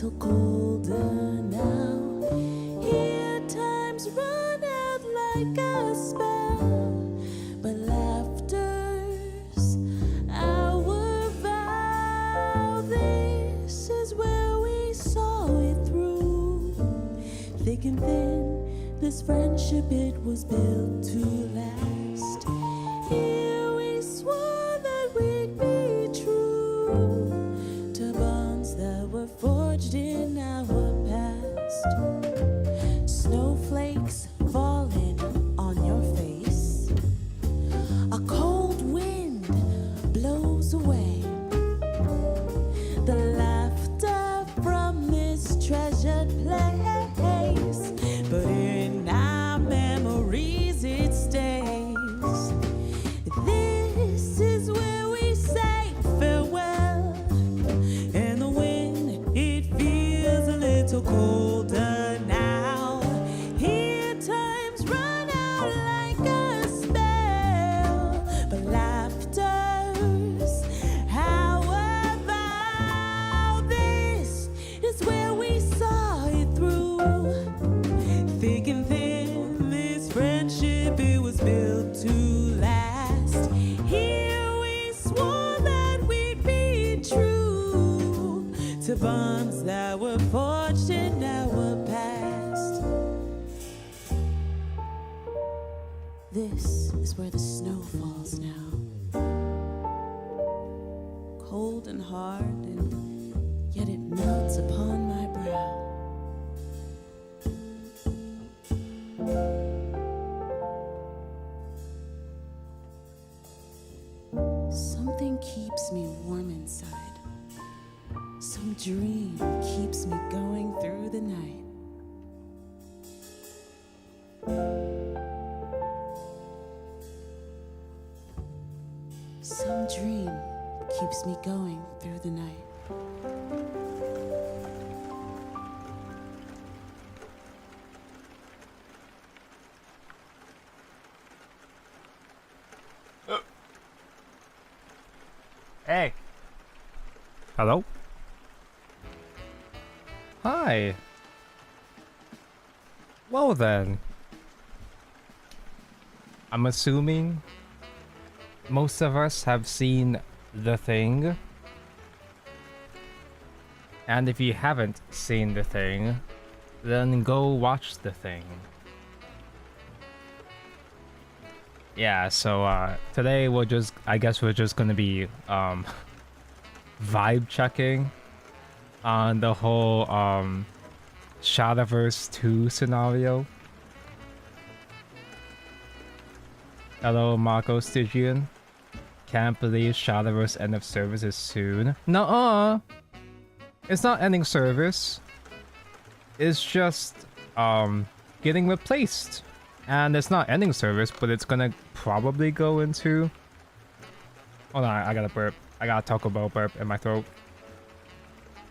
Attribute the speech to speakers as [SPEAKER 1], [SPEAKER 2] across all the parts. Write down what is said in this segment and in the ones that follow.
[SPEAKER 1] little colder now. Here times run out like a spell, but laughter's our vow. This is where we saw it through. Thick and thin, this friendship, it was built to last. Here we swore that we'd be true to bonds that were forged in our past. Snowflakes falling on your face, a cold wind blows away the laughter from this treasured place, but in our memories it stays. This is where we say farewell, and the wind, it feels a little colder now. Here times run out like a spell, but laughter's our vow. This is where we saw it through. Thick and thin, this friendship, it was built to last. Here we swore that we'd be true to bonds that were forged in our past. This is where the snow falls now, cold and hard, and yet it melts upon my brow. Something keeps me warm inside. Some dream keeps me going through the night. Some dream keeps me going through the night.
[SPEAKER 2] Hey. Hello? Hi. Well then. I'm assuming most of us have seen The Thing. And if you haven't seen The Thing, then go watch The Thing. Yeah, so today I guess we're just gonna be vibe checking on the whole Shadowverse 2 scenario. Hello, Marco Stygian. Can't believe Shadowverse end of service is soon. Nuh-uh! It's not ending service. It's just getting replaced. And it's not ending service, but it's gonna probably go into... Hold on, I gotta burp. I got a Taco Bell burp in my throat.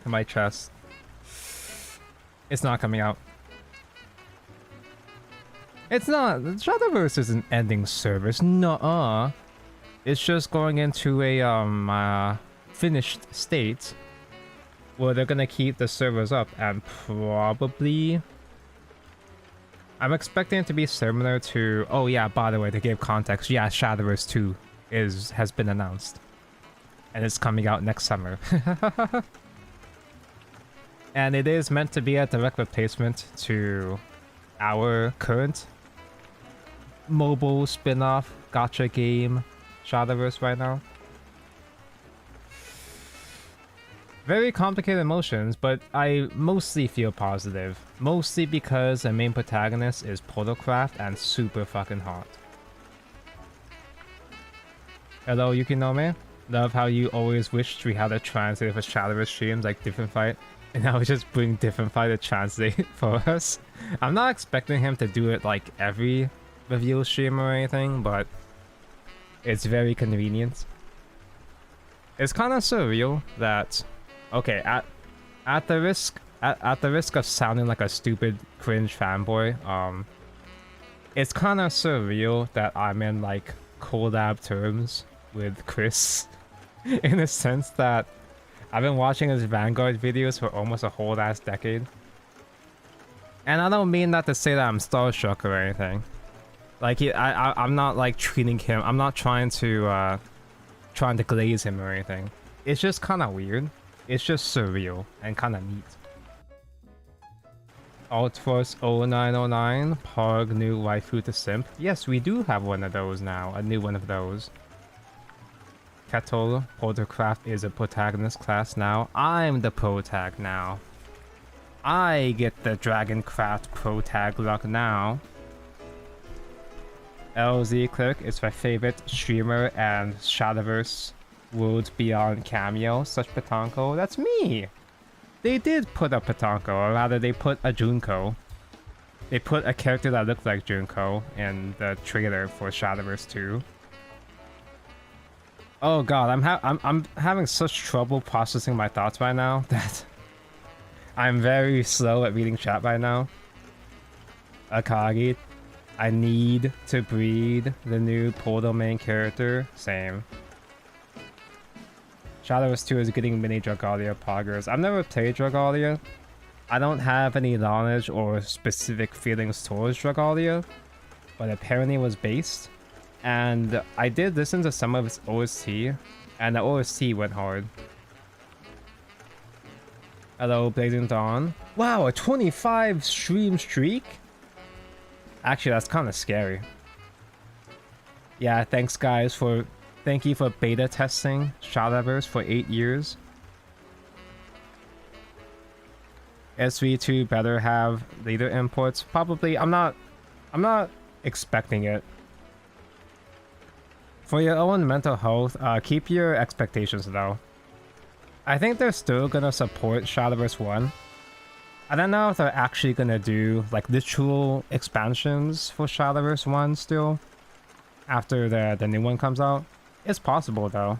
[SPEAKER 2] In my chest. It's not coming out. It's not. Shadowverse isn't ending service. Nuh-uh. It's just going into a finished state where they're gonna keep the servers up and probably... I'm expecting it to be similar to... Oh yeah, by the way, to give context, yeah, Shadowverse 2 has been announced. And it's coming out next summer. And it is meant to be a direct replacement to our current mobile spin-off gacha game, Shadowverse, right now. Very complicated emotions, but I mostly feel positive. Mostly because the main protagonist is Portalcraft and super fucking hot. Hello, Yukinome. Love how you always wished we had a translator for Shadowverse streams like Different Fight, and now we just bring Different Fight to translate for us. I'm not expecting him to do it like every review stream or anything, but it's very convenient. It's kind of surreal that... Okay, at the risk of sounding like a stupid cringe fanboy, it's kind of surreal that I'm in like collab terms with Chris, in a sense that I've been watching his Vanguard videos for almost a whole last decade. And I don't mean that to say that I'm starstruck or anything. Like, I'm not like treating him, I'm not trying to glaze him or anything. It's just kind of weird. It's just surreal and kind of neat. Altforce 0909, Pog new waifu to simp. Yes, we do have one of those now, a new one of those. Kettle, Poltercraft is a protagonist class now. I'm the protag now. I get the Dragoncraft protag luck now. LZ Clerk is my favorite streamer and Shadowverse Worlds Beyond cameo, such Patanko. That's me! They did put a Patanko, or rather they put a Junko. They put a character that looked like Junko in the trailer for Shadowverse 2. Oh god, I'm having such trouble processing my thoughts right now that I'm very slow at reading chat right now. Akagi, I need to breed the new Portal main character. Same. Shadowverse 2 is getting mini Dragalia poggers. I've never played Dragalia. I don't have any knowledge or specific feelings towards Dragalia, but apparently it was based. And I did listen to some of its OST, and the OST went hard. Hello, Blazing Dawn. Wow, a 25 stream streak? Actually, that's kind of scary. Yeah, thanks guys for... Thank you for beta testing Shadowverse for 8 years. SV2 better have later imports. Probably. I'm not expecting it. For your own mental health, keep your expectations low. I think they're still gonna support Shadowverse 1. I don't know if they're actually gonna do like literal expansions for Shadowverse 1 still after the new one comes out. It's possible though.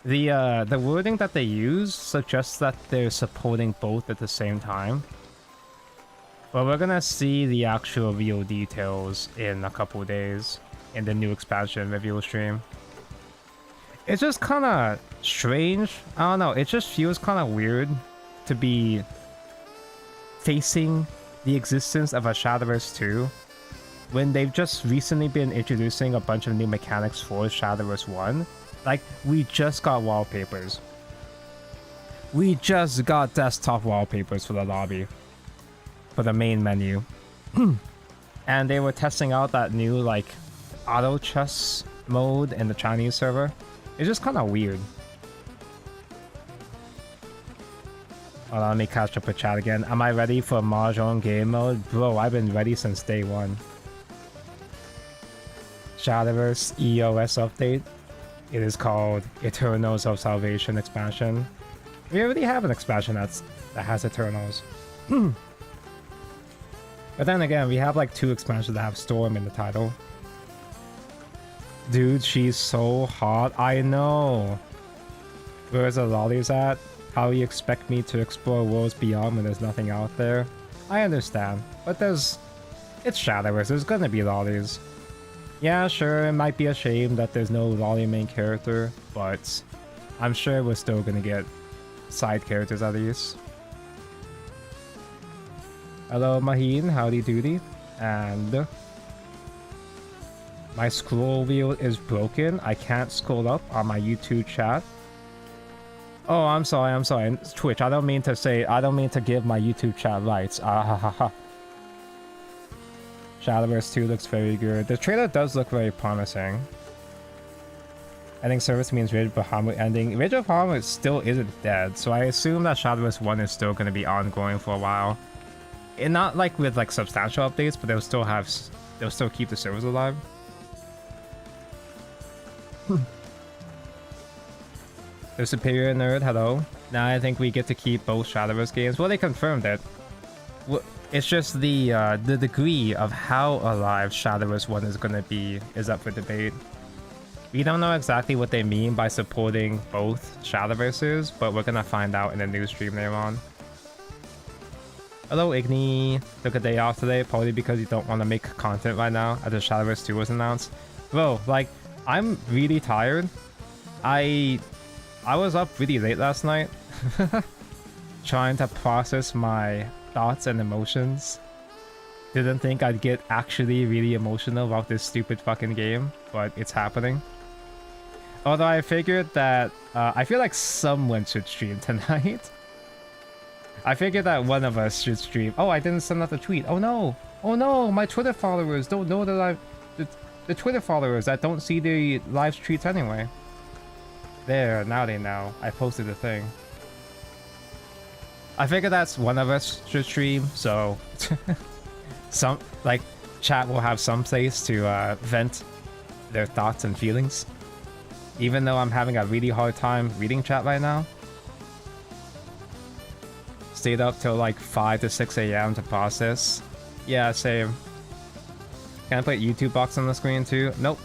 [SPEAKER 2] The wording that they use suggests that they're supporting both at the same time. But we're gonna see the actual real details in a couple days in the new expansion review stream. It's just kind of strange. I don't know. It just feels kind of weird to be facing the existence of a Shadowverse 2 when they've just recently been introducing a bunch of new mechanics for Shadowverse 1. Like, we just got wallpapers. We just got desktop wallpapers for the lobby. For the main menu. And they were testing out that new, like, auto chess mode in the Chinese server. It's just kind of weird. Hold on, let me catch up with chat again. Am I ready for Mahjong game mode? Bro, I've been ready since day one. Shadowverse EOS update. It is called Eternals of Salvation expansion. We already have an expansion that has Eternals. But then again, we have like 2 expansions that have Storm in the title. Dude, she's so hot. I know. Where's the lollies at? How you expect me to explore worlds beyond when there's nothing out there? I understand, but it's Shadowverse. There's gonna be lollies. Yeah, sure, it might be a shame that there's no lolly main character, but I'm sure we're still gonna get side characters at least. Hello, Maheen. Howdy doody. And my scroll wheel is broken. I can't scroll up on my YouTube chat. Oh, I'm sorry. It's Twitch. I don't mean to give my YouTube chat rights. Ah ha ha ha. Shadowverse 2 looks very good. The trailer does look very promising. Ending service means Rage of Bahamut ending. Rage of Bahamut still isn't dead, so I assume that Shadowverse 1 is still going to be ongoing for a while. And not like with like substantial updates, but they'll still keep the servers alive. The Superior Nerd, hello. Now I think we get to keep both Shadowverse games. Well, they confirmed it. It's just the degree of how alive Shadowverse 1 is going to be is up for debate. We don't know exactly what they mean by supporting both Shadowverses, but we're going to find out in the news stream later on. Hello, Igni. Took a day off today, probably because you don't want to make content right now after Shadowverse 2 was announced. Bro, like, I'm really tired. I I was up really late last night trying to process my thoughts and emotions. Didn't think I'd get actually really emotional about this stupid fucking game, but it's happening. Although I figured that I feel like someone should stream tonight. I figured that one of us should stream. Oh, I didn't send out the tweet. Oh no! Oh no! My Twitter followers don't know that the Twitter followers that don't see the live tweets anyway. There, now they know. I posted the thing. I figured that's one of us should stream, so some like chat will have some place to vent their thoughts and feelings. Even though I'm having a really hard time reading chat right now. Stayed up till like 5 to 6 a.m. to process. Yeah, same. Can I put YouTube box on the screen too? Nope.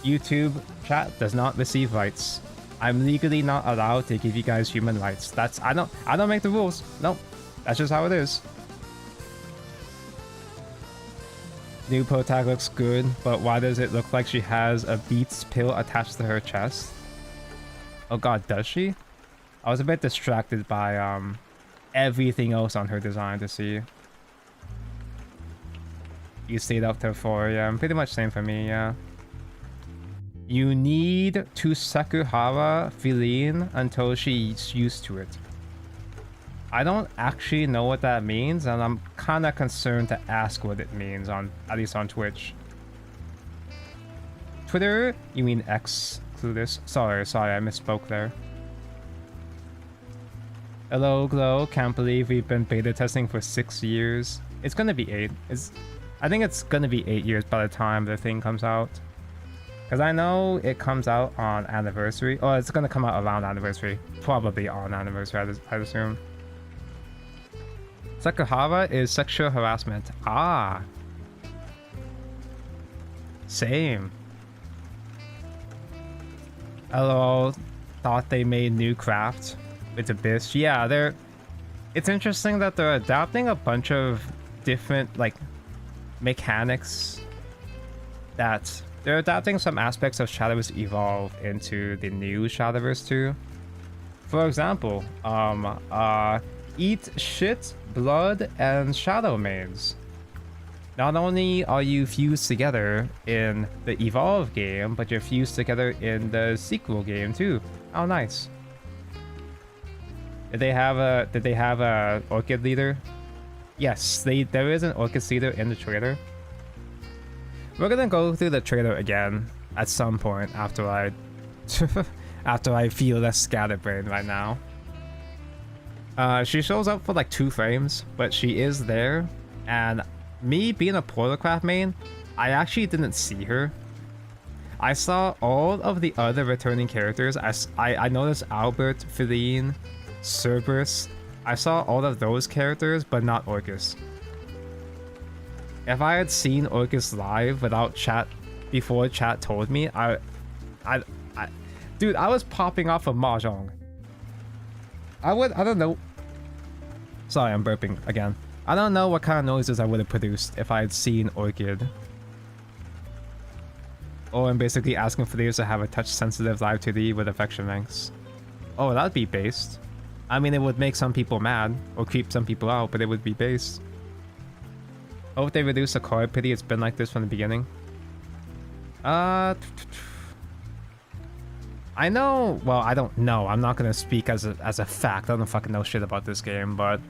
[SPEAKER 2] YouTube chat does not receive rights. I'm legally not allowed to give you guys human rights. That's I don't make the rules. Nope. That's just how it is. New pro tag looks good, but why does it look like she has a Beats pill attached to her chest? Oh god, does she? I was a bit distracted by everything else on her design to see. You stayed up till 4 a.m. Pretty much same for me, yeah. You need to Sakuhara Feline until she's used to it. I don't actually know what that means, and I'm kind of concerned to ask what it means, at least on Twitch. Twitter? You mean X, Clueless? Sorry, I misspoke there. Hello, Glow. Can't believe we've been beta testing for 6 years. It's gonna be 8. I think it's gonna be 8 years by the time the thing comes out. Because I know it comes out on anniversary. Oh, it's gonna come out around anniversary. Probably on anniversary, I'd assume. Sakuhara is sexual harassment. Ah. Same. Hello. Thought they made new craft with Abyss. Yeah, it's interesting that they're adapting a bunch of different like mechanics that they're adapting some aspects of Shadowverse Evolve into the new Shadowverse 2. For example, eat shit, blood, and shadow maids. Not only are you fused together in the Evolve game, but you're fused together in the sequel game too. Oh, nice. Did they have a Orchid leader? Yes, there is an Orchid leader in the trailer. We're gonna go through the trailer again at some point after I after I feel less scatterbrained right now. She shows up for like 2 frames, but she is there, and me being a Portalcraft main, I actually didn't see her. I saw all of the other returning characters. I noticed Albert, Feline, Cerberus. I saw all of those characters, but not Orcus. If I had seen Orcus live without chat before chat told me, dude, I was popping off of Mahjong. I don't know. Sorry, I'm burping again. I don't know what kind of noises I would have produced if I had seen Orchid. Oh, I'm basically asking for these to have a touch-sensitive live 2D with affection ranks. Oh, that'd be based. I mean, it would make some people mad, or creep some people out, but it would be based. Oh, if they reduce the card pity, it's been like this from the beginning. I know, well, I don't know. I'm not gonna speak as a fact. I don't fucking know shit about this game, but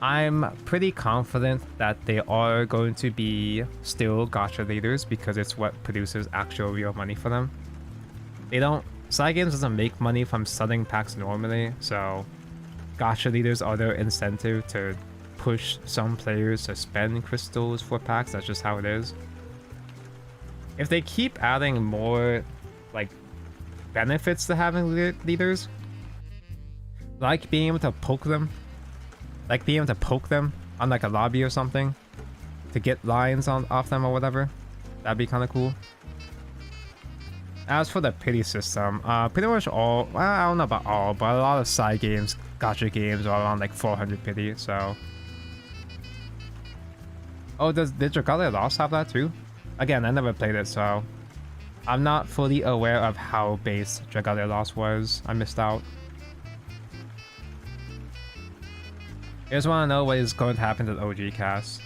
[SPEAKER 2] I'm pretty confident that they are going to be still gacha leaders because it's what produces actual real money for them. Side Games doesn't make money from selling packs normally, so gacha leaders are their incentive to push some players to spend crystals for packs. That's just how it is. If they keep adding more like benefits to having leaders, like being able to poke them on like a lobby or something to get lines off them or whatever, that'd be kind of cool. As for the pity system, pretty much all, well, I don't know about all, but a lot of side games, gacha games are around like 400 pity, so. Oh, did Dragalia Lost have that too? Again, I never played it, so I'm not fully aware of how base Dragalia was. I missed out. I just want to know what is going to happen to the OG cast.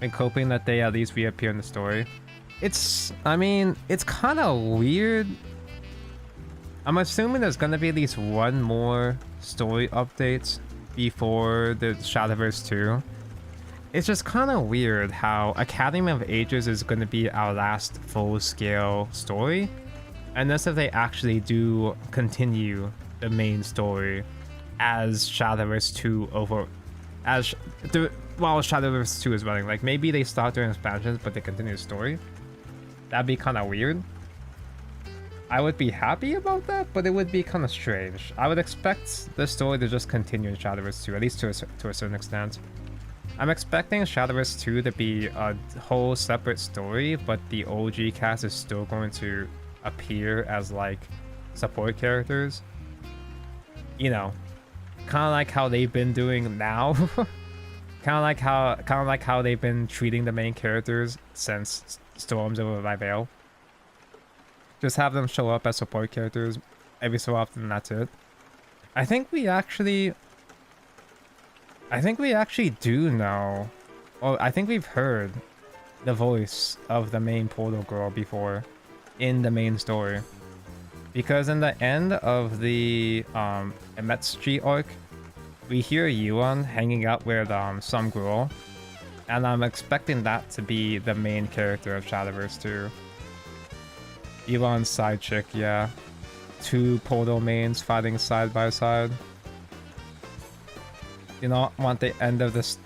[SPEAKER 2] I'm hoping that they at least reappear in the story. I mean, it's kind of weird. I'm assuming there's going to be at least one more story update before the Shadowverse 2. It's just kind of weird how Academy of Ages is going to be our last full-scale story, unless if they actually do continue the main story as Shadowverse 2 while Shadowverse 2 is running. Like, maybe they start doing expansions, but they continue the story. That'd be kind of weird. I would be happy about that, but it would be kind of strange. I would expect the story to just continue in Shadowverse 2, at least to a certain extent. I'm expecting Shadowverse 2 to be a whole separate story, but the OG cast is still going to appear as like support characters. You know, kind of like how they've been doing now. kind of like how they've been treating the main characters since Storms over Rivale. Just have them show up as support characters every so often, and that's it. I think we actually do know. Well, I think we've heard the voice of the main Portal Girl before in the main story. Because in the end of the Emmet Street arc, we hear Yuan hanging out with some girl. And I'm expecting that to be the main character of Shadowverse 2. Elon's side chick, yeah. Two Portal mains fighting side by side. Do not want the end of this.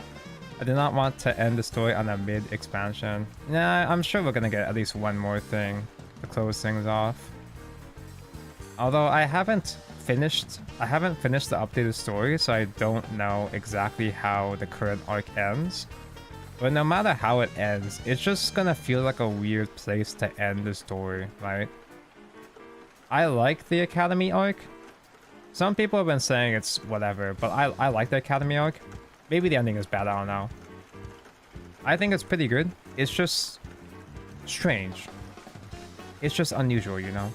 [SPEAKER 2] I do not want to end the story on a mid expansion. Nah, I'm sure we're gonna get at least one more thing to close things off. Although I haven't finished the updated story, so I don't know exactly how the current arc ends. But no matter how it ends, it's just gonna feel like a weird place to end the story, right? I like the Academy arc. Some people have been saying it's whatever, but I like the Academy arc. Maybe the ending is bad, I don't know. I think it's pretty good. It's just strange. It's just unusual, you know?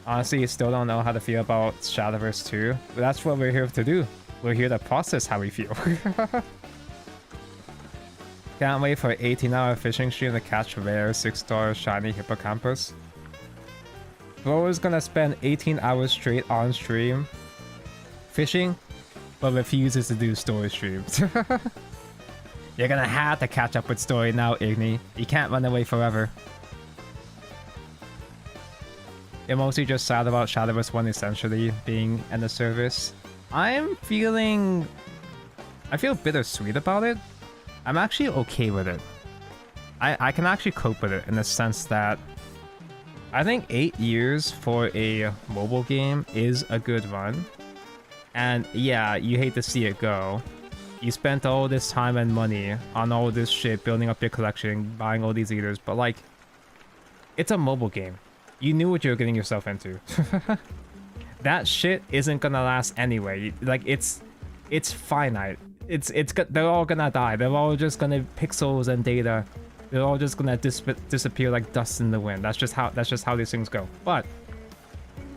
[SPEAKER 2] Honestly, still don't know how to feel about Shadowverse 2, but that's what we're here to do. We're here to process how we feel. Can't wait for 18-hour fishing stream to catch rare 6-star shiny hippocampus. Bro is gonna spend 18 hours straight on stream fishing, but refuses to do story streams. You're gonna have to catch up with story now, Igni. You can't run away forever. You're mostly just sad about Shadowverse 1 essentially being in the service. I feel bittersweet about it. I'm actually okay with it. I can actually cope with it in the sense that I think 8 years for a mobile game is a good run. And yeah, you hate to see it go. You spent all this time and money on all this shit, building up your collection, buying all these leaders, but like, it's a mobile game. You knew what you were getting yourself into. That shit isn't gonna last anyway. Like, it's finite. They're all gonna die. They're all just gonna pixels and data. They're all just gonna disappear like dust in the wind. That's just how these things go. But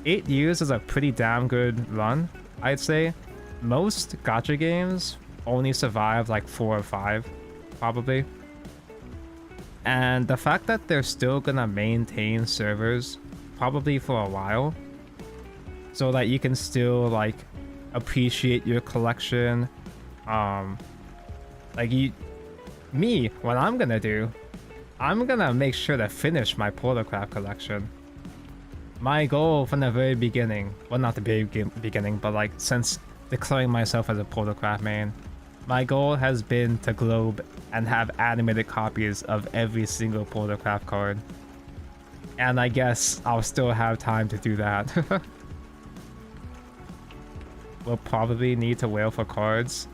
[SPEAKER 2] 8 years is a pretty damn good run, I'd say. Most gacha games only survive like 4 or 5, probably. And the fact that they're still gonna maintain servers probably for a while, so that you can still like appreciate your collection. What I'm gonna do, I'm gonna make sure to finish my Portalcraft collection. My goal from the very beginning, well, not the very beginning, but like since declaring myself as a Portalcraft main, my goal has been to globe and have animated copies of every single Portalcraft card. And I guess I'll still have time to do that. We'll probably need to whale for cards,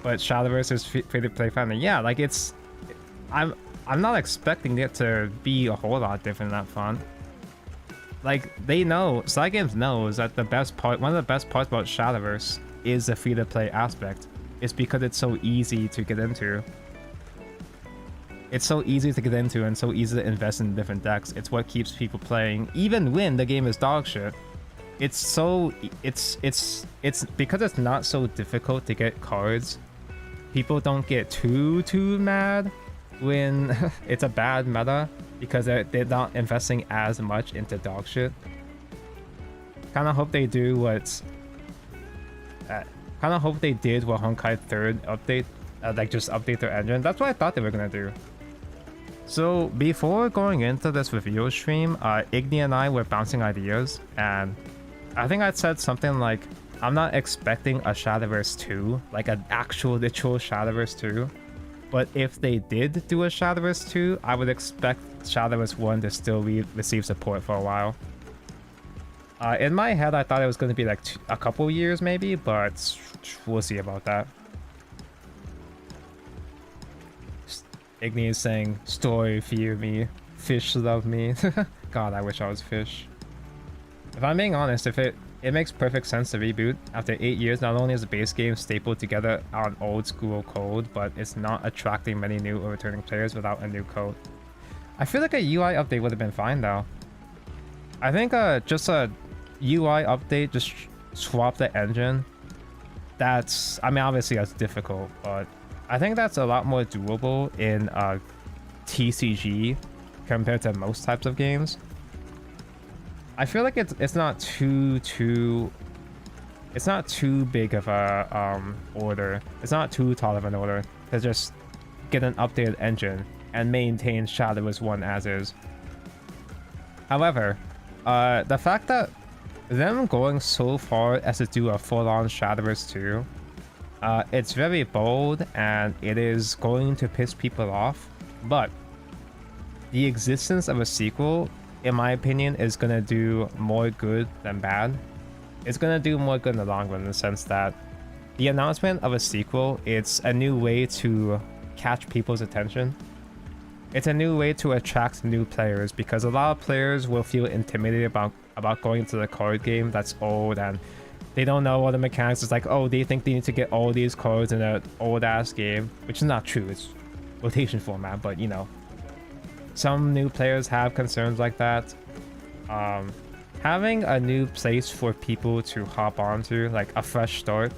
[SPEAKER 2] but Shadowverse is free to play friendly. Yeah, like I'm not expecting it to be a whole lot different in that front. Like, they know, Cygames knows that one of the best parts about Shadowverse is the free to play aspect. It's because it's so easy to get into. It's so easy to get into and so easy to invest in different decks. It's what keeps people playing, even when the game is dog shit. It's so it's because it's not so difficult to get cards. People don't get too mad when it's a bad meta because they're not investing as much into dog shit. Kind of hope they do what. Kind of hope they did what Honkai 3rd update, like just update their engine. That's what I thought they were gonna do. So before going into this review stream, Igni and I were bouncing ideas, and I think I said something like, I'm not expecting a Shadowverse 2, like an actual literal Shadowverse 2. But if they did do a Shadowverse 2, I would expect Shadowverse 1 to still receive support for a while. In my head, I thought it was going to be like a couple years maybe, but we'll see about that. Igni is saying, story fear me, fish love me. God, I wish I was fish. If I'm being honest, it makes perfect sense to reboot. After 8 years, not only is the base game stapled together on old school code, but it's not attracting many new or returning players without a new code. I feel like a UI update would have been fine though. I think just a UI update, just swap the engine. That's, I mean, obviously that's difficult, but I think that's a lot more doable in TCG compared to most types of games. I feel like it's not too big of a order. It's not too tall of an order to just get an updated engine and maintain Shadowverse 1 as is. However, the fact that them going so far as to do a full-on Shadowverse 2, it's very bold and it is going to piss people off, but the existence of a sequel, in my opinion, is going to do more good than bad. It's going to do more good in the long run in the sense that the announcement of a sequel, it's a new way to catch people's attention. It's a new way to attract new players because a lot of players will feel intimidated about going into the card game that's old and they don't know all the mechanics. It's like, oh, they think they need to get all these cards in an old ass game, which is not true. It's rotation format, but you know, some new players have concerns like that. Having a new place for people to hop onto, like a fresh start,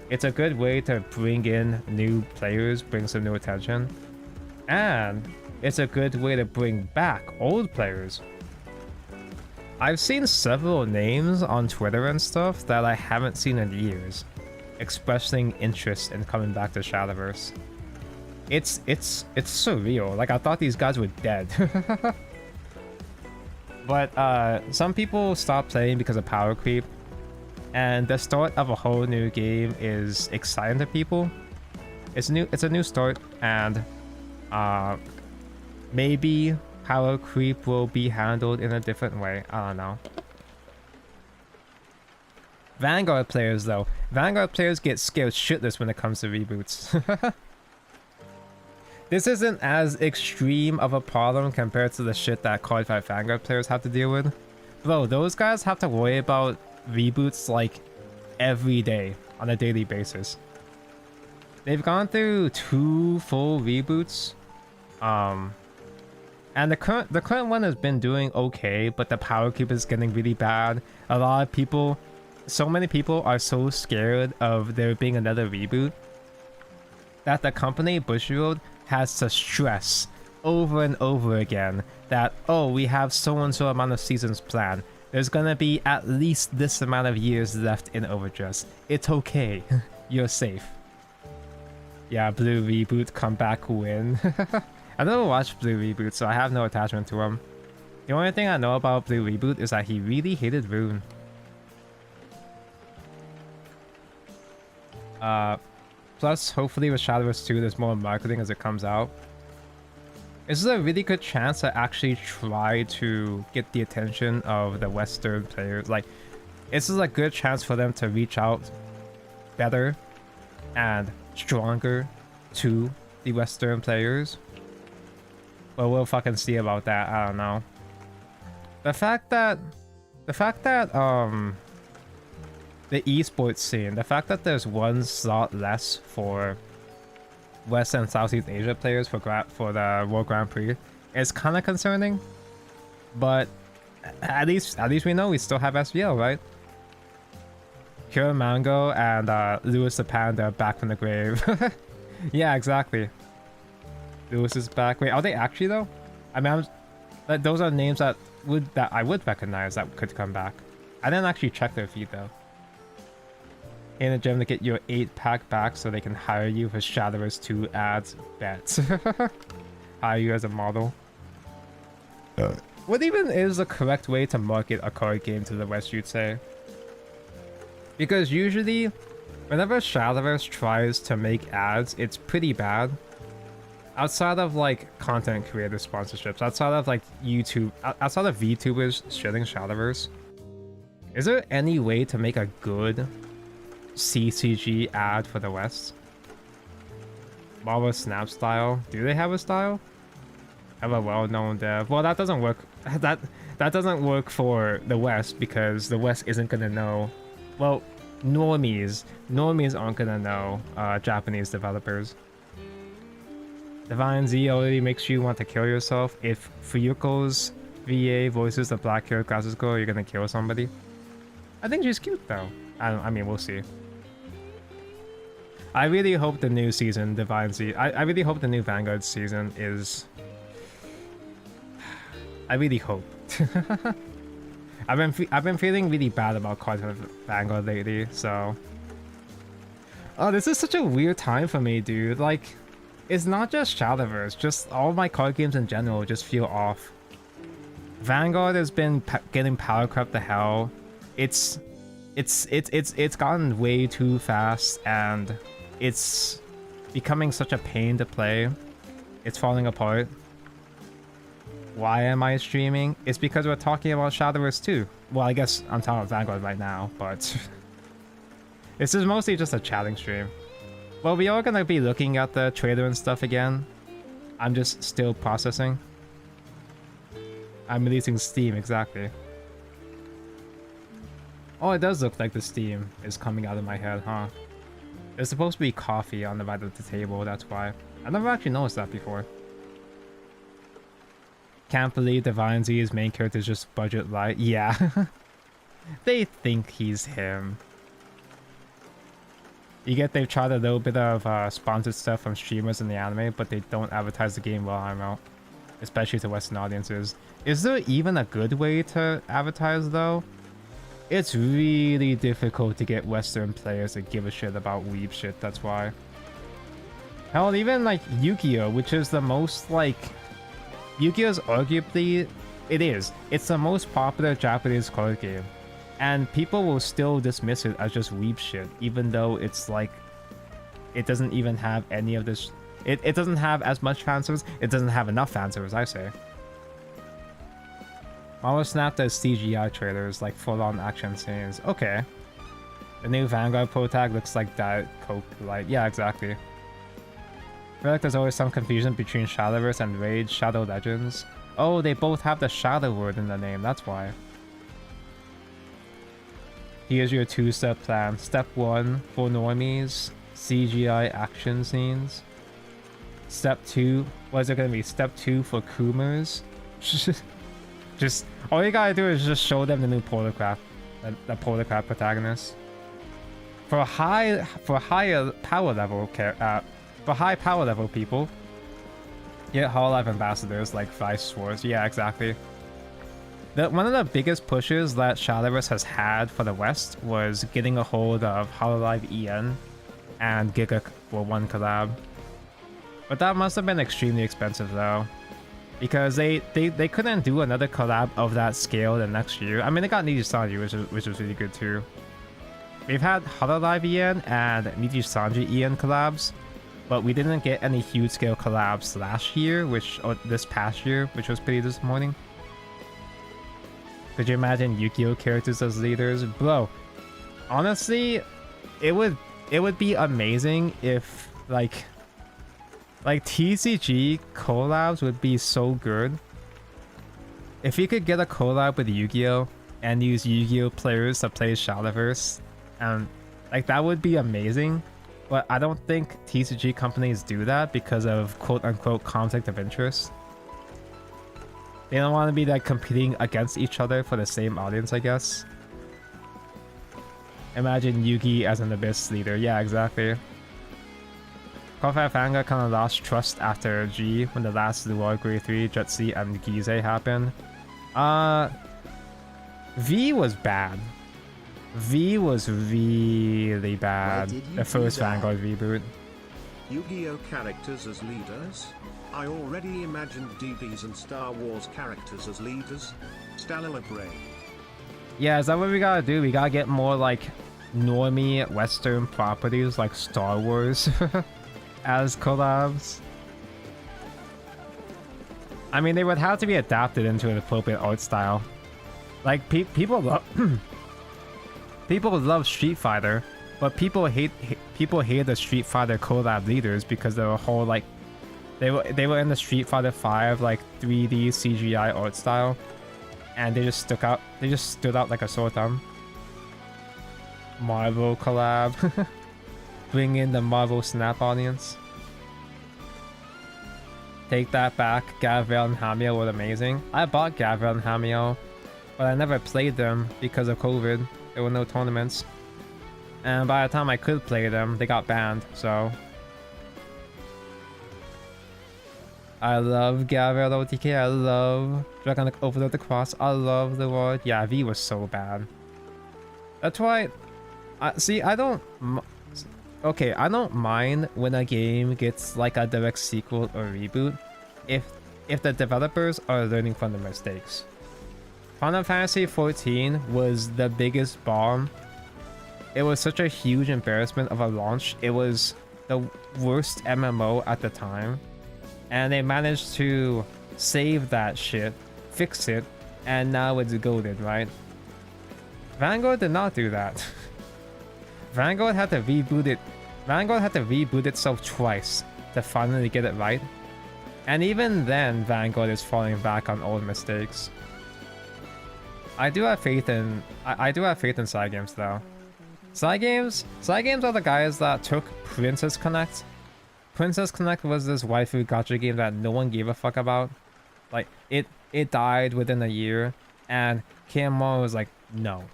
[SPEAKER 2] it's a good way to bring in new players, bring some new attention, and it's a good way to bring back old players. I've seen several names on Twitter and stuff that I haven't seen in years expressing interest in coming back to Shadowverse. It's surreal. Like, I thought these guys were dead. But some people stop playing because of power creep, and the start of a whole new game is exciting to people. It's a new start, and maybe power creep will be handled in a different way. I don't know. Vanguard players though. Vanguard players get scared shitless when it comes to reboots. This isn't as extreme of a problem compared to the shit that qualified Vanguard players have to deal with. Bro, those guys have to worry about reboots like every day on a daily basis. They've gone through 2 full reboots. And the current one has been doing okay, but the power creep is getting really bad. A lot of people, so many people are so scared of there being another reboot that the company Bushiroad has to stress over and over again that, oh, we have so and so amount of seasons planned. There's gonna be at least this amount of years left in Overdress. It's okay. You're safe. Yeah, Blue reboot comeback win. I never watched Blue Reboot, so I have no attachment to him. The only thing I know about Blue Reboot is that he really hated Rune. Plus, hopefully with Shadowverse 2, there's more marketing as it comes out. This is a really good chance to actually try to get the attention of the Western players. Like, this is a good chance for them to reach out better and stronger to the Western players. But we'll fucking see about that. I don't know. The fact that the esports scene, the fact that there's one slot less for West and Southeast Asia players for the World Grand Prix is kind of concerning. But at least we know we still have SVL, right? Kira Mango and Lewis the Panda back from the grave. Yeah, exactly. Lewis is back. Wait, are they actually though? I mean, those are names that I would recognize that could come back. I didn't actually check their feed though. In the gym to get your 8-pack back so they can hire you for Shadowverse 2 ads. Bets. Hire you as a model. What even is the correct way to market a card game to the West, you'd say? Because usually, whenever Shadowverse tries to make ads, it's pretty bad. Outside of like content creator sponsorships, outside of like YouTube, outside of VTubers shitting Shadowverse, is there any way to make a good CCG ad for the West? Marvel Snap style. Do they have a style? Have a well-known dev. Well, that doesn't work. That doesn't work for the West because the West isn't gonna know. Well, normies aren't gonna know Japanese developers. Divine Z already makes you want to kill yourself. If Fuyuko's VA voices the black hair glasses girl, you're gonna kill somebody. I think she's cute though. I mean, we'll see. I really hope the new season, Divine Z. I really hope the new Vanguard season is. I really hope. I've been feeling really bad about cards with Vanguard lately, so. Oh, this is such a weird time for me, dude. Like, it's not just Shadowverse, just all my card games in general just feel off. Vanguard has been getting power crept to hell. It's gotten way too fast, and it's becoming such a pain to play. It's falling apart. Why am I streaming? It's because we're talking about Shadowverse 2. Well, I guess I'm talking about Vanguard right now, but this is mostly just a chatting stream. Well, we are gonna be looking at the trailer and stuff again. I'm just still processing. I'm releasing Steam, exactly. Oh, it does look like the steam is coming out of my head, huh? There's supposed to be coffee on the right of the table, that's why. I never actually noticed that before. Can't believe Divine Z's main character is just budget light. Yeah. They think he's him. You get they've tried a little bit of sponsored stuff from streamers in the anime, but they don't advertise the game while I'm out. Especially to Western audiences. Is there even a good way to advertise though? It's really difficult to get Western players to give a shit about weeb shit, that's why. Hell, even like Yu-Gi-Oh, which is the most like... Yu-Gi-Oh's arguably... It's the most popular Japanese card game. And people will still dismiss it as just weeb shit, even though it's like... It doesn't even have any of this... It doesn't have as much fan service. It doesn't have enough fan service, I say. Marvel Snap does CGI trailers, like full-on action scenes. Okay. The new Vanguard Pro Tag looks like Diet Coke Light. Yeah, exactly. I feel like there's always some confusion between Shadowverse and Raid Shadow Legends. Oh, they both have the Shadow word in the name, that's why. Here's your 2-step plan. Step 1 for normies, CGI action scenes. Step 2, what is it gonna be? Step 2 for Kumers. Just all you gotta do is just show them the new Polar Craft, the Polar Craft protagonist. For higher power level people, get Hololive ambassadors like Vice Swords. Yeah, exactly. One of the biggest pushes that Shadowverse has had for the West was getting a hold of Hololive EN and Giga for one collab. But that must have been extremely expensive though, because they couldn't do another collab of that scale the next year. I mean, they got Niji Sanji, which was really good too. We've had Hololive EN and Niji Sanji EN collabs, but we didn't get any huge scale collabs last year, or this past year, which was pretty disappointing. Could you imagine Yu-Gi-Oh characters as leaders? Bro, honestly, it would be amazing if like TCG collabs would be so good. If you could get a collab with Yu-Gi-Oh and use Yu-Gi-Oh players to play Shadowverse, and like that would be amazing. But I don't think TCG companies do that because of quote-unquote conflict of interest. They don't want to be like competing against each other for the same audience, I guess. Imagine Yugi as an Abyss leader. Yeah, exactly. Kofi Fanga kind of lost trust after G when the last Luar Grade 3, Jutsi, and Gize happened. V was bad. V was really bad. The first Vanguard reboot.
[SPEAKER 3] Yu-Gi-Oh characters as leaders? I already imagined DBs and Star Wars characters as leaders. Stella Gray.
[SPEAKER 2] Yeah, is that what we gotta do? We gotta get more like normie Western properties like Star Wars as collabs. I mean, they would have to be adapted into an appropriate art style. Like people love people love Street Fighter, but people hate the Street Fighter collab leaders because they were whole like they were in the Street Fighter 5 like 3D CGI art style, and they just stuck out. They just stood out like a sore thumb. Marvel collab, bring in the Marvel Snap audience. Take that back. Gabriel and Hamio were amazing. I bought Gabriel and Hamio, but I never played them because of COVID. There were no tournaments. And by the time I could play them, they got banned, so... I love Gabriel OTK, I love Dragon Overload the Cross, I love the word. Yeah, V was so bad. That's why... see, I don't... Okay, I don't mind when a game gets like a direct sequel or reboot if the developers are learning from the mistakes. Final Fantasy XIV was the biggest bomb. It was such a huge embarrassment of a launch. It was the worst MMO at the time. And they managed to save that shit, fix it, and now it's goated, right? Vanguard did not do that. Vanguard had to reboot it. Vanguard had to reboot itself twice to finally get it right. And even then, Vanguard is falling back on old mistakes. I do have faith in side games though. Side games are the guys that took Princess Connect. Princess Connect was this waifu gacha game that no one gave a fuck about. Like it died within a year, and KMO was like, no,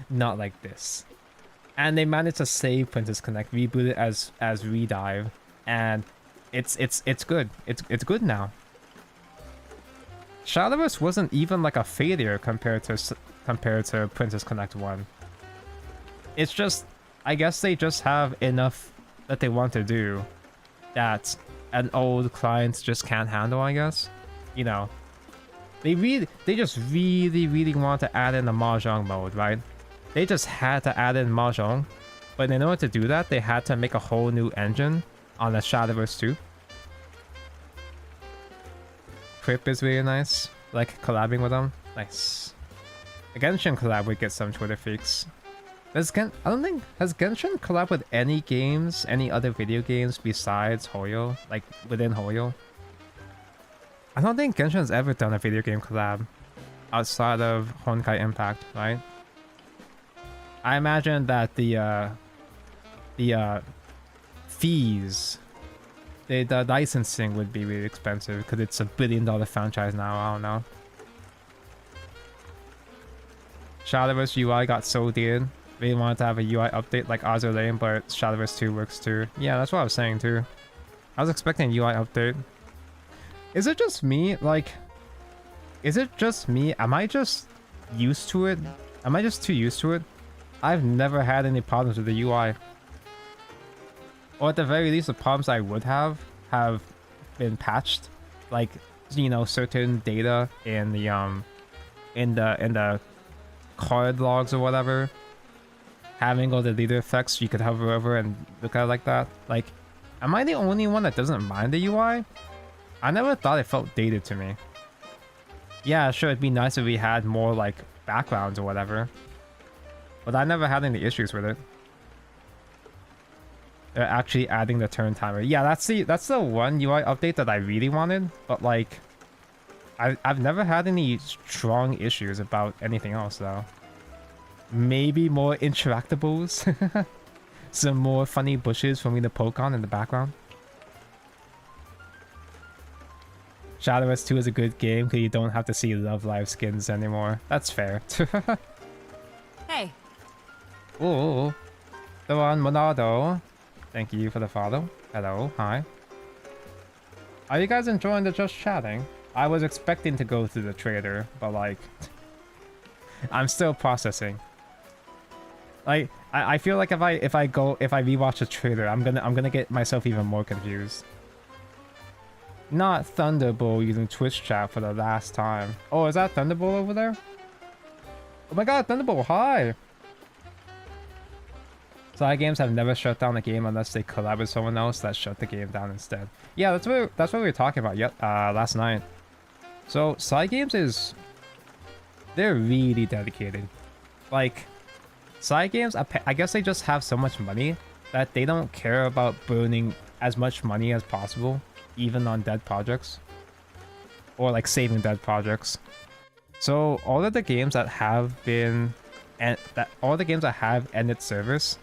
[SPEAKER 2] not like this. And they managed to save Princess Connect, reboot it as Redive, and it's good. It's good now. Shadowverse wasn't even like a failure compared to Princess Connect 1. It's just, I guess they just have enough that they want to do that an old client just can't handle, I guess. You know, they just really want to add in the mahjong mode, right? They just had to add in mahjong, but in order to do that, they had to make a whole new engine on the Shadowverse 2. Crip is really nice, like collabing with them. Nice. A Genshin collab would get some Twitter freaks. I don't think, has Genshin collab with any games, any other video games besides Hoyo, like within Hoyo? I don't think Genshin's ever done a video game collab outside of Honkai Impact, right? I imagine that the fees, the licensing would be really expensive because it's $1 billion franchise now. I don't know. Shadowverse UI got so dated. They wanted to have a UI update like Azure Lane, but Shadowverse 2 works too. Yeah, that's what I was saying too. I was expecting a UI update. Is it just me? Like, is it just me? Am I just used to it? Am I just too used to it? I've never had any problems with the UI. Or at the very least, the problems I would have been patched. Like, you know, certain data in the card logs or whatever. Having all the leader effects you could hover over and look at it like that. Like, am I the only one that doesn't mind the UI? I never thought it felt dated to me. Yeah, sure, it'd be nice if we had more, like, backgrounds or whatever. But I never had any issues with it. They're actually adding the turn timer. Yeah, that's the one UI update that I really wanted. But, like, I've never had any strong issues about anything else, though. Maybe more interactables. some more funny bushes for me to poke on in the background. Shadowverse 2 is a good game because you don't have to see Love Live skins anymore. That's fair.
[SPEAKER 1] Hey.
[SPEAKER 2] Ooh. The one Monado. Thank you for the follow. Hello. Hi. Are you guys enjoying the just chatting? I was expecting to go through the trailer, but like... I'm still processing. Like, I feel like if I rewatch the trailer, I'm gonna get myself even more confused. Not Thunderbolt using Twitch chat for the last time. Oh, is that Thunderbolt over there? Oh my god, Thunderbolt, hi! Side games have never shut down a game unless they collab with someone else that shut the game down instead. Yeah, that's what we were talking about last night. So side games they're really dedicated. Like, side games, I guess they just have so much money that they don't care about burning as much money as possible, even on dead projects. Or like saving dead projects. So all of the games that have been all the games that have ended service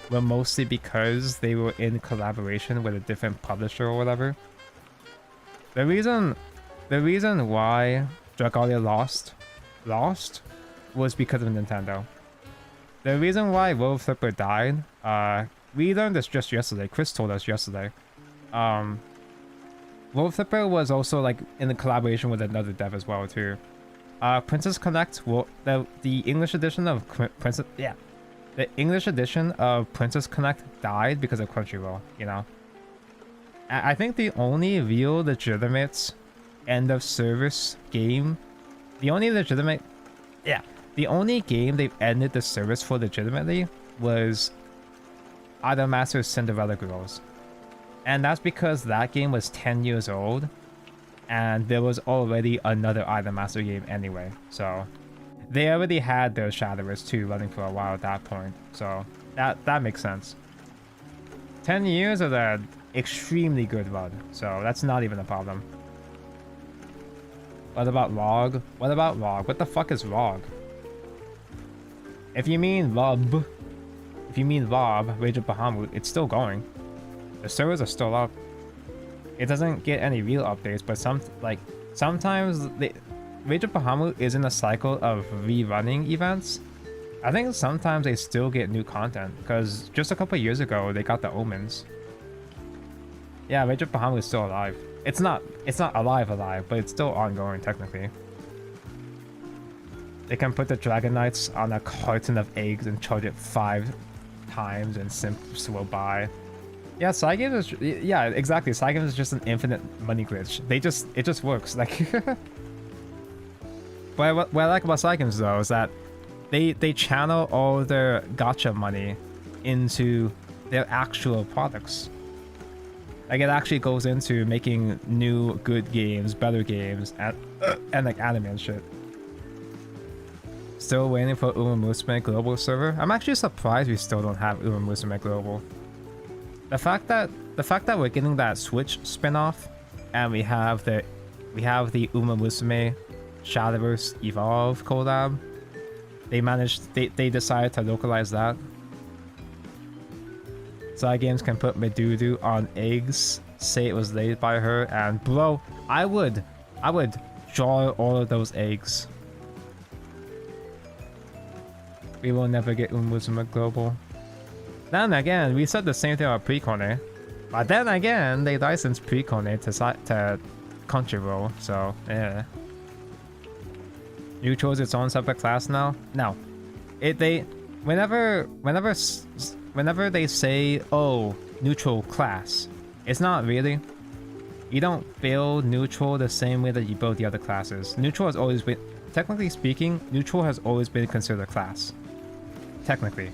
[SPEAKER 2] were mostly because they were in collaboration with a different publisher or whatever. The reason why Dragalia lost was because of Nintendo. The reason why Wolf Flipper died, we learned this just yesterday. Chris told us yesterday. Wolf Flipper was also like in a collaboration with another dev as well too. Princess Connect, the English edition of the English edition of Princess Connect died because of Crunchyroll, you know. I think the only real legitimate end of service game, the only game they've ended the service for legitimately was Idolmaster's Cinderella Girls. And that's because that game was 10 years old and there was already another Idolmaster game anyway, so they already had their Shadowverse 2 running for a while at that point, so that makes sense. 10 years of an extremely good run, so that's not even a problem. What about Log? What about Log? What the fuck is Log? If you mean Lob, Rage of Bahamut, it's still going. The servers are still up. It doesn't get any real updates, but sometimes Rage of Bahamut is in a cycle of rerunning events. I think sometimes they still get new content, because just a couple years ago they got the Omens. Yeah, Rage of Bahamut is still alive. It's not alive, but it's still ongoing technically. They can put the Dragon Knights on a carton of eggs and charge it 5 times and simps will buy. Yeah, side games is, yeah, exactly. Side games is just an infinite money glitch. It just works. Like, but what I like about side games though is that they channel all their gacha money into their actual products. Like, it actually goes into making new good games, better games, and like anime and shit. Still waiting for Uma Musume Global server. I'm actually surprised we still don't have Uma Musume Global. The fact that we're getting that Switch spin-off and we have the Uma Musume Shadowverse Evolve collab. They decided to localize that. Side games can put Medudu on eggs, say it was laid by her, and bro, I would draw all of those eggs. We will never get Uma Musume Global. Then again, we said the same thing about Precone. But then again, they licensed Precone to Crunchyroll, so yeah. Neutral is its own separate class now? No. Whenever they say, oh, neutral class, it's not really. You don't build neutral the same way that you build the other classes. Neutral has always been, technically speaking, neutral has always been considered a class. Technically.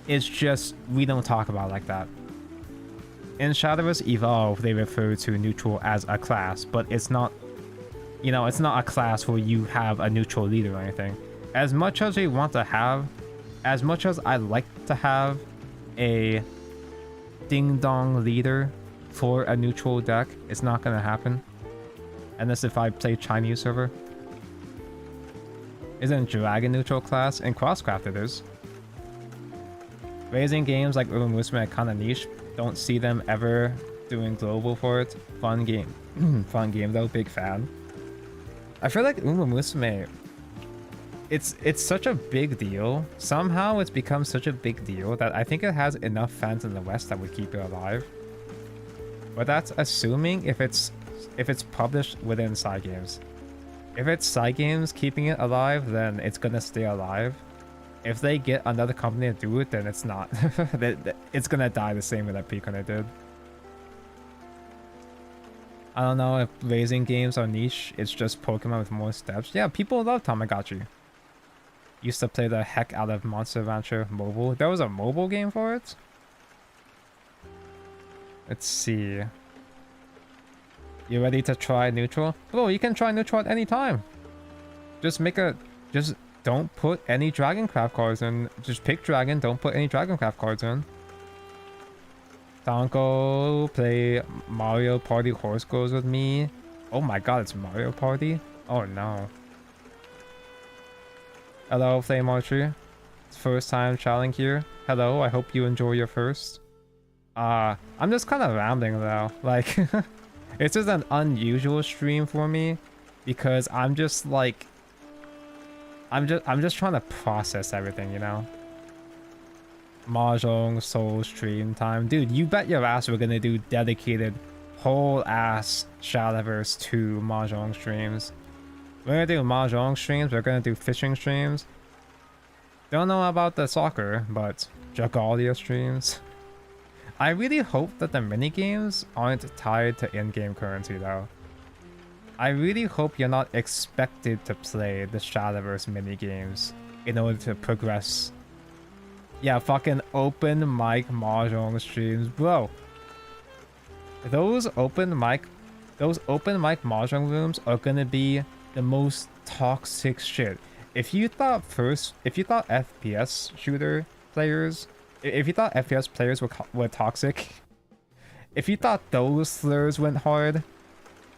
[SPEAKER 2] It's just, we don't talk about it like that. In Shadowverse Evolve, they refer to neutral as a class, but it's not, you know, it's not a class where you have a neutral leader or anything. As much as we want to have, as much as I like to have a ding-dong leader for a neutral deck, it's not going to happen. Unless if I play Chinese server. Isn't Dragon neutral class? In Crosscraft it is. Raising games like Uma Musume are kind of niche. Don't see them ever doing global for it. Fun game. Fun game though, big fan. I feel like Uma Musume, it's such a big deal. Somehow it's become such a big deal that I think it has enough fans in the West that would keep it alive. But that's assuming if it's published within side games. If it's side games keeping it alive, then it's gonna stay alive. If they get another company to do it, then it's not. It's gonna die the same way that Picone did. I don't know if racing games are niche. It's just Pokemon with more steps. Yeah, people love Tamagotchi. Used to play the heck out of Monster Rancher mobile. There was a mobile game for it? Let's see. You ready to try neutral? Bro, you can try neutral at any time. Just don't put any Dragoncraft cards in. Just pick Dragon, don't put any Dragoncraft cards in. Donko, play Mario Party Horse Goes with me. Oh my god, it's Mario Party? Oh no. Hello, Flame Archery. It's first time challenge here. Hello, I hope you enjoy your first. I'm just kind of rambling though. Like, it's just an unusual stream for me because I'm just like, I'm just trying to process everything, you know? Mahjong Soul stream time. Dude, you bet your ass we're gonna do dedicated whole ass Shadowverse 2 Mahjong streams. We're gonna do Mahjong streams, we're gonna do fishing streams. Don't know about the soccer, but Jagalia streams. I really hope that the minigames aren't tied to in-game currency though. I really hope you're not expected to play the Shadowverse minigames in order to progress. Yeah, fucking open mic Mahjong streams. Bro, those open mic Mahjong rooms are gonna be the most toxic shit. If you thought FPS shooter players, if you thought FPS players were toxic, if you thought those slurs went hard,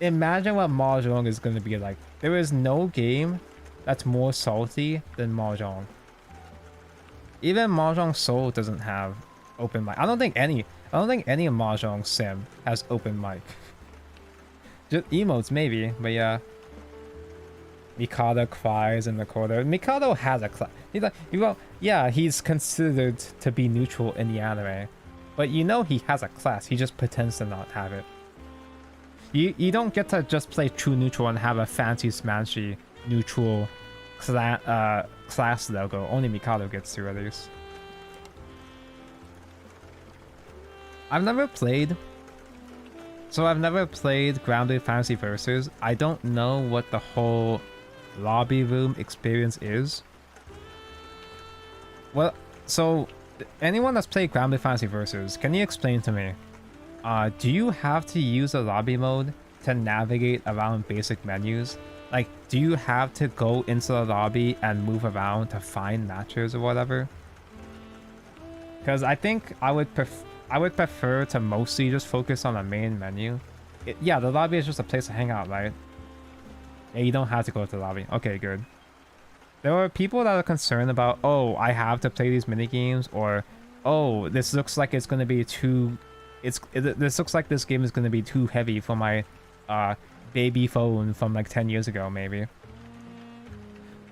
[SPEAKER 2] imagine what Mahjong is going to be like. There is no game that's more salty than Mahjong. Even Mahjong Soul doesn't have open mic. I don't think any Mahjong sim has open mic. Just emotes maybe, but yeah. Mikado cries in the corner. Mikado has a class. He's like, well, yeah, he's considered to be neutral in the anime, but you know he has a class. He just pretends to not have it. You don't get to just play true neutral and have a fancy smashy neutral class logo. Only Mikado gets to, at least. I've never played Grounded Fantasy Versus. I don't know what the whole lobby room experience is. Well, so anyone that's played Grounded Fantasy Versus, can you explain to me? Do you have to use a lobby mode to navigate around basic menus? Like, do you have to go into the lobby and move around to find matches or whatever? Because I think I would prefer to mostly just focus on the main menu. Yeah, the lobby is just a place to hang out, right? Yeah, you don't have to go to the lobby. Okay, good. There are people that are concerned about, oh, I have to play these minigames, or, oh, this looks like it's going to be too... This looks like this game is going to be too heavy for my baby phone from like 10 years ago, maybe.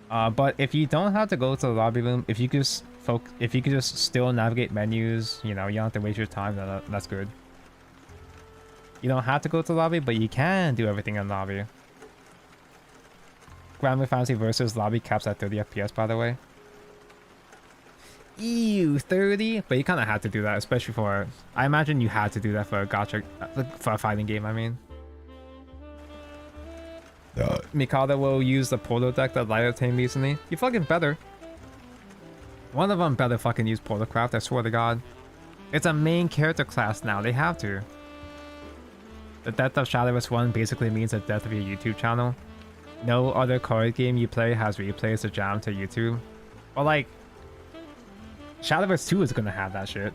[SPEAKER 2] But if you don't have to go to the lobby room, if you could just still navigate menus, you know, you don't have to waste your time, then that's good. You don't have to go to the lobby, but you can do everything in the lobby. Grand Fantasy Versus lobby caps at 30 FPS, by the way. Ew, 30? But you kind of had to do that, especially for... I imagine you had to do that for a gacha... for a fighting game, I mean. Mikado will use the Polo deck that Light obtained recently. You fucking better. One of them better fucking use Polocraft, I swear to god. It's a main character class now, they have to. The death of Shadowverse 1 basically means the death of your YouTube channel. No other card game you play has replays to jam to YouTube. Or like... Shadowverse 2 is gonna have that shit.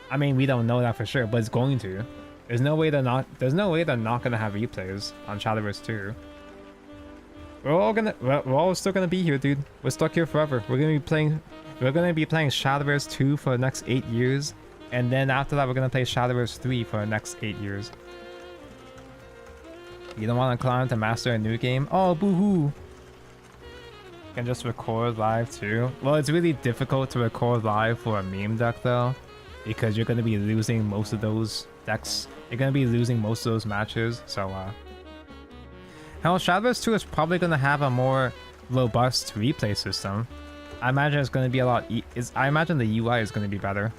[SPEAKER 2] I mean, we don't know that for sure, but it's going to. There's no way they're not gonna have replays on Shadowverse 2. we're all still gonna be here, dude. We're stuck here forever. We're gonna be playing Shadowverse 2 for the next 8 years, and then after that we're gonna play Shadowverse 3 for the next 8 years. You don't want to climb to master a new game? Oh, boo-hoo. Can just record live too. Well, it's really difficult to record live for a meme deck though, because you're gonna be losing most of those decks. You're gonna be losing most of those matches, so hell, Shadowverse 2 is probably gonna have a more robust replay system. I imagine it's gonna be a lot. I imagine the UI is gonna be better.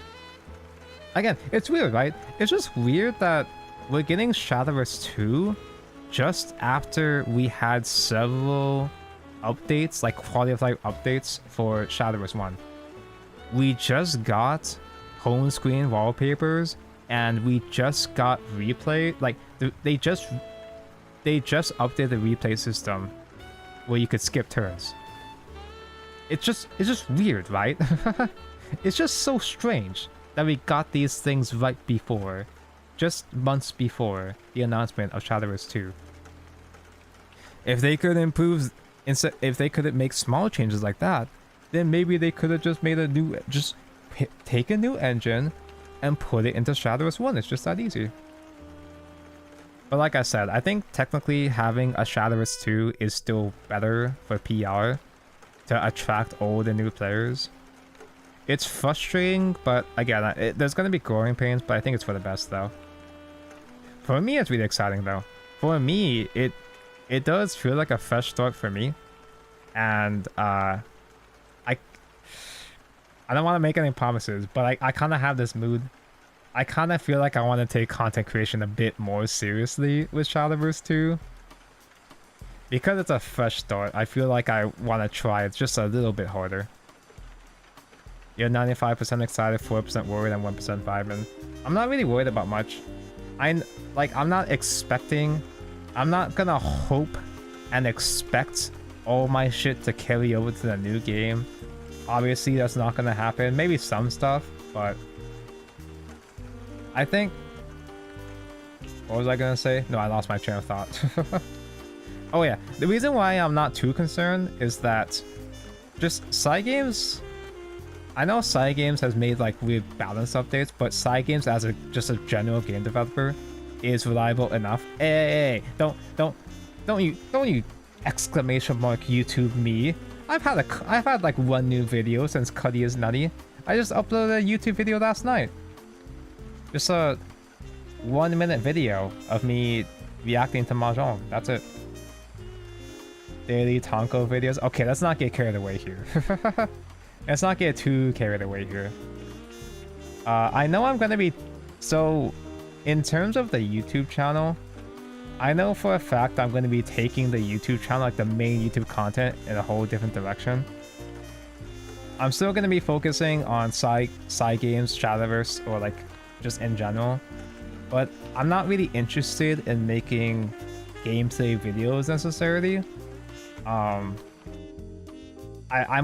[SPEAKER 2] Again, it's weird, right? It's just weird that we're getting Shadowverse 2 just after we had several updates, like quality of life updates for Shadowverse 1. We just got home screen wallpapers, and we just got replay. Like they just updated the replay system where you could skip turns. It's just weird, right? It's just so strange that we got these things right before, just months before the announcement of Shadowverse 2. If they could improve, if they could make small changes like that, then maybe they could have just made a new, take a new engine and put it into Shadowverse 1. It's just that easy. But like I said, I think technically having a Shadowverse 2 is still better for PR to attract old and new players. It's frustrating, but again, there's going to be growing pains, but I think it's for the best though. For me, it's really exciting though. For me, it does feel like a fresh start for me. And I don't want to make any promises, but I kind of have this mood. I kind of feel like I want to take content creation a bit more seriously with Shadowverse 2. Because it's a fresh start, I feel like I want to try it just a little bit harder. You're 95% excited, 4% worried, and 1% vibing. I'm not really worried about much. I'm not expecting... I'm not gonna hope and expect all my shit to carry over to the new game. Obviously, that's not gonna happen. Maybe some stuff, but... I think... What was I gonna say? No, I lost my train of thought. Oh yeah, the reason why I'm not too concerned is that just Cygames... I know Cygames has made like weird balance updates, but Cygames as just a general game developer is reliable enough. Hey, don't you exclamation mark YouTube me. I've had like one new video since Cuddy is Nutty. I just uploaded a YouTube video last night. Just a 1 minute video of me reacting to Mahjong. That's it. Daily Tonko videos. Okay, let's not get carried away here. Let's not get too carried away here. I know I'm gonna be... So, in terms of the YouTube channel, I know for a fact I'm gonna be taking the YouTube channel, like the main YouTube content, in a whole different direction. I'm still gonna be focusing on side games, Shadowverse, or like just in general. But I'm not really interested in making gameplay videos necessarily. I'm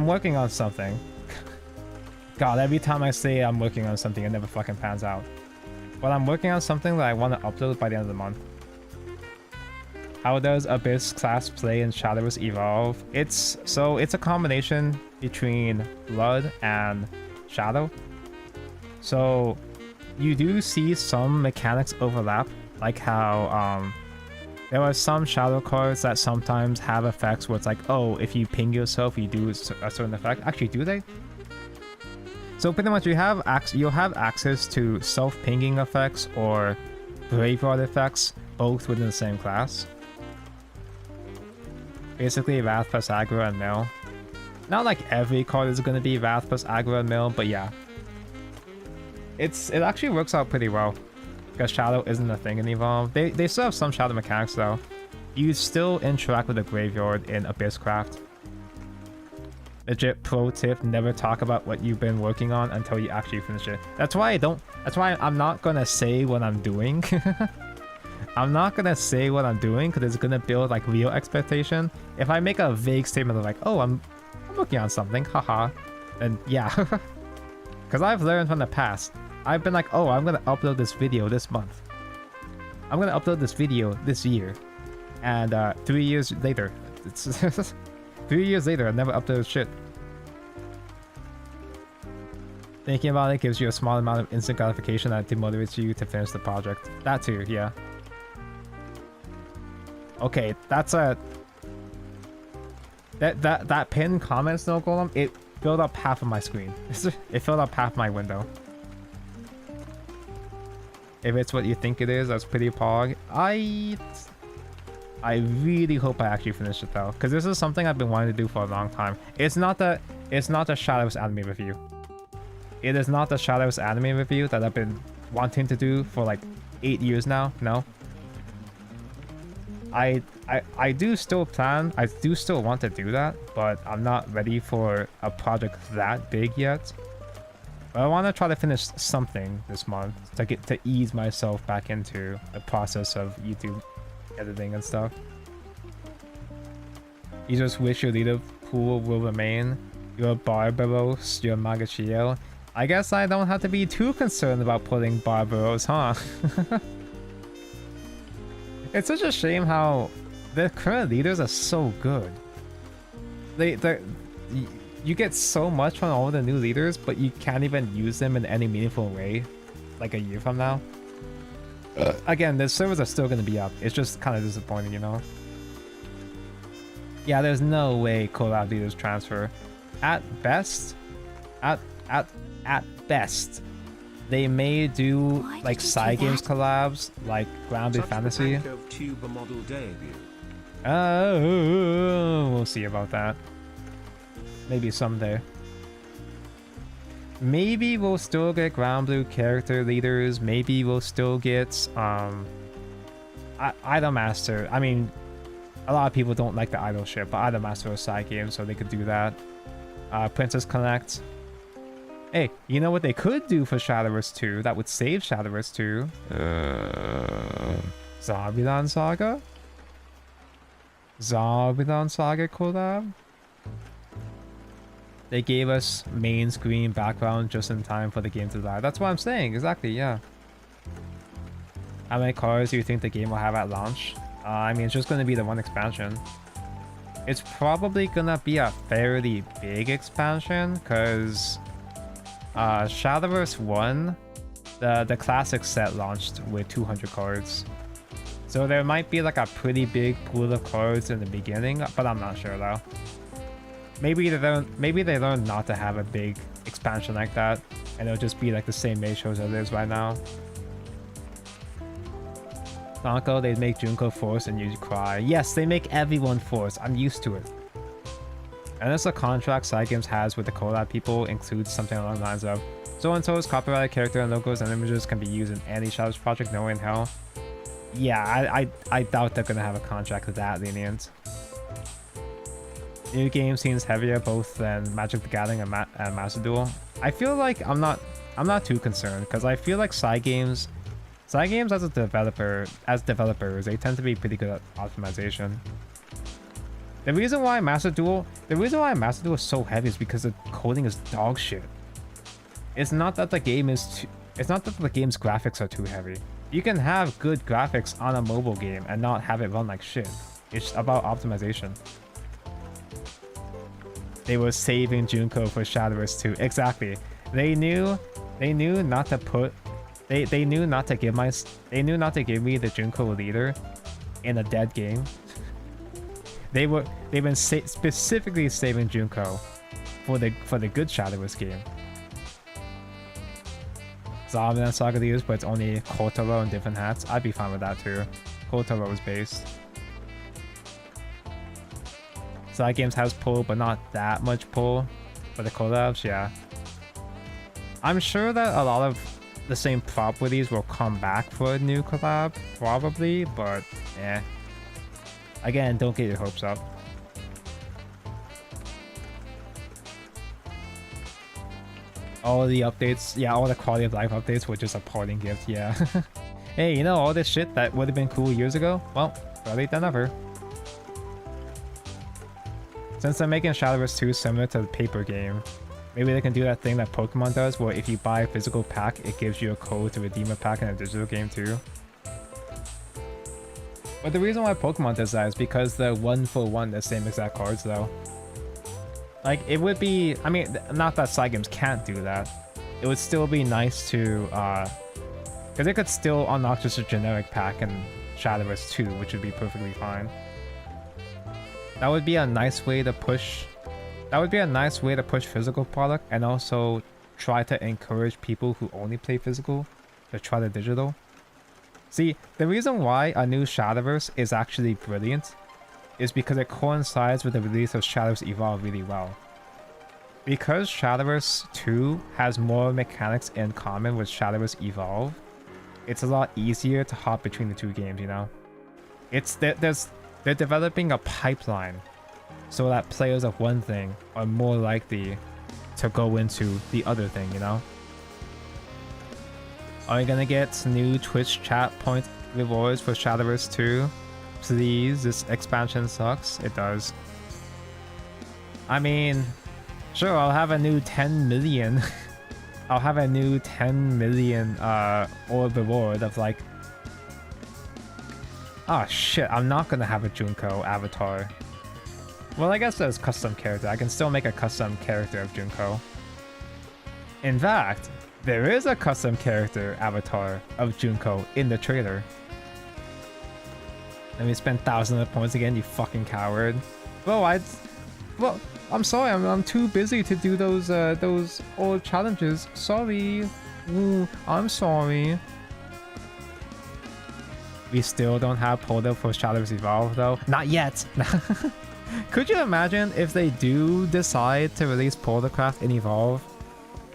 [SPEAKER 2] working on something. God, every time I say I'm working on something, it never fucking pans out. But I'm working on something that I want to upload by the end of the month. How does Abyss class play in Shadowverse Evolve? It's a combination between Blood and Shadow. So you do see some mechanics overlap, like how there are some Shadow cards that sometimes have effects where it's like, oh, if you ping yourself, you do a certain effect. Actually, do they? So pretty much you'll have access to self-pinging effects or graveyard effects, both within the same class. Basically, Wrath plus aggro and mill. Not like every card is going to be Wrath plus aggro and mill, but yeah. It actually works out pretty well. Because Shadow isn't a thing in Evolve. They still have some Shadow mechanics though. You still interact with the graveyard in Abysscraft. Legit pro tip, never talk about what you've been working on until you actually finish it. That's why I'm not gonna say what I'm doing. I'm not gonna say what I'm doing because it's gonna build like real expectation. If I make a vague statement of like, oh, I'm working on something, haha, then yeah. Because I've learned from the past. I've been like, oh, I'm gonna upload this video this month. I'm gonna upload this video this year. And 3 years later, It's 3 years later, I never updated shit. Thinking about it gives you a small amount of instant gratification that demotivates you to finish the project. That too, yeah. Okay, that's a... That pinned comment, Snow Golem, it filled up half of my screen. It filled up half my window. If it's what you think it is, that's pretty pog. I really hope I actually finish it though, because this is something I've been wanting to do for a long time. It's not the Shadowverse anime review. It is not the Shadowverse anime review that I've been wanting to do for like 8 years now. No. I do still plan, I do still want to do that, but I'm not ready for a project that big yet. But I want to try to finish something this month to ease myself back into the process of YouTube editing and stuff. You just wish your leader pool will remain. Your Barbaros, your Magachiel. I guess I don't have to be too concerned about putting Barbaros, huh? It's such a shame how the current leaders are so good. You get so much from all the new leaders, but you can't even use them in any meaningful way, like a year from now. Again, the servers are still going to be up. It's just kind of disappointing, you know? Yeah, there's no way collab leaders transfer. At best, at best, they may do like side games collabs, like Grounded Fantasy. Oh, we'll see about that. Maybe someday. Maybe we'll still get Ground Blue character leaders. Maybe we'll still get Idol Master. I mean, a lot of people don't like the idol ship, but Idol Master is a side game, so they could do that. Princess Connect. Hey, you know what they could do for Shadowverse 2 that would save Shadowverse 2? Zombieland Saga? Zombieland Saga collab? They gave us main screen background just in time for the game to die. That's what I'm saying, exactly, yeah. How many cars do you think the game will have at launch? I mean, it's just going to be the one expansion. It's probably going to be a fairly big expansion, because Shadowverse 1, the classic set launched with 200 cards. So there might be like a pretty big pool of cards in the beginning, but I'm not sure though. Maybe they learn not to have a big expansion like that, and it'll just be like the same mage shows as it is right now. Sanko, they make Junko force and you cry. Yes, they make everyone force. I'm used to it. Unless the contract side games has with the collab people includes something along the lines of so-and-so's copyrighted character and logos and images can be used in any Shadows project, no way in hell. Yeah, I doubt they're gonna have a contract that lenient. New game seems heavier both than Magic the Gathering and Master Duel. I feel like I'm not too concerned because I feel like side games as developers, they tend to be pretty good at optimization. The reason why Master Duel is so heavy is because the coding is dog shit. It's not that the game's graphics are too heavy. You can have good graphics on a mobile game and not have it run like shit. It's about optimization. They were saving Junko for Shadowverse 2. Exactly. They knew not to put they knew not to give me the Junko leader in a dead game. They've been specifically saving Junko for the good Shadowverse game. Zombieland Saga leaders, but it's only Kotaro and different hats. I'd be fine with that too. Kotaro is based. Side games has pull, but not that much pull. For the collabs, yeah. I'm sure that a lot of the same properties will come back for a new collab, probably, but eh. Again, don't get your hopes up. All the updates, yeah, all the quality of life updates were just a parting gift, yeah. Hey, you know, all this shit that would have been cool years ago? Well, better late than never. Since they're making Shadowverse 2 similar to the paper game, maybe they can do that thing that Pokemon does, where if you buy a physical pack, it gives you a code to redeem a pack in a digital game too. But the reason why Pokemon does that is because they're 1-for-1 the same exact cards though. Like, it would be, I mean, not that side games can't do that. It would still be nice to, because it could still unlock just a generic pack in Shadowverse 2, which would be perfectly fine. That would be a nice way to push, physical product, and also try to encourage people who only play physical to try the digital. See, the reason why a new Shadowverse is actually brilliant is because it coincides with the release of Shadowverse Evolve really well. Because Shadowverse 2 has more mechanics in common with Shadowverse Evolve, it's a lot easier to hop between the two games, you know? They're developing a pipeline so that players of one thing are more likely to go into the other thing, you know? Are we gonna get new Twitch chat point rewards for Shadowverse 2? Please, this expansion sucks. It does. I mean, sure, I'll have a new 10 million. I'll have a new 10 million orb reward of like... Oh shit, I'm not gonna have a Junko avatar. Well, I guess there's custom character. I can still make a custom character of Junko. In fact, there is a custom character avatar of Junko in the trailer. Let me spend thousands of points again, you fucking coward. Well, I'm sorry, I'm too busy to do those old challenges. Sorry. Ooh, I'm sorry. We still don't have Polder for Shadowverse Evolve though. Not yet. Could you imagine if they do decide to release Poldercraft in Evolve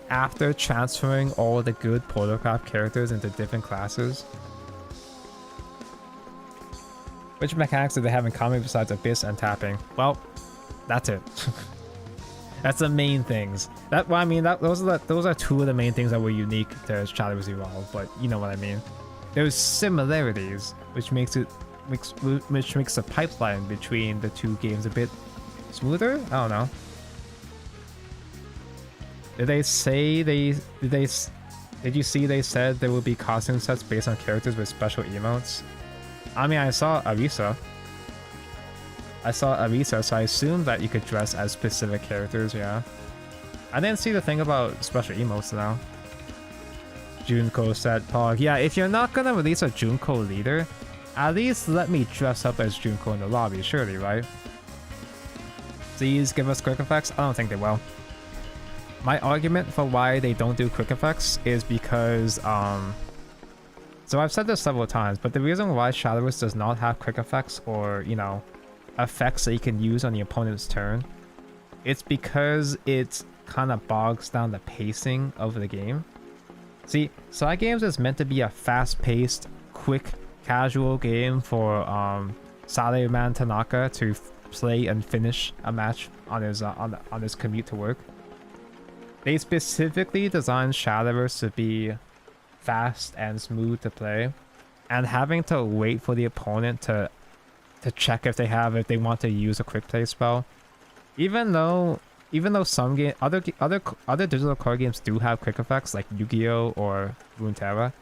[SPEAKER 2] after transferring all the good Poldercraft characters into different classes? Which mechanics do they have in common besides Abyss and tapping? Well, that's it. That's the main things. Those are two of the main things that were unique to Shadowverse Evolve, but you know what I mean. There's similarities, which makes the pipeline between the two games a bit smoother. I don't know. Did you see they said there will be costume sets based on characters with special emotes? I mean, I saw Arisa, so I assumed that you could dress as specific characters, yeah. I didn't see the thing about special emotes now. Junko said, Pog, yeah, if you're not gonna release a Junko leader, at least let me dress up as Junko in the lobby, surely, right? Please give us quick effects? I don't think they will. My argument for why they don't do quick effects is because, so I've said this several times, but the reason why Shadowverse does not have quick effects or, you know, effects that you can use on the opponent's turn, it's because it kind of bogs down the pacing of the game. See, side games is meant to be a fast-paced, quick, casual game for Salaryman Tanaka to play and finish a match on his commute to work. They specifically designed Shadowverse to be fast and smooth to play, and having to wait for the opponent to check if they want to use a quick play spell. Even though some other digital card games do have quick effects like Yu-Gi-Oh or Runeterra,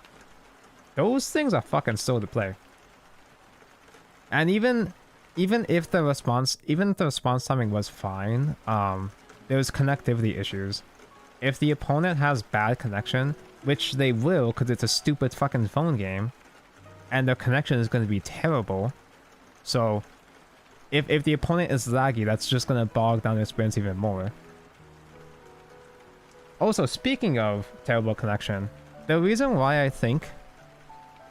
[SPEAKER 2] those things are fucking slow to play. And even if the response timing was fine, there's connectivity issues. If the opponent has bad connection, which they will because it's a stupid fucking phone game, and their connection is going to be terrible, so if the opponent is laggy, that's just going to bog down the experience even more. Also, speaking of terrible connection, the reason why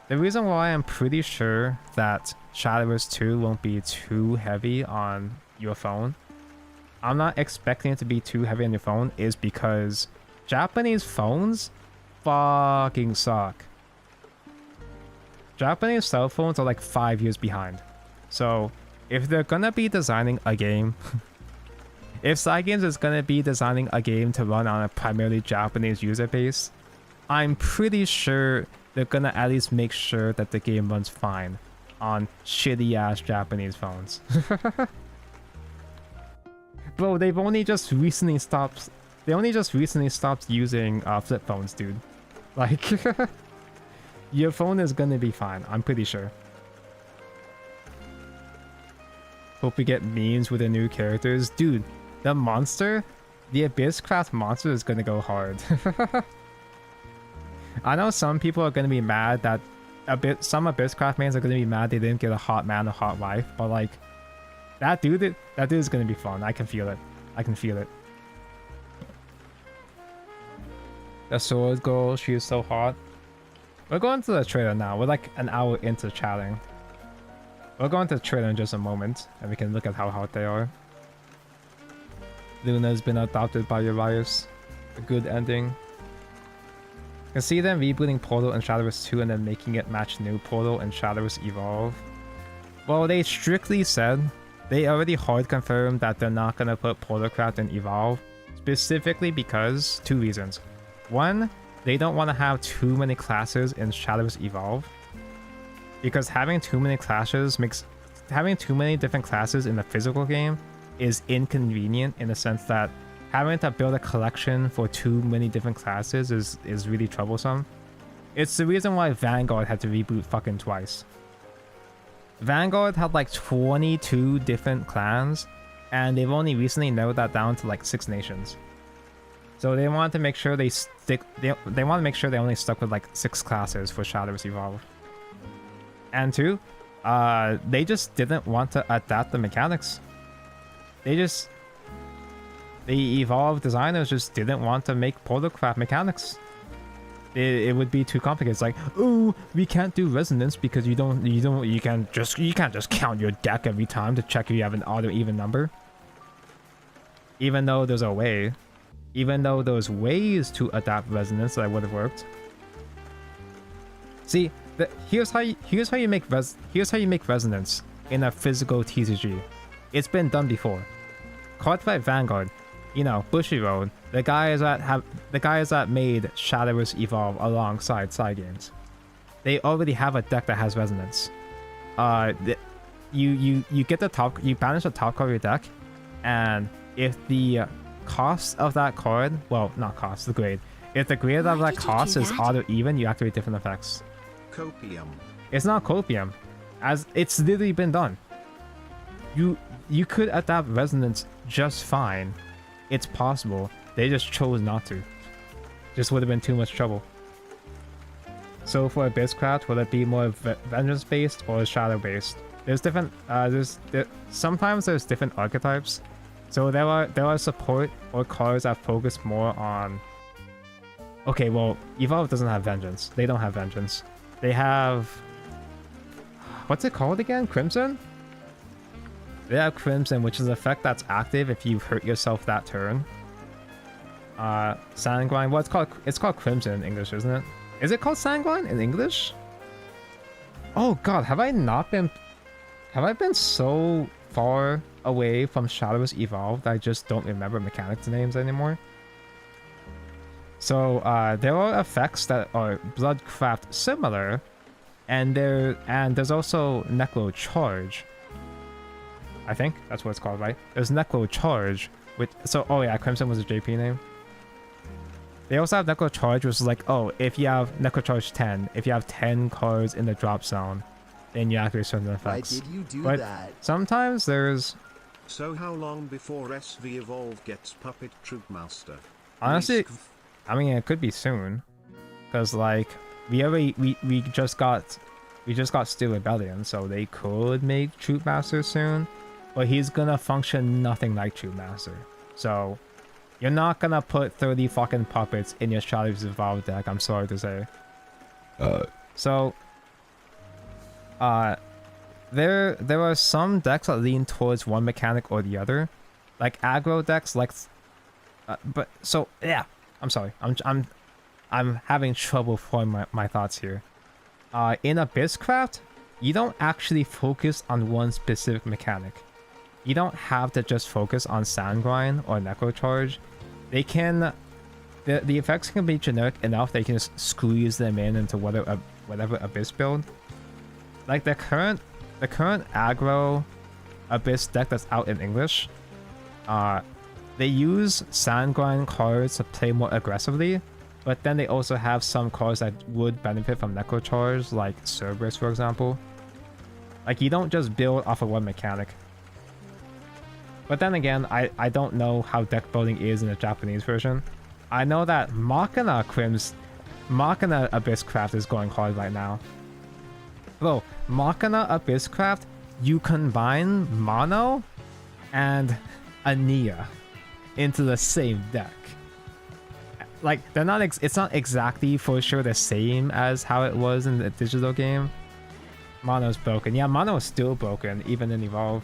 [SPEAKER 2] I'm pretty sure that Shadowverse 2 won't be too heavy on your phone, I'm not expecting it to be too heavy on your phone, is because Japanese phones fucking suck. Japanese cell phones are like 5 years behind. So if they're gonna be designing a game, if Cygames is gonna be designing a game to run on a primarily Japanese user base, I'm pretty sure they're gonna at least make sure that the game runs fine on shitty ass Japanese phones. Bro, they only just recently stopped using flip phones, dude. Like, your phone is gonna be fine, I'm pretty sure. Hope we get memes with the new characters. Dude, the monster, the Abysscraft monster is gonna go hard. I know some people are gonna be mad that some Abysscraft mains are gonna be mad they didn't get a hot man or hot wife, but like that dude is gonna be fun. I can feel it. I can feel it. The sword girl, she is so hot. We're going to the trailer now. We're like an hour into chatting. We'll go into the trailer in just a moment, and we can look at how hot they are. Luna's been adopted by Urias. A good ending. You can see them rebooting Portal and Shadowverse 2 and then making it match new Portal and Shadowverse Evolve. Well, they strictly said they already hard confirmed that they're not gonna put Portalcraft in Evolve, specifically because 2 reasons. 1, they don't want to have too many classes in Shadowverse Evolve, because having too many different classes in the physical game is inconvenient in the sense that having to build a collection for too many different classes is really troublesome. It's the reason why Vanguard had to reboot fucking twice. Vanguard had like 22 different clans, and they've only recently narrowed that down to like 6 nations. So they wanted to make sure they want to make sure they only stuck with like 6 classes for Shadowverse Evolve. And 2, they just didn't want to adapt the mechanics. The Evolve designers just didn't want to make Portalcraft mechanics. It would be too complicated. It's like, oh, we can't do resonance because you can't just count your deck every time to check if you have an odd or even number. Even though there's ways to adapt resonance that would have worked. See, here's how you make resonance in a physical TCG. It's been done before. Cardfight Vanguard, Bushiroad, the guys that made Shadowverse Evolve alongside side games. They already have a deck that has resonance. You get the top, you banish the top card of your deck, and if the cost of that card, well, not cost, the grade. If the grade of that cost is odd or even, you activate different effects.
[SPEAKER 3] Copium.
[SPEAKER 2] It's not copium, as it's literally been done. You could adapt resonance just fine. It's possible. They just chose not to. Just would have been too much trouble. So for Abysscraft, will it be more vengeance based or shadow based? There's different. Sometimes there's different archetypes. So there are support or cards that focus more on. Okay, well, Evolve doesn't have vengeance. They don't have vengeance. They have. What's it called again? Crimson? They have Crimson, which is an effect that's active if you hurt yourself that turn. Sanguine. Well, it's called Crimson in English, isn't it? Is it called Sanguine in English? Oh god, have I been so far away from Shadowverse Evolve that I just don't remember mechanics names anymore? So there are effects that are Bloodcraft similar, and there's also Necro Charge. I think that's what it's called, right? There's Necro Charge, oh yeah, Crimson was a JP name. They also have Necro Charge, which is like, oh, if you have Necro Charge 10, if you have 10 cards in the drop zone, then you activate certain effects.
[SPEAKER 4] Why did you do
[SPEAKER 2] but
[SPEAKER 4] that?
[SPEAKER 2] Sometimes there's.
[SPEAKER 3] So how long before SV Evolve gets Puppet Troop Master?
[SPEAKER 2] Honestly, I mean, it could be soon, because like we just got Steel Rebellion, so they could make Troop Master soon, but he's gonna function nothing like Troop Master. So you're not gonna put 30 fucking puppets in your Shadowverse Evolve deck. I'm sorry to say. There are some decks that lean towards one mechanic or the other, like aggro decks, but so yeah. I'm sorry. I'm having trouble forming my thoughts here. In Abysscraft, you don't actually focus on one specific mechanic. You don't have to just focus on Sandgrind or Necro Charge. They can, the effects can be generic enough that you can just squeeze them into whatever Abyss build. Like the current aggro Abyss deck that's out in English, they use Sandgrind cards to play more aggressively, but then they also have some cards that would benefit from Necro Charge, like Cerberus, for example. Like, you don't just build off of one mechanic. But then again, I don't know how deck building is in the Japanese version. I know that Machina Abysscraft is going hard right now. Bro, Machina Abysscraft, you combine Mono and Ania into the same deck. Like, they're not it's not exactly for sure the same as how it was in the digital game. Mono's broken. Yeah, Mono is still broken, even in Evolve.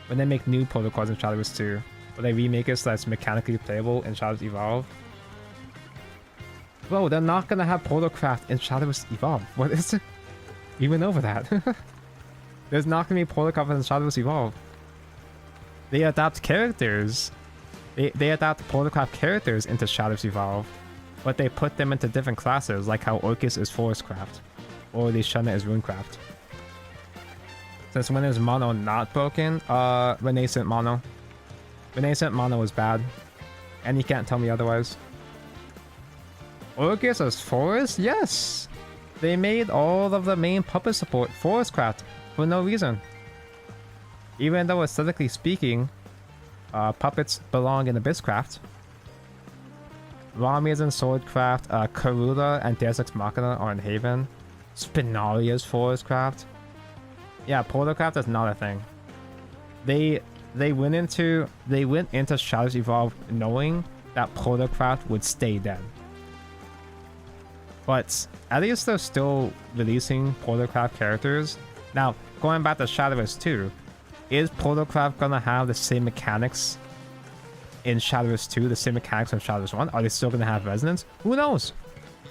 [SPEAKER 2] When they make new protocols in Shadowverse 2, will they remake it so that's mechanically playable in Shadowverse Evolve? Bro, they're not gonna have Protocraft in Shadowverse Evolve. What is it? You went over that. There's not gonna be Protocraft in Shadowverse Evolve. They adapt characters. They adapt Protocraft characters into Shadowverse Evolve, but they put them into different classes, like how Orcus is Forestcraft, or the Shunna is Runecraft. Since when is Mono not broken? Renascent Mono. Renascent Mono is bad, and you can't tell me otherwise. Orcus as Forest? Yes! They made all of the main puppet support Forestcraft for no reason. Even though aesthetically speaking, puppets belong in Abysscraft. Rami is in Swordcraft, Karula and Deus Ex Machina are in Haven. Spinalia is Forestcraft. Yeah, Protocraft is not a thing. They went into Shadowverse Evolve knowing that Protocraft would stay dead. But at least they're still releasing Protocraft characters. Now, going back to Shadowverse 2, is Protocraft gonna have the same mechanics in Shadowverse 2, the same mechanics in Shadowverse 1? Are they still gonna have Resonance? Who knows?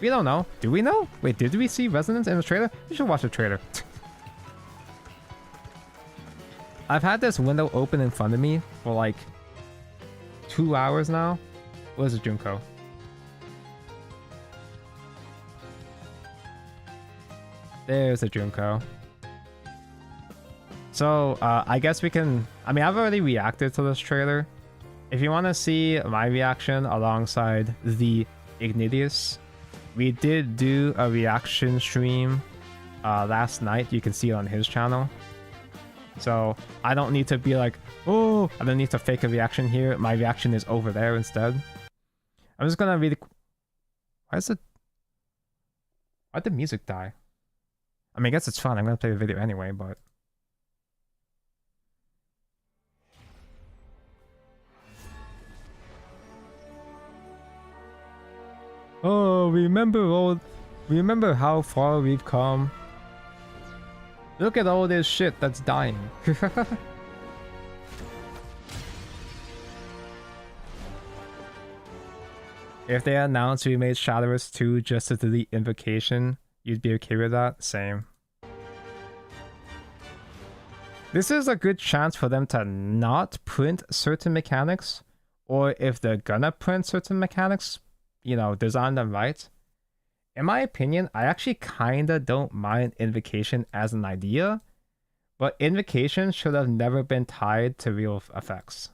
[SPEAKER 2] We don't know. Do we know? Wait, did we see Resonance in the trailer? We should watch the trailer. I've had this window open in front of me for like 2 hours now. Where's the Junko? There's a Junko. So, I guess we can... I mean, I've already reacted to this trailer. If you want to see my reaction alongside the Ignitius, we did do a reaction stream last night. You can see it on his channel. So, I don't need to be like, oh, I don't need to fake a reaction here. My reaction is over there instead. I'm just gonna read... Why'd the music die? I mean, I guess it's fun. I'm gonna play the video anyway, but... Oh, remember how far we've come. Look at all this shit that's dying. If they announced we made Shadowverse 2 just to delete Invocation, you'd be okay with that? Same. This is a good chance for them to not print certain mechanics, or if they're gonna print certain mechanics, you know, design them right. In my opinion, I actually kinda don't mind Invocation as an idea, but Invocation should have never been tied to real effects.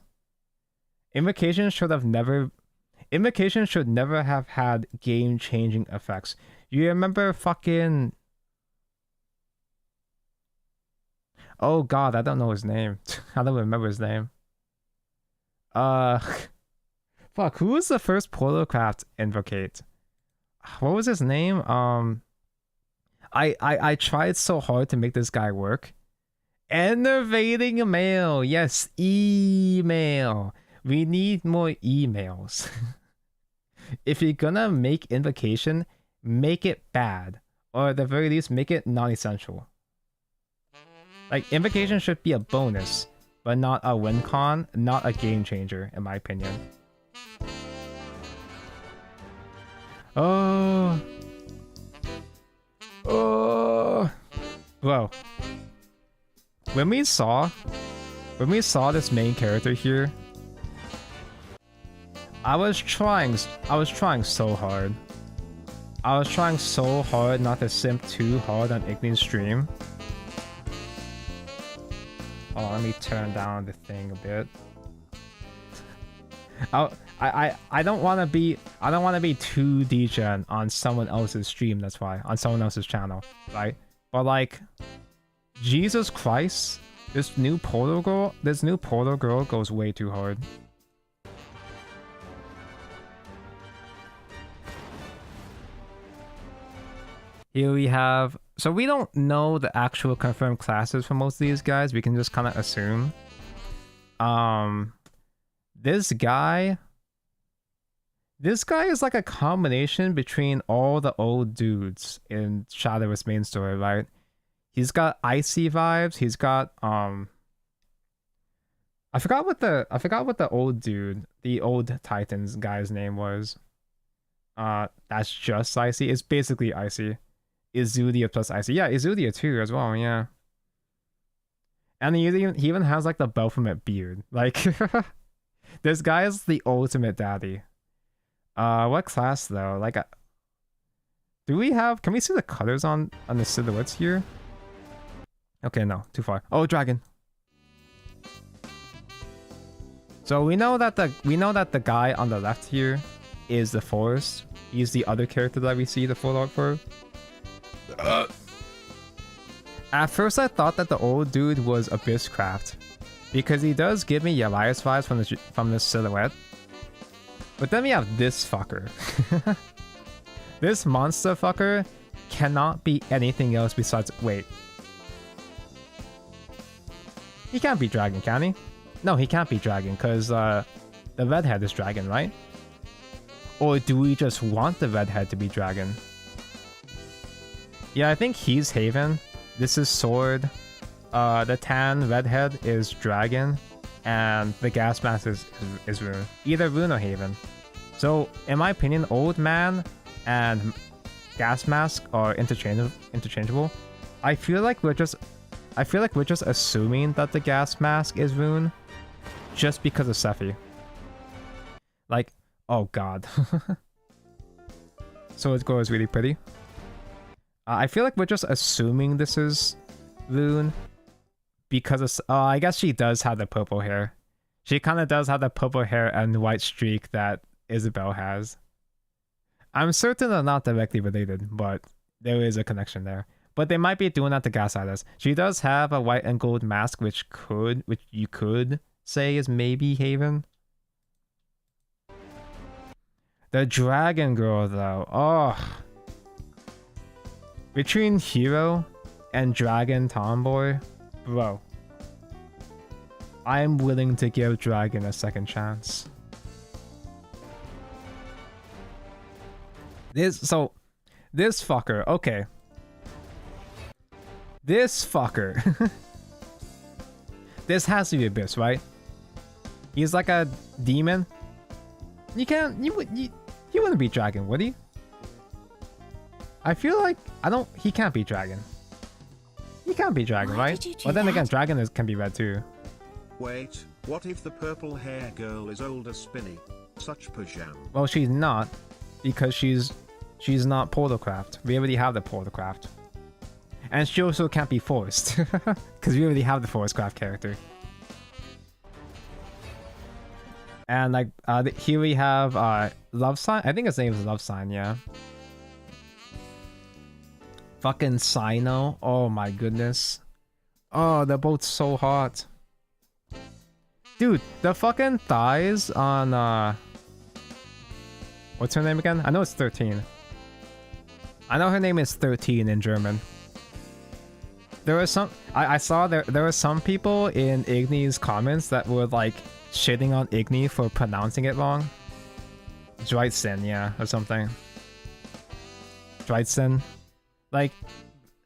[SPEAKER 2] Invocation should never have had game-changing effects. You remember fucking... Oh god, I don't know his name. I don't remember his name. Fuck, who was the first Protocraft Invocate? What was his name? I tried so hard to make this guy work. Enervating mail. Yes, email. We need more emails. If you're gonna make Invocation, make it bad. Or at the very least, make it non-essential. Like, Invocation should be a bonus, but not a win con, not a game changer, in my opinion. Oh. Bro. When we saw this main character here, I was trying so hard. I was trying so hard not to simp too hard on Igni's stream. Oh, let me turn down the thing a bit. I don't want to be too degen on someone else's stream. That's why, on someone else's channel, right? But like, Jesus Christ, This new portal girl goes way too hard. Here we have, so we don't know the actual confirmed classes for most of these guys. We can just kind of assume. This guy is like a combination between all the old dudes in Shadowverse main story, right? He's got icy vibes. He's got I forgot what the old dude, the old Titans guy's name was. That's just icy. It's basically icy. Izudia plus icy. Yeah, Izudia too as well, yeah. And he even has like the Baphomet beard. Like this guy is the ultimate daddy. What class though? Like do we have, can we see the colors on the silhouettes here? Okay, no, too far. Oh, dragon. So we know that the guy on the left here is the forest. He's the other character that we see the full art for. At first I thought that the old dude was Abysscraft, because he does give me Elias vibes from this silhouette. But then we have this fucker. This monster fucker cannot be anything else besides, wait. He can't be dragon, can he? No, he can't be dragon, because the redhead is dragon, right? Or do we just want the redhead to be dragon? Yeah, I think he's Haven. This is Sword. The tan redhead is Dragon. And the gas mask is Rune. Either Rune or Haven. So, in my opinion, Old Man and gas mask are interchangeable. I feel like we're just assuming that the gas mask is Rune just because of Sephi. Like, oh god. Sword Girl is really pretty. I feel like we're just assuming this is Rune because of, I guess she does have the purple hair. She kind of does have the purple hair and white streak that Isabel has. I'm certain they're not directly related, but there is a connection there. But they might be doing that to gaslight. She does have a white and gold mask, which you could say is maybe Haven. The dragon girl though, oh. Between hero and dragon tomboy, bro. I'm willing to give dragon a second chance. This fucker, okay. This fucker. This has to be Abyss, right? He's like a demon. You wouldn't be dragon, would he? I feel like he can't be dragon. He can't be dragon,
[SPEAKER 1] Why
[SPEAKER 2] right?
[SPEAKER 1] did you do
[SPEAKER 2] But then
[SPEAKER 1] that?
[SPEAKER 2] again, dragon can be red too.
[SPEAKER 3] Wait, what if the purple hair girl is older Spinny? Such pajam.
[SPEAKER 2] Well, she's not, because she's not Portalcraft. We already have the Portalcraft. And she also can't be forced, because we already have the Forestcraft character. And like, here we have Love Sign. I think his name is Love Sign, yeah. Fucking Sino. Oh my goodness. Oh, they're both so hot. Dude, the fucking thighs on what's her name again? I know it's 13. I know her name is 13 in German. There were some I saw there were some people in Igni's comments that were like shitting on Igni for pronouncing it wrong. Dreitzen, yeah, or something. Dreitzen. Like,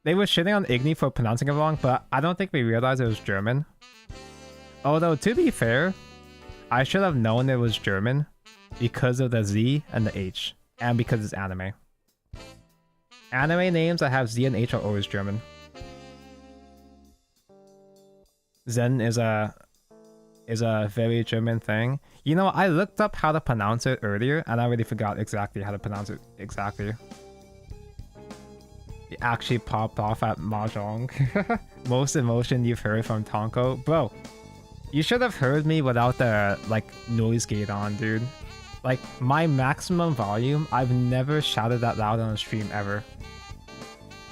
[SPEAKER 2] they were shitting on Igni for pronouncing it wrong, but I don't think we realized it was German. Although, to be fair, I should have known it was German because of the Z and the H, and because it's anime. Anime names that have Z and H are always German. Zen is a very German thing. You know, I looked up how to pronounce it earlier, and I already forgot exactly how to pronounce it exactly. It actually popped off at Mahjong. Most emotion you've heard from Tonko. Bro, you should have heard me without the, like, noise gate on, dude. Like, my maximum volume, I've never shouted that loud on a stream ever.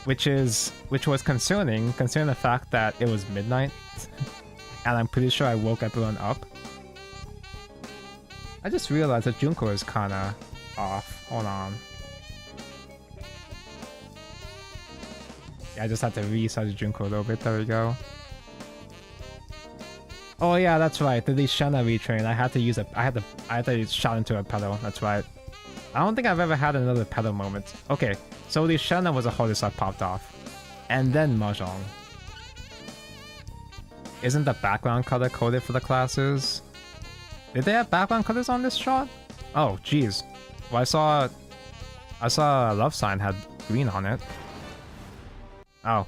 [SPEAKER 2] which was concerning, considering the fact that it was midnight, and I'm pretty sure I woke everyone up. I just realized that Junko is kind of off. Hold on. Yeah, I just had to resize Junko a little bit. There we go. Oh yeah, that's right. The Lishana retrain. I had to shout into a pedal. That's right. I don't think I've ever had another pedal moment. Okay, so Lishana was the hardest I popped off, and then Mahjong. Isn't the background color coded for the classes? Did they have background colors on this shot? Oh, jeez. Well, I saw a love sign had green on it. Oh.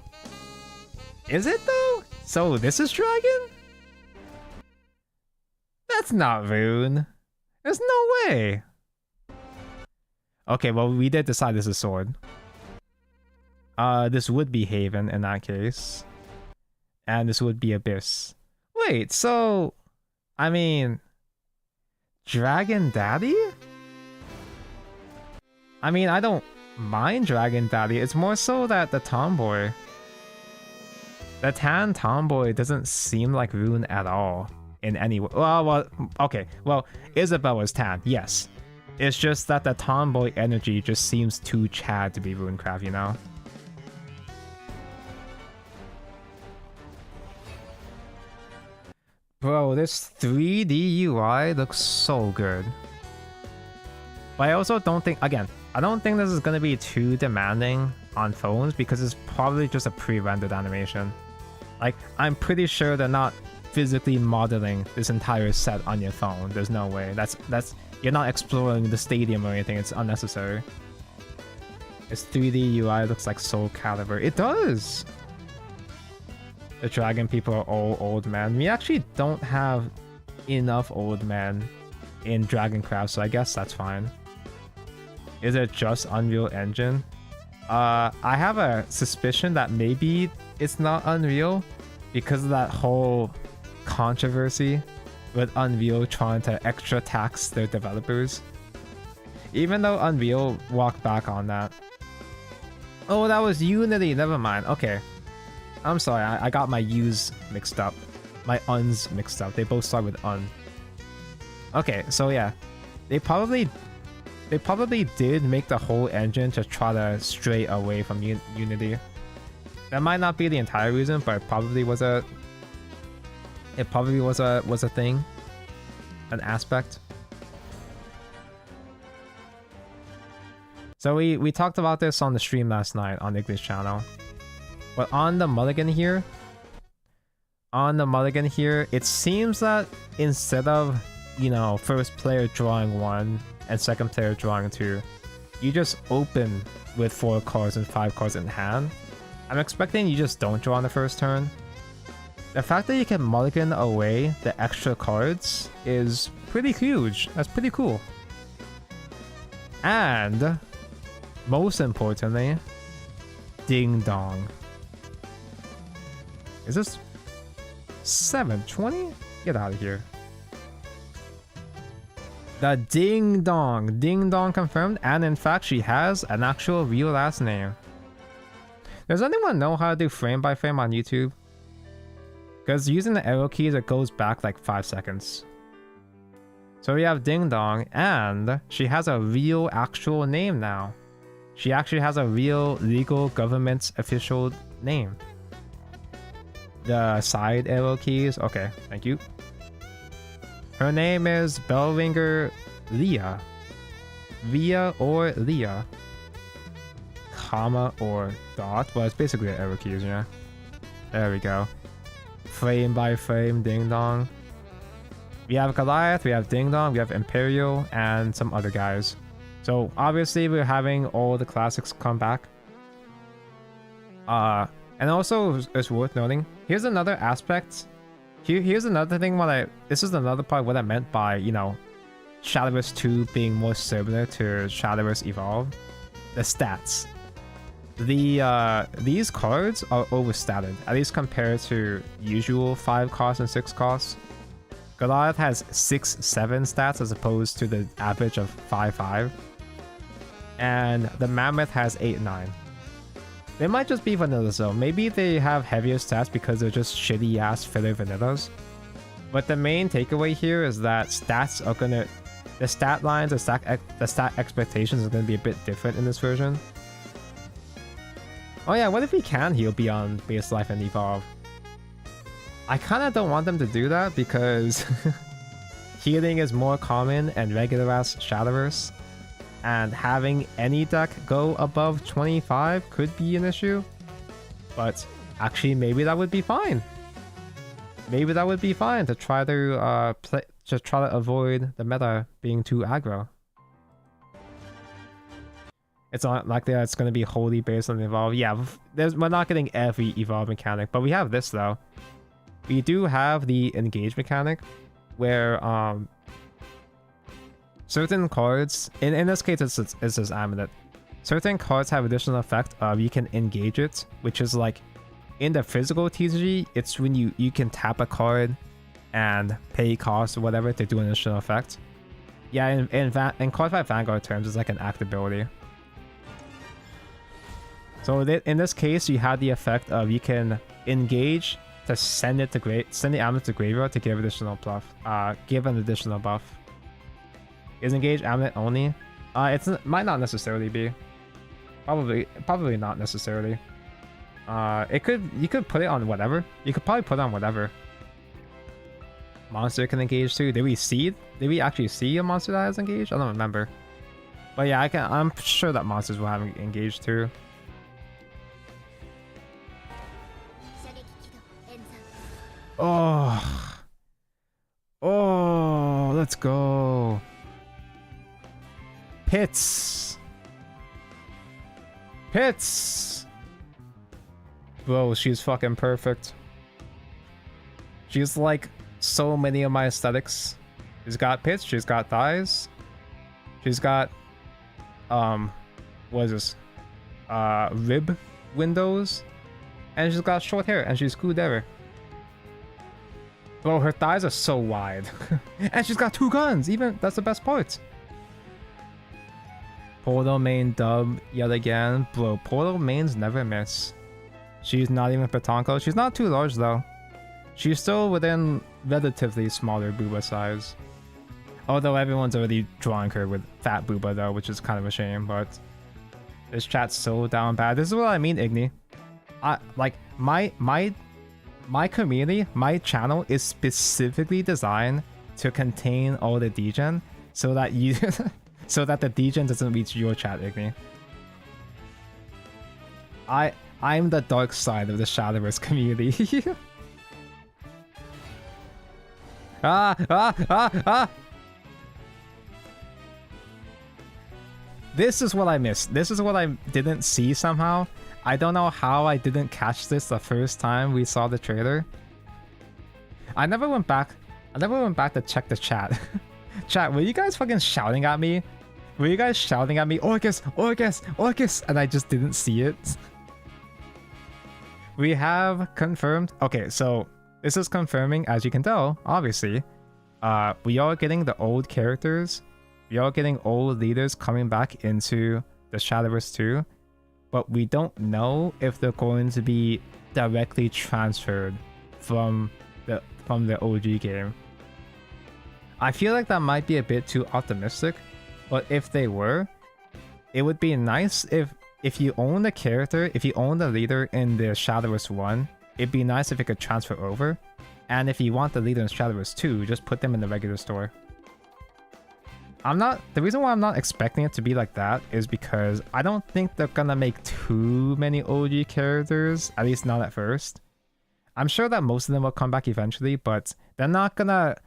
[SPEAKER 2] Is it though? So this is dragon? That's not rune. There's no way. Okay, well, we did decide this is sword. This would be Haven in that case. And this would be Abyss. Wait, so... I mean... Dragon Daddy? I mean, I don't mind Dragon Daddy. It's more so that the tomboy... The tan tomboy doesn't seem like rune at all. In any way. Well, okay. Well, Isabel is tan, yes. It's just that the tomboy energy just seems too Chad to be runecraft, you know? Bro, this 3D UI looks so good. But I also don't think, again, I don't think this is going to be too demanding on phones because it's probably just a pre-rendered animation. Like, I'm pretty sure they're not physically modeling this entire set on your phone. There's no way. That's you're not exploring the stadium or anything. It's unnecessary. This 3D UI looks like Soul Calibur. It does! The dragon people are all old men. We actually don't have enough old men in Dragoncraft, so I guess that's fine. Is it just Unreal Engine? I have a suspicion that maybe it's not Unreal because of that whole controversy with Unreal trying to extra tax their developers. Even though Unreal walked back on that. Oh, that was Unity. Never mind. Okay. I'm sorry. I got my U's mixed up. My Uns mixed up. They both start with Un. Okay, so yeah. They probably did make the whole engine to try to stray away from Unity. That might not be the entire reason, but it probably was a thing, an aspect. So we talked about this on the stream last night on Ignis channel. But on the mulligan here, it seems that instead of, you know, first player drawing 1 and second player drawing 2, you just open with 4 cards and 5 cards in hand. I'm expecting you just don't draw on the first turn. The fact that you can mulligan away the extra cards is pretty huge. That's pretty cool. And most importantly, ding dong. Is this 720? Get out of here. The ding dong confirmed, and in fact she has an actual real last name. Does anyone know how to do frame by frame on YouTube? Because using the arrow keys, it goes back like 5 seconds. So we have Ding Dong, and she has a real actual name now. She actually has a real legal government official name. The side arrow keys, okay, thank you. Her name is Bellringer Leah. Via or Leah. Comma or dot. Well, it's basically the arrow keys, yeah. There we go. Frame by frame, Ding Dong. We have Goliath, we have Ding Dong, we have Imperial, and some other guys. So obviously we're having all the classics come back. And also it's worth noting, here's another aspect. Here's another thing this is another part what I meant by, you know, Shadowverse 2 being more similar to Shadowverse Evolve. The stats. These cards are overstated, at least compared to usual 5 cost and 6 costs. Goliath has 6-7 stats as opposed to the average of 5-5. And the Mammoth has 8-9. They might just be vanillas though. Maybe they have heavier stats because they're just shitty ass filler vanillas. But the main takeaway here is that stats are gonna, the stat lines, the stat expectations are gonna be a bit different in this version. Oh yeah, what if we can heal beyond base life and evolve? I kind of don't want them to do that because healing is more common and regular as shadowverse. And having any deck go above 25 could be an issue. But actually, maybe that would be fine. Maybe that would be fine to try to try to avoid the meta being too aggro. It's not like that. It's going to be wholly based on the evolve. Yeah, we're not getting every evolve mechanic, but we have this though. We do have the engage mechanic, where certain cards, in this case it's this amulet, certain cards have additional effect of you can engage it, which is like in the physical TCG, it's when you can tap a card and pay cost or whatever to do an additional effect. Yeah, in Card 5 Vanguard terms, it's like an act ability. So in this case, you had the effect of you can engage to send the amulet to graveyard to give additional buff. Give an additional buff. Is engage amulet only? Might not necessarily be. Probably not necessarily. You could put it on whatever. You could probably put it on whatever. Monster can engage too. Did we actually see a monster that has engaged? I don't remember. But yeah, I'm sure that monsters will have engaged too. Oh, let's go. Pits. Bro, she's fucking perfect. She's like so many of my aesthetics. She's got pits, she's got thighs. She's got what is this? Rib windows. And she's got short hair and she's cool ever. Bro, her thighs are so wide. And she's got 2 guns. Even that's the best part. Portal main dub yet again. Bro, Portal mains never miss. She's not even Petanko. She's not too large though. She's still within relatively smaller booba size. Although everyone's already drawing her with fat booba though, which is kind of a shame, but this chat's so down bad. This is what I mean, Igni. Like my community, my channel is specifically designed to contain all the degen so that you so that the degen doesn't reach your chat, Igni. I'm the dark side of the Shadowverse community. This is what I missed. This is what I didn't see somehow. I don't know how I didn't catch this the first time we saw the trailer. I never went back to check the chat. Chat, were you guys fucking shouting at me? Were you guys shouting at me, Orcus, Orcus, Orcus, and I just didn't see it? We have confirmed. Okay, so this is confirming, as you can tell, obviously. We are getting the old characters. We are getting old leaders coming back into the Shadowverse 2. But we don't know if they're going to be directly transferred from the OG game. I feel like that might be a bit too optimistic, but if they were, it would be nice if you own the character, if you own the leader in the Shadowverse 1, it'd be nice if it could transfer over. And if you want the leader in Shadowverse 2, just put them in the regular store. The reason why I'm not expecting it to be like that is because I don't think they're gonna make too many OG characters, at least not at first. I'm sure that most of them will come back eventually, but they're not gonna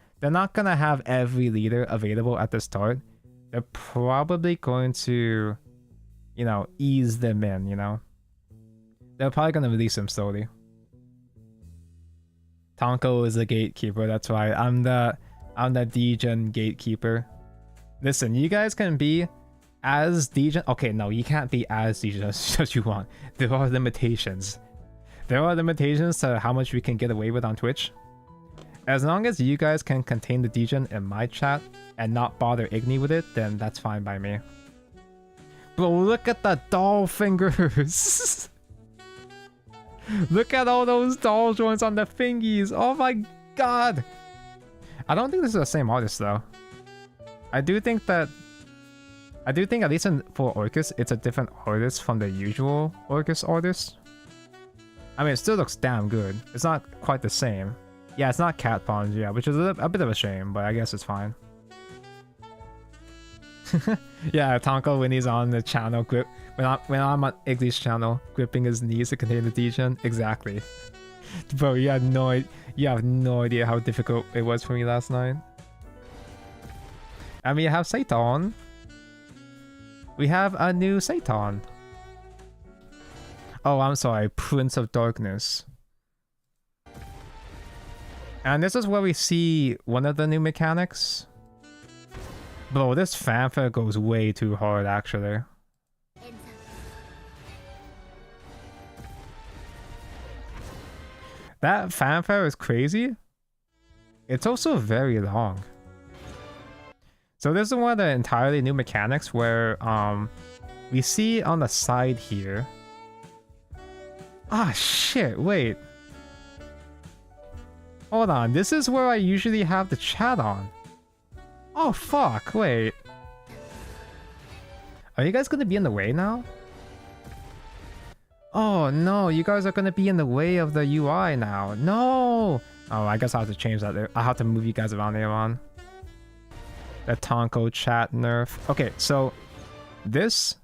[SPEAKER 2] have every leader available at the start. They're probably going to, you know, ease them in, you know. They're probably gonna release them slowly. Tonko is the gatekeeper, that's right. I'm the degen gatekeeper. Listen, you guys can be as degen. Okay, no, you can't be as degen as you want. There are limitations. There are limitations to how much we can get away with on Twitch. As long as you guys can contain the degen in my chat and not bother Igni with it, then that's fine by me. Bro, look at the doll fingers. Look at all those doll joints on the thingies. Oh my god. I don't think this is the same artist though. I do think at least for Orcus, it's a different artist from the usual Orcus artist. I mean, it still looks damn good. It's not quite the same. Yeah, it's not Cat Pawns, yeah, which is a bit of a shame, but I guess it's fine. Yeah, Tonko when he's on the channel grip when I'm on Iggy's channel gripping his knees to contain the degen. Exactly. Bro, you have no idea how difficult it was for me last night. And we have Satan. We have a new Satan. Oh, I'm sorry, Prince of Darkness. And this is where we see one of the new mechanics. Bro, this fanfare goes way too hard, actually. That fanfare is crazy. It's also very long. So this is one of the entirely new mechanics where we see on the side here. Ah, shit, wait. Hold on, this is where I usually have the chat on. Oh fuck, wait. Are you guys gonna be in the way now? Oh no, you guys are gonna be in the way of the UI now. No! Oh, I guess I have to change that there. I have to move you guys around there on. The Tonko chat nerf. Okay, so this,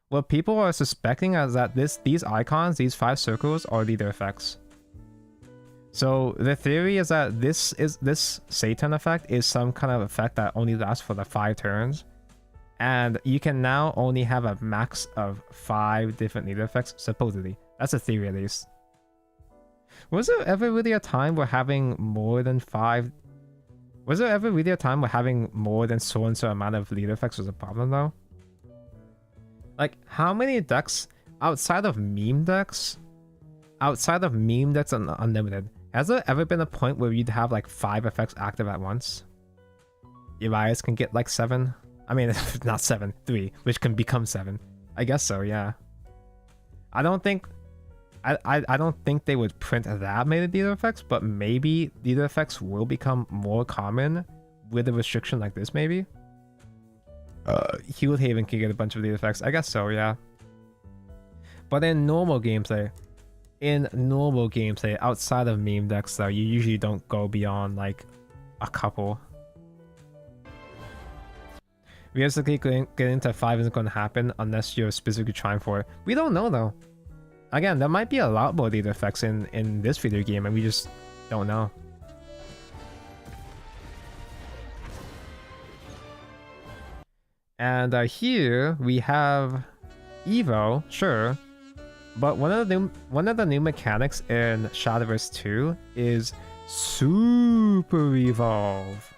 [SPEAKER 2] what people are suspecting is that these icons, these 5 circles, are leader effects. So the theory is that this Satan effect is some kind of effect that only lasts for the 5 turns. And you can now only have a max of 5 different leader effects, supposedly. That's a theory at least. Was there ever really a time where having more than 5... Was there ever really a time where having more than so and so amount of leader effects was a problem though? Like, how many decks, outside of meme decks and Unlimited, has there ever been a point where you'd have like 5 effects active at once? Elias can get like 7. I mean, not 7, 3, which can become 7. I guess so, yeah. I don't think they would print that many leader effects, but maybe leader effects will become more common with a restriction like this, maybe. Healed Haven can get a bunch of leader effects. I guess so, yeah. But in normal gameplay, outside of meme decks though, you usually don't go beyond like a couple. Realistically, getting to 5 isn't going to happen unless you're specifically trying for it. We don't know though. Again, there might be a lot more leader effects in this video game and we just don't know. And here we have Evo, sure. But one of the new mechanics in Shadowverse 2 is Super Evolve.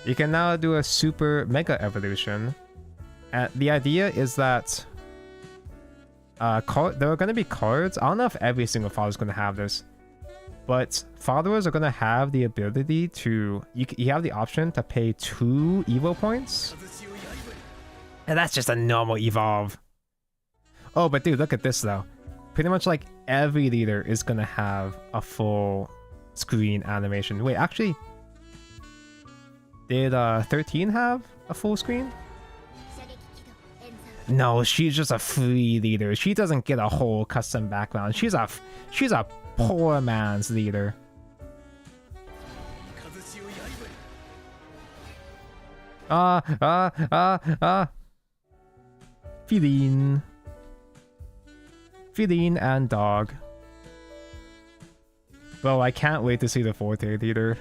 [SPEAKER 2] You can now do a Super Mega Evolution. And the idea is that there are going to be cards. I don't know if every single follower is going to have this, but followers are going to have the ability to... You have the option to pay 2 Evo points. And that's just a normal Evolve. Oh, but dude, look at this though. Pretty much like every leader is gonna have a full screen animation. Wait, actually, did 13 have a full screen? No, she's just a free leader. She doesn't get a whole custom background. She's a poor man's leader. Feline and dog. Well, I can't wait to see the Forte leader.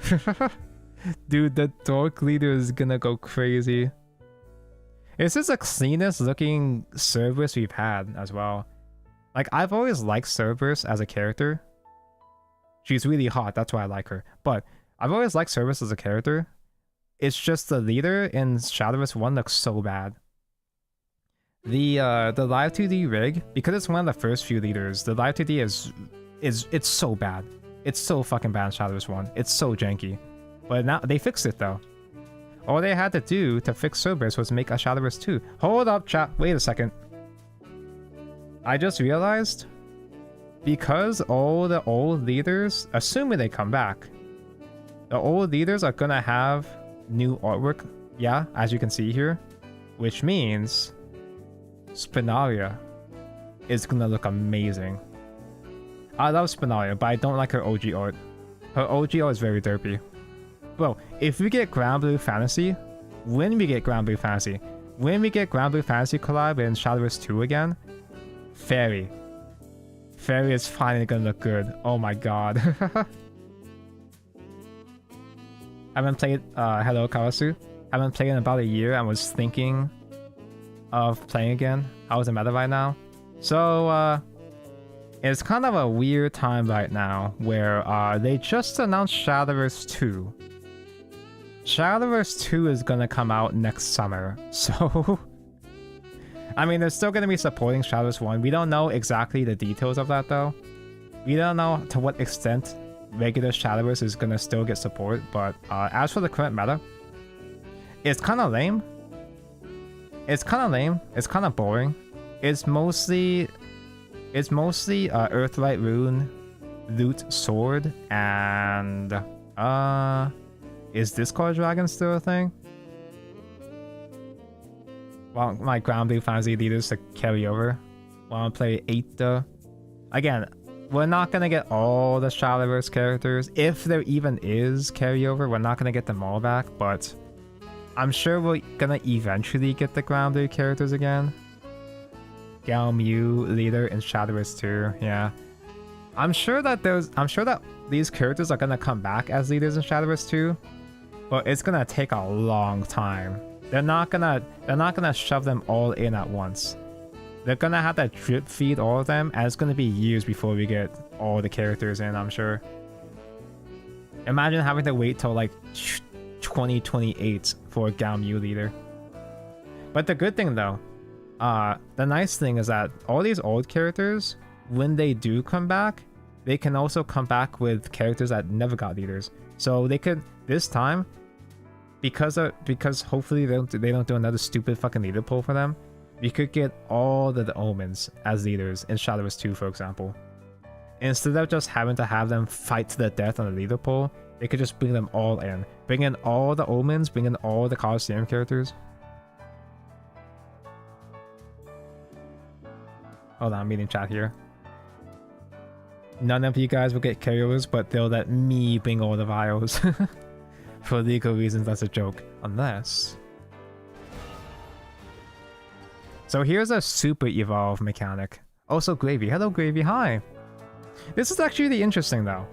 [SPEAKER 2] Dude, the Dark leader is gonna go crazy. This is the cleanest looking Cerberus we've had as well. Like, I've always liked Cerberus as a character. She's really hot, that's why I like her. But I've always liked Cerberus as a character. It's just the leader in Shadowverse 1 looks so bad. The live 2D rig, because it's one of the first few leaders, the live 2D it's so bad. It's so fucking bad in Shadowverse 1. It's so janky. But now they fixed it though. All they had to do to fix Cerberus was make a Shadowverse 2. Hold up, chat. Wait a second. I just realized because all the old leaders, assuming they come back, the old leaders are gonna have new artwork, yeah, as you can see here, which means Spinalia is gonna look amazing. I love Spinalia, but I don't like her OG art. Her OG art is very derpy. Bro, if we get Grand Blue Fantasy, when we get Grand Blue Fantasy collab in Shadowverse 2 again, Fairy is finally gonna look good. Oh my god. I haven't played, hello Kawasu. I haven't played in about a year and was thinking of playing again. How's the meta right now? So, it's kind of a weird time right now where they just announced Shadowverse 2. Shadowverse 2 is gonna come out next summer, so... I mean, they're still gonna be supporting Shadowverse 1. We don't know exactly the details of that though. We don't know to what extent regular Shadowverse is gonna still get support, but as for the current meta, it's kind of lame. It's kind of boring. It's mostly Earthlight Rune, Loot Sword, and is Discord Dragon still a thing? Well, my Grand Blue Fantasy leaders to carry over. Want to play 8 though? Again, we're not gonna get all the Shadowverse characters. If there even is carryover, we're not gonna get them all back, but I'm sure we're gonna eventually get the Grand Blue characters again. Gao Mu leader in Shadowverse 2, yeah. I'm sure that these characters are gonna come back as leaders in Shadowverse 2, but it's gonna take a long time. They're not gonna shove them all in at once. They're gonna have to drip feed all of them, and it's gonna be years before we get all the characters in, I'm sure. Imagine having to wait till like 2028 for a Gao Mu leader. But the good thing though, the nice thing is that all these old characters, when they do come back, they can also come back with characters that never got leaders. So they could, this time, because hopefully they don't do another stupid fucking leader poll for them, we could get all the omens as leaders in Shadowverse 2, for example. Instead of just having to have them fight to the death on the leader poll, they could just bring them all in. Bring in all the omens, bring in all the Coliseum characters. Hold on, I'm reading chat here. None of you guys will get carryovers, but they'll let me bring all the vials. For legal reasons, that's a joke. Unless... So here's a super evolve mechanic. Also Gravy. Hello Gravy, hi! This is actually really interesting though.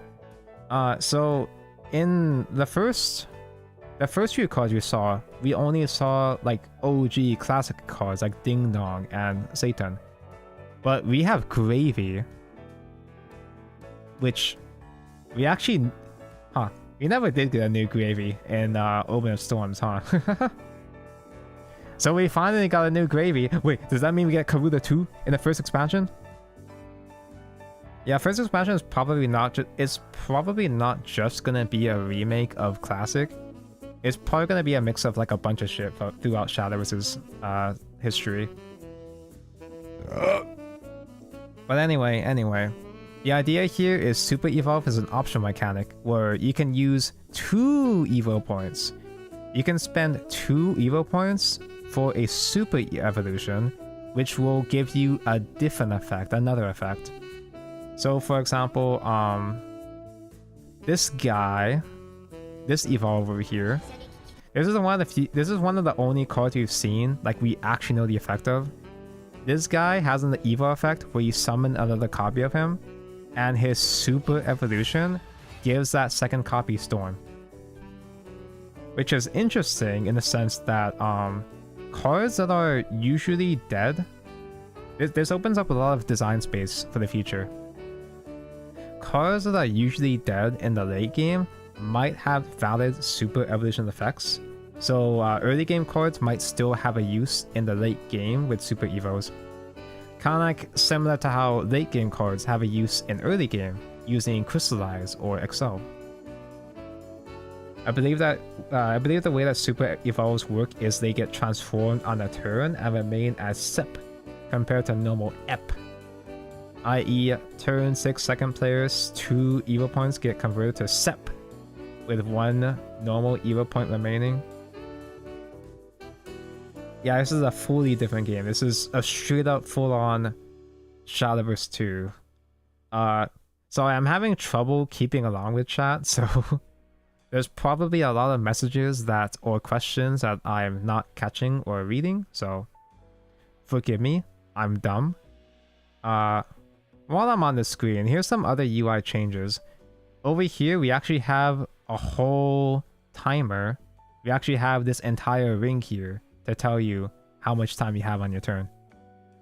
[SPEAKER 2] So in the first few cards we only saw like OG classic cards like Ding Dong and Satan. But we have Gravy, which we actually... Huh. We never did get a new Gravy in Omen of Storms, huh? So we finally got a new Gravy. Wait, does that mean we get Karuda 2 in the first expansion? Yeah, first expansion is probably not just gonna be a remake of Classic. It's probably gonna be a mix of like a bunch of shit throughout Shadowverse's history. But anyway. The idea here is Super Evolve is an optional mechanic where you can use 2 Evo points. You can spend 2 Evo points for a Super Evolution, which will give you a different effect, another effect. So for example, this guy, this Evolve over here, this is one of the only cards we've seen like we actually know the effect of. This guy has an Evo effect where you summon another copy of him, and his Super Evolution gives that second copy Storm. Which is interesting in the sense that cards that are usually dead, this opens up a lot of design space for the future. Cards that are usually dead in the late game might have valid Super Evolution effects, so early game cards might still have a use in the late game with Super Evos. Kind of like similar to how late game cards have a use in early game using Crystallize or Excel. I believe the way that Super Evolves work is they get transformed on a turn and remain as SEP compared to normal EP. i.e. turn 6 second players, 2 Evo points get converted to SEP with 1 normal Evo point remaining. Yeah, this is a fully different game. This is a straight up full on Shadowverse 2. So I'm having trouble keeping along with chat, so there's probably a lot of messages that or questions that I'm not catching or reading, so forgive me, I'm dumb. While I'm on the screen, here's some other UI changes. Over here, we actually have a whole timer. We actually have this entire ring here to tell you how much time you have on your turn.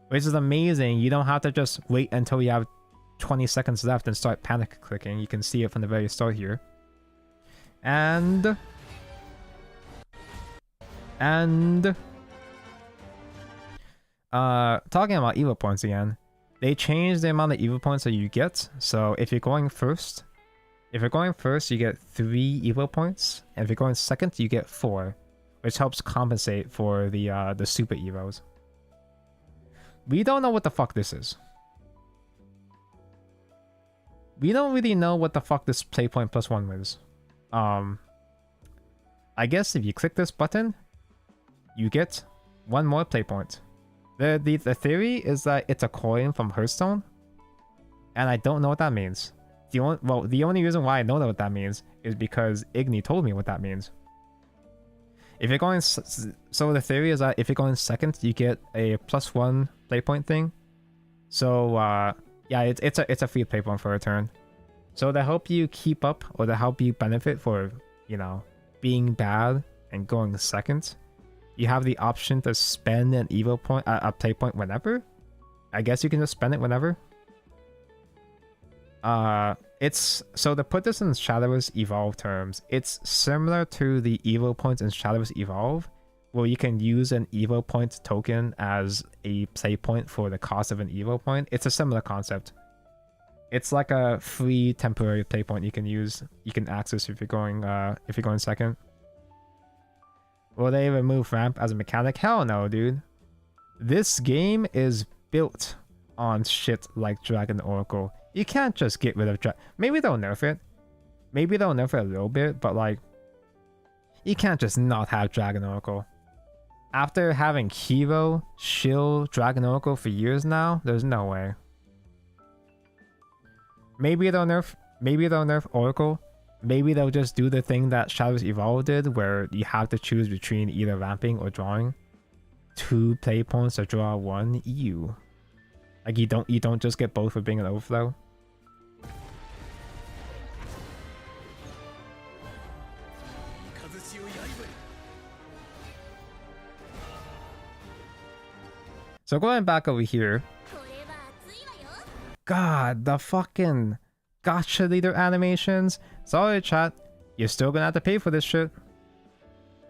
[SPEAKER 2] Which is amazing. You don't have to just wait until you have 20 seconds left and start panic clicking. You can see it from the very start here. And talking about Evo points again, they changed the amount of Evo points that you get. So if you're going first, you get 3 Evo points, and if you're going second, you get 4, which helps compensate for the super Evos. We don't know what the fuck this is. We don't really know what the fuck this playpoint +1 is. I guess if you click this button, you get 1 more playpoint. The theory is that it's a coin from Hearthstone, and I don't know what that means. The only reason why I know what that means is because Igni told me what that means. If you're going, so the theory is that if you're going second, you get a +1 playpoint thing. So yeah, it's a free playpoint for a turn. So to help you keep up, or to help you benefit for, you know, being bad and going second, you have the option to spend an Evo point, a playpoint whenever. I guess you can just spend it whenever. It's so to put this in Shadowverse Evolve terms, it's similar to the Evo points in Shadowverse Evolve, where you can use an Evo point token as a play point for the cost of an Evo point. It's a similar concept. It's like a free temporary play point you can use, you can access if you're going second. Will they remove ramp as a mechanic? Hell no, dude. This game is built on shit like Dragon Oracle. You can't just get rid of maybe they'll nerf it. Maybe they'll nerf it a little bit, but like, you can't just not have Dragon Oracle. After having Hero, Shill, Dragon Oracle for years now, there's no way. Maybe they'll nerf Oracle. Maybe they'll just do the thing that Shadows Evolve did, where you have to choose between either ramping or drawing. 2 play points to draw 1 EU. Like you don't just get both for being an overflow. So going back over here. God, the fucking gacha leader animations. Sorry chat, you're still gonna have to pay for this shit.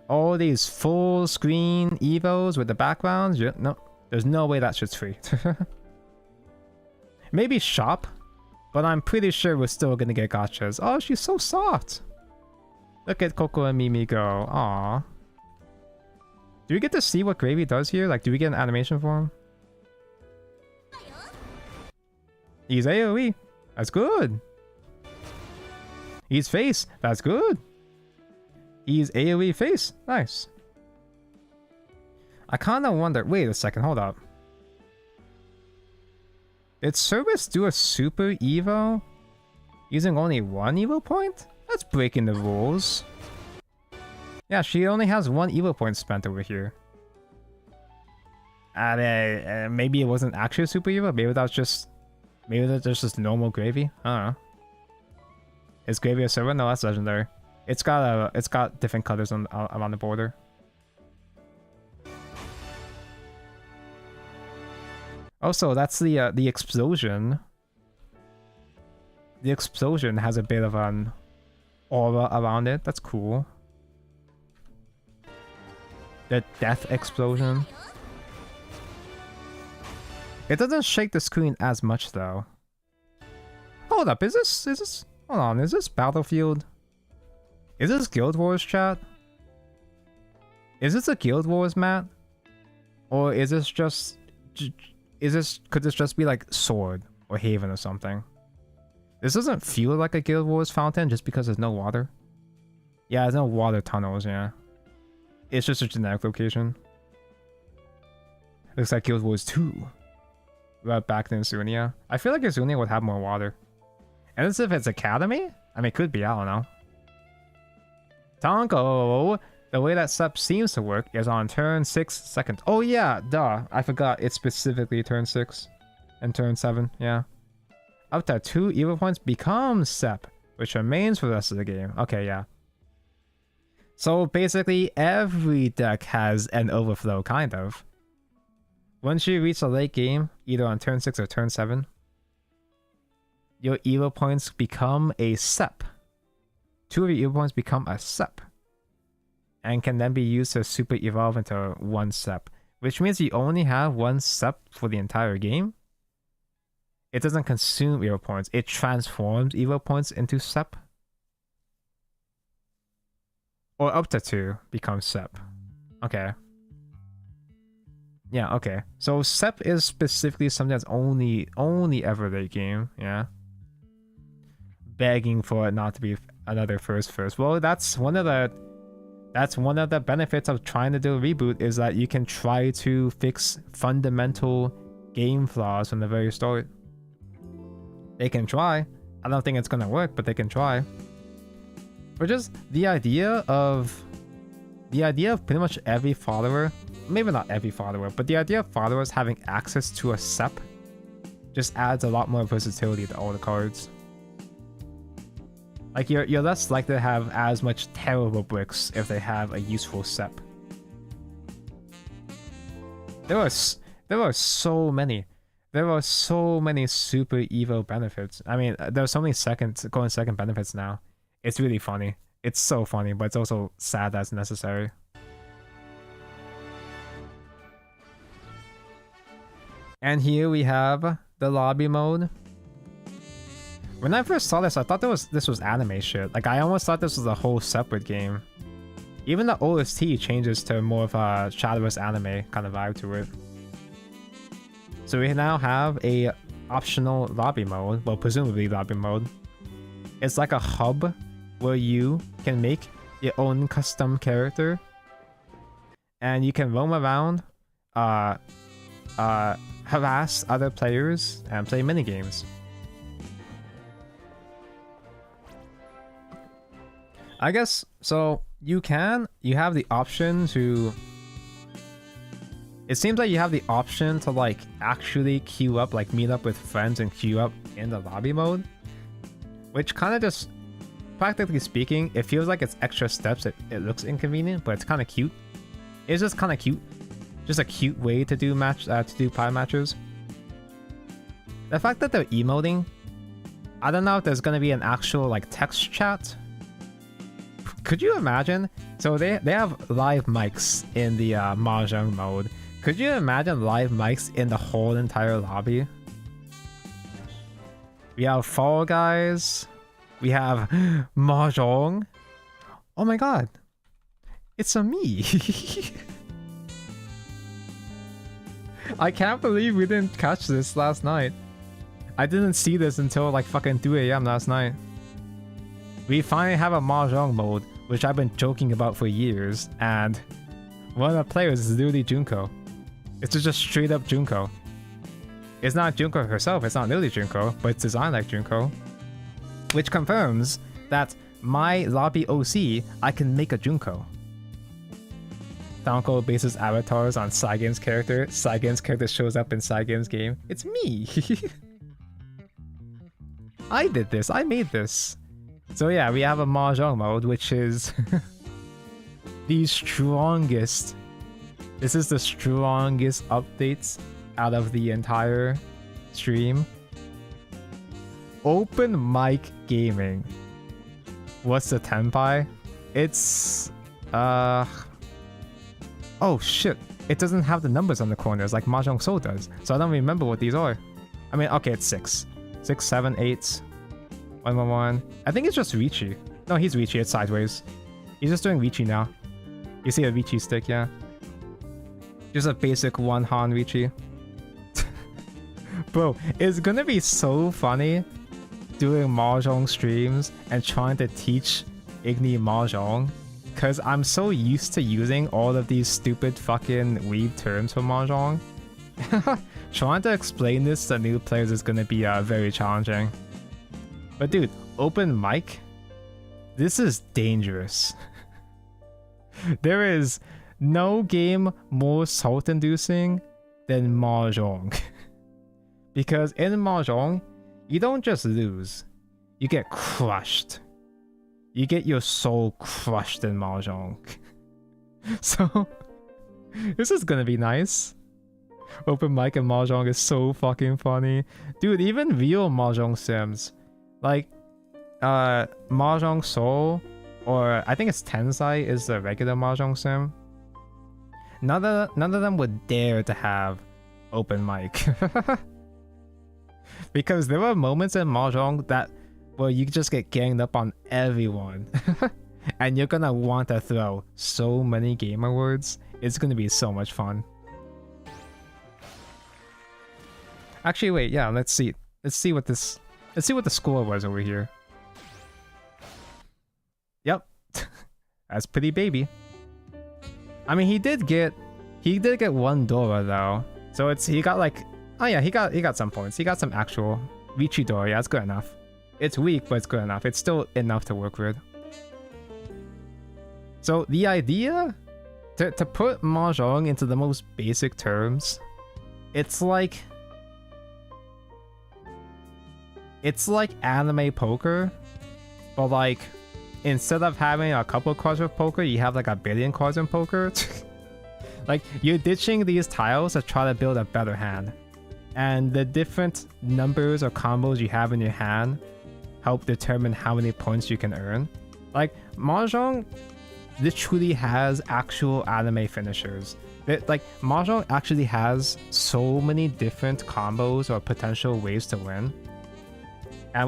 [SPEAKER 2] All these full screen evos with the backgrounds. No, there's no way that shit's free. Maybe shop, but I'm pretty sure we're still gonna get gachas. Oh, she's so soft. Look at Coco and Mimi go. Aww. Do we get to see what Gravy does here? Like, do we get an animation for him? He's AoE. That's good. He's face. That's good. He's AoE face. Nice. I kind of wonder. Wait a second. Hold up. Did Service do a super Evo using only 1 Evo point? That's breaking the rules. Yeah, she only has 1 Evo point spent over here. Maybe it wasn't actually a super Evo. Maybe that's just normal Gravy. I don't know. Is Gravy a server? No, that's legendary. It's got different colors on around the border. Also, that's the explosion. The explosion has a bit of an aura around it. That's cool. The death explosion. It doesn't shake the screen as much though. Hold up, is this hold on, is this Battlefield? Is this Guild Wars chat? Is this a Guild Wars map? Or is this just could this just be like Sword? or haven or something. This doesn't feel like a Guild Wars fountain just because there's no water. Yeah, there's no water tunnels, yeah. It's just a generic location. Looks like Guild Wars 2. Right back in Isunia. I feel like Isunia would have more water. And as if it's Academy? I mean, it could be, I don't know. Tonko! The way that SEP seems to work is on turn 6 seconds. Oh yeah, duh. I forgot it's specifically turn 6 and turn 7, yeah. Up to 2 Evo points becomes SEP, which remains for the rest of the game. Okay, yeah. So basically every deck has an overflow, kind of. Once you reach the late game, either on turn 6 or turn 7, your Evo points become a SEP. 2 of your Evo points become a SEP. And can then be used to super evolve into 1 SEP. Which means you only have 1 SEP for the entire game. It doesn't consume Evo points. It transforms Evo points into SEP. Or up to 2 becomes SEP. Okay. Yeah, okay. So SEP is specifically something that's only ever late game, yeah. Begging for it not to be another first. Well, that's one of the benefits of trying to do a reboot, is that you can try to fix fundamental game flaws from the very start. They can try. I don't think it's gonna work, but they can try. But just the idea of pretty much every follower, maybe not every follower, but the idea of followers having access to a SEP just adds a lot more versatility to all the cards. Like you're less likely to have as much terrible bricks if they have a useful SEP. There are so many super Evo benefits. I mean, there's so many going second benefits now. It's really funny. It's so funny, but it's also sad that's necessary. And here we have the lobby mode. When I first saw this, I thought this was anime shit. Like, I almost thought this was a whole separate game. Even the OST changes to more of a shadowverse anime kind of vibe to it. So we now have a optional lobby mode, well, presumably lobby mode. It's like a hub where you can make your own custom character, and you can roam around, harass other players, and play minigames. I guess, so you have the option to... It seems like you have the option to like actually queue up, like meet up with friends and queue up in the lobby mode. Which kind of just, practically speaking, it feels like it's extra steps. It looks inconvenient, but it's kind of cute. It's just kind of cute. Just a cute way to do prime matches. The fact that they're emoting, I don't know if there's gonna be an actual like text chat. Could you imagine? So they have live mics in the Mahjong mode. Could you imagine live mics in the whole entire lobby? We have Fall Guys. We have Mahjong. Oh my god. It's a me. I can't believe we didn't catch this last night. I didn't see this until like fucking 2 AM last night. We finally have a Mahjong mode, which I've been joking about for years, and one of the players is literally Junko. It's just straight up Junko. It's not Junko herself, it's not literally Junko, but it's designed like Junko. Which confirms that my lobby OC, I can make a Junko. Tonko bases avatars on Saigen's character. Saigen's character shows up in Saigen's game. It's me! I did this, I made this. So yeah, we have a Mahjong mode, which is the strongest. This is the strongest updates out of the entire stream. Open mic gaming. What's the tenpai? It's oh shit. It doesn't have the numbers on the corners like Mahjong Soul does. So I don't remember what these are. I mean, okay, it's 6. 6, 7, 8. 1, 1, 1. I think it's just Ricci. No, he's Ricci. It's sideways. He's just doing Ricci now. You see a Ricci stick, yeah. Just a basic 1 Han Ricci. Bro, it's gonna be so funny doing mahjong streams and trying to teach Igni mahjong, because I'm so used to using all of these stupid fucking weird terms for mahjong. Trying to explain this to new players is gonna be very challenging. But dude, open mic? This is dangerous. There is no game more salt-inducing than mahjong. Because in mahjong, you don't just lose, you get crushed. You get your soul crushed in mahjong. So, this is gonna be nice. Open mic and mahjong is so fucking funny. Dude, even real mahjong sims, like Mahjong Soul, or I think it's Tensai is the regular mahjong sim. None of them would dare to have open mic. Because there were moments in mahjong that where you just get ganged up on everyone. And you're gonna want to throw so many gamer words. It's gonna be so much fun. Actually, wait, yeah, let's see what the score was over here. Yep. That's pretty baby. I mean, he did get one Dora though. So he got like, oh yeah, he got some points. He got some actual Richi Dora. Yeah, that's good enough. It's weak, but it's good enough. It's still enough to work with. So the idea to put mahjong into the most basic terms, it's like anime poker, but like instead of having a couple cards of poker, you have like a billion cards in poker. Like you're ditching these tiles to try to build a better hand, and the different numbers or combos you have in your hand help determine how many points you can earn. Like mahjong literally has actual anime finishers. Like mahjong actually has so many different combos or potential ways to win,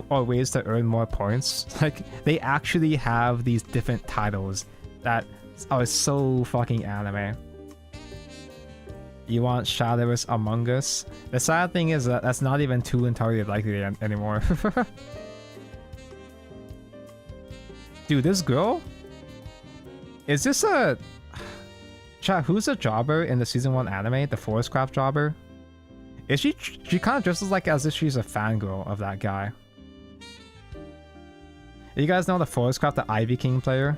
[SPEAKER 2] or ways to earn more points. Like they actually have these different titles that are so fucking anime. You want shadowverse Among Us? The sad thing is that that's not even too entirely likely anymore. Dude, this girl? Is this a... Chat, who's the jobber in the season 1 anime? The Forestcraft jobber? Is she kind of dresses like as if she's a fangirl of that guy. You guys know the Forestcraft, the Ivy King player?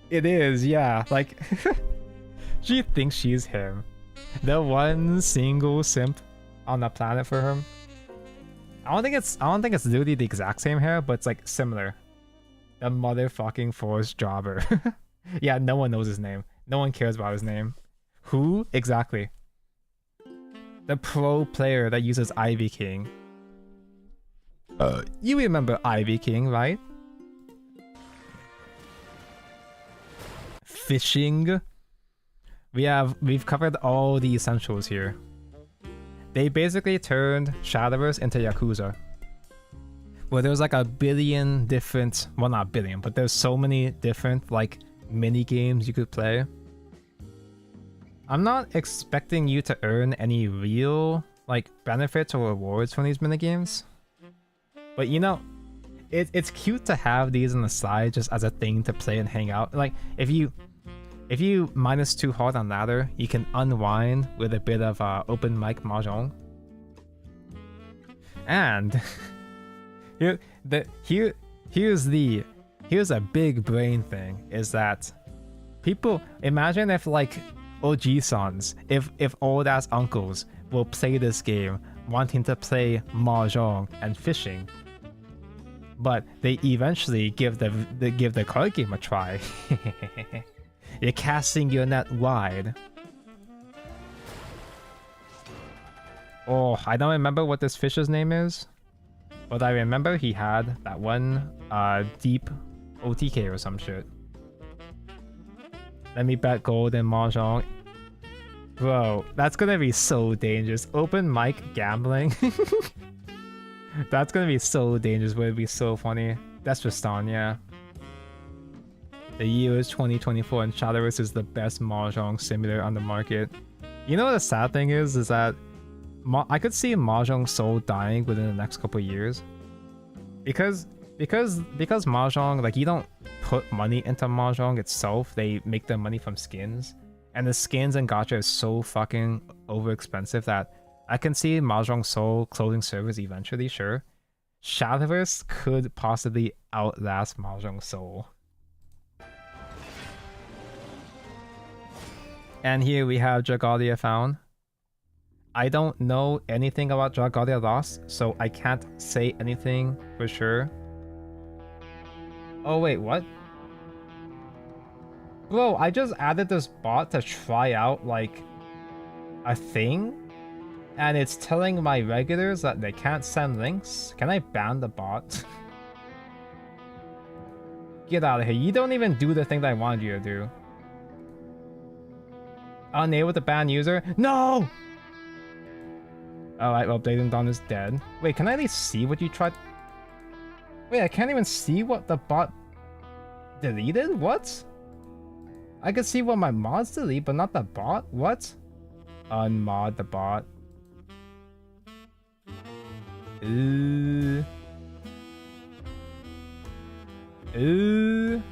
[SPEAKER 2] It is, yeah. Like, she thinks she's him. The one single simp on the planet for him. I don't think it's literally the exact same hair, but it's like similar. The motherfucking forest jobber. Yeah, no one knows his name. No one cares about his name. Who? Exactly. The pro player that uses Ivy King. You remember Ivy King, right? Fishing. We've covered all the essentials here. They basically turned Shadowverse into Yakuza. Where there's like a billion different, well not billion, but there's so many different like mini games you could play. I'm not expecting you to earn any real like benefits or rewards from these mini games. But you know, it's cute to have these on the side just as a thing to play and hang out. Like if you minus 2 hard on ladder, you can unwind with a bit of open mic mahjong. And here's a big brain thing, is that people imagine if like OG-sons, if old ass uncles will play this game wanting to play mahjong and fishing, but they eventually give the card game a try. You're casting your net wide. Oh, I don't remember what this fish's name is, but I remember he had that one deep OTK or some shit. Let me bet gold in mahjong. Bro, that's gonna be so dangerous. Open mic gambling. That's gonna be so dangerous, but it'd be so funny. That's just on, yeah. The year is 2024 and Shadowverse is the best mahjong simulator on the market. You know what the sad thing is that I could see Mahjong Soul dying within the next couple of years. Because Mahjong, like, you don't put money into Mahjong itself, they make their money from skins. And the skins and gacha is so fucking over expensive that I can see Mahjong Soul closing servers eventually, sure. Shadowverse could possibly outlast Mahjong Soul. And here we have Dragalia found. I don't know anything about Dragalia Lost, so I can't say anything for sure. Oh wait, what? Bro, I just added this bot to try out, like, a thing? And it's telling my regulars that they can't send links? Can I ban the bot? Get out of here. You don't even do the thing that I wanted you to do. Unable to ban user? No! Alright, well, Blazing Dawn is dead. Wait, can I at least see what you tried? Wait, I can't even see what the bot deleted? What? I can see what my mods delete, but not the bot? What? Unmod the bot. Ooh. Ooh.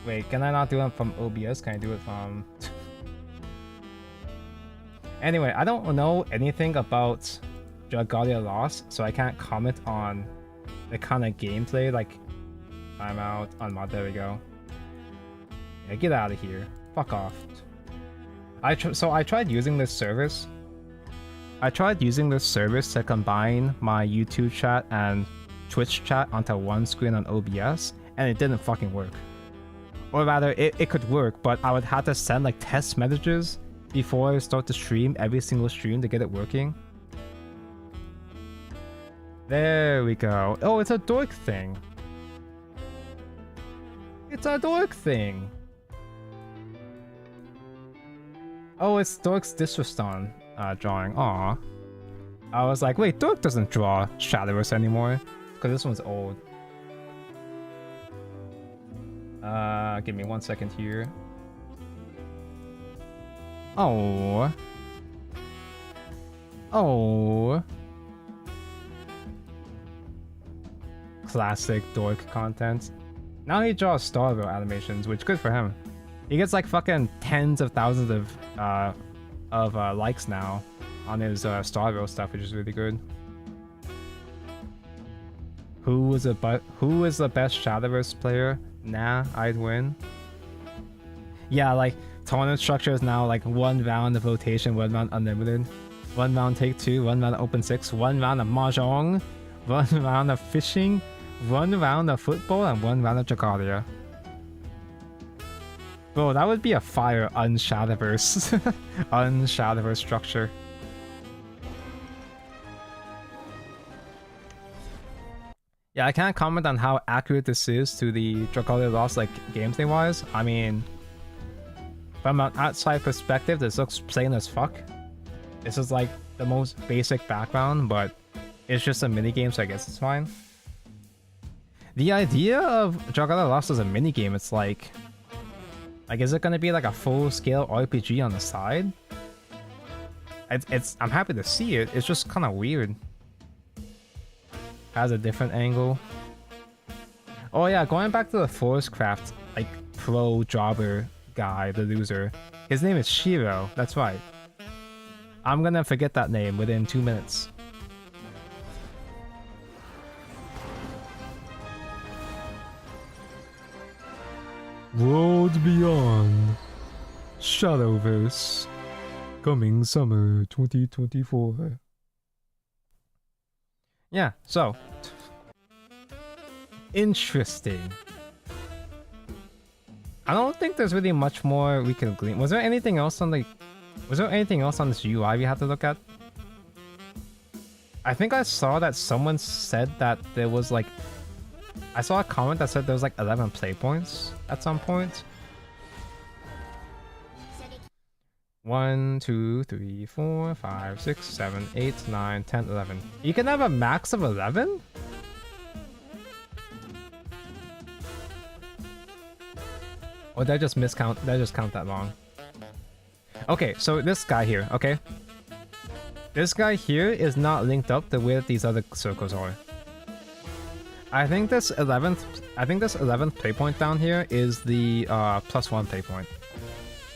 [SPEAKER 2] Wait, can I not do it from OBS? Can I do it from... Anyway, I don't know anything about Dragalia Lost, so I can't comment on the kind of gameplay, like... I'm out, unmod, there we go. Yeah, get out of here. Fuck off. So I tried using this service. I tried using this service to combine my YouTube chat and Twitch chat onto one screen on OBS, and it didn't fucking work. Or rather, it could work, but I would have to send like test messages before I start to stream every single stream to get it working. There we go. Oh, it's a dork thing. It's a dork thing. Oh, it's Dork's Disrespond drawing. Aw. I was like, wait, Dork doesn't draw Shadowverse anymore. Because this one's old. Give me 1 second here. Oh. Oh. Classic Dork content. Now he draws Starville animations, which good for him. He gets like fucking tens of thousands of likes now on his Starville stuff, which is really good. Who is the best Shadowverse player? Nah, I'd win. Yeah, like tournament structure is now like 1 round of rotation, 1 round unlimited, 1 round take 2, 1 round open 6, 1 round of mahjong, 1 round of fishing, 1 round of football, and 1 round of Dragalia. Bro, that would be a fire un-Shadowverse. Un-Shadowverse structure. Yeah, I can't comment on how accurate this is to the Dragalia Lost, like, gameplay wise. I mean, from an outside perspective, this looks plain as fuck. This is like the most basic background, but it's just a minigame, so I guess it's fine. The idea of Dragalia Lost as a minigame, it's like, is it gonna be like a full-scale RPG on the side? I'm happy to see it. It's just kind of weird. Has a different angle. Oh yeah, going back to the Forestcraft, like pro jobber guy, the loser. His name is Shiro. That's right. I'm gonna forget that name within 2 minutes. Worlds Beyond Shadowverse coming summer 2024. Yeah, so interesting. I don't think there's really much more we can glean. Was there anything else on this UI we have to look at? I think I saw that someone said that there was like, I saw a comment that said there was like 11 play points at some point. 1, 2, 3, 4, 5, 6, 7, 8, 9, 10, 11. You can have a max of 11? Or did I just miscount? Did I just count that wrong? Okay, so this guy here, okay? This guy here is not linked up the way that these other circles are. I think this 11th playpoint down here is the +1 playpoint.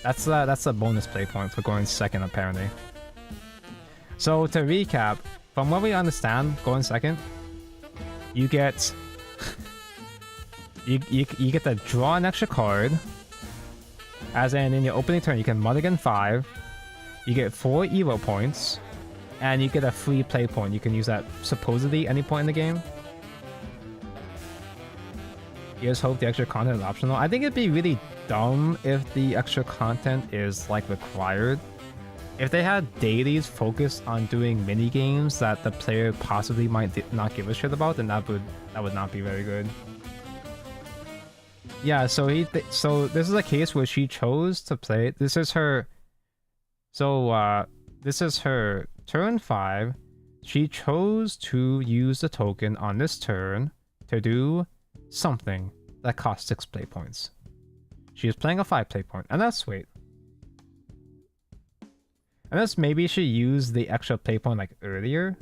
[SPEAKER 2] That's a bonus playpoint for going second apparently. So to recap, from what we understand, going second, you get you get to draw an extra card. As in your opening turn, you can mulligan 5. You get 4 Evo points, and you get a free play point. You can use that supposedly any point in the game. You just hope the extra content is optional. I think it'd be really dumb if the extra content is like required. If they had dailies focused on doing mini games that the player possibly might not give a shit about, then that would not be very good. Yeah, so this is a case where she chose to play. This is her. So this is her turn 5. She chose to use the token on this turn to do something that costs 6 play points. She is playing a 5 play point, and that's sweet. Unless maybe she used the extra play point like earlier.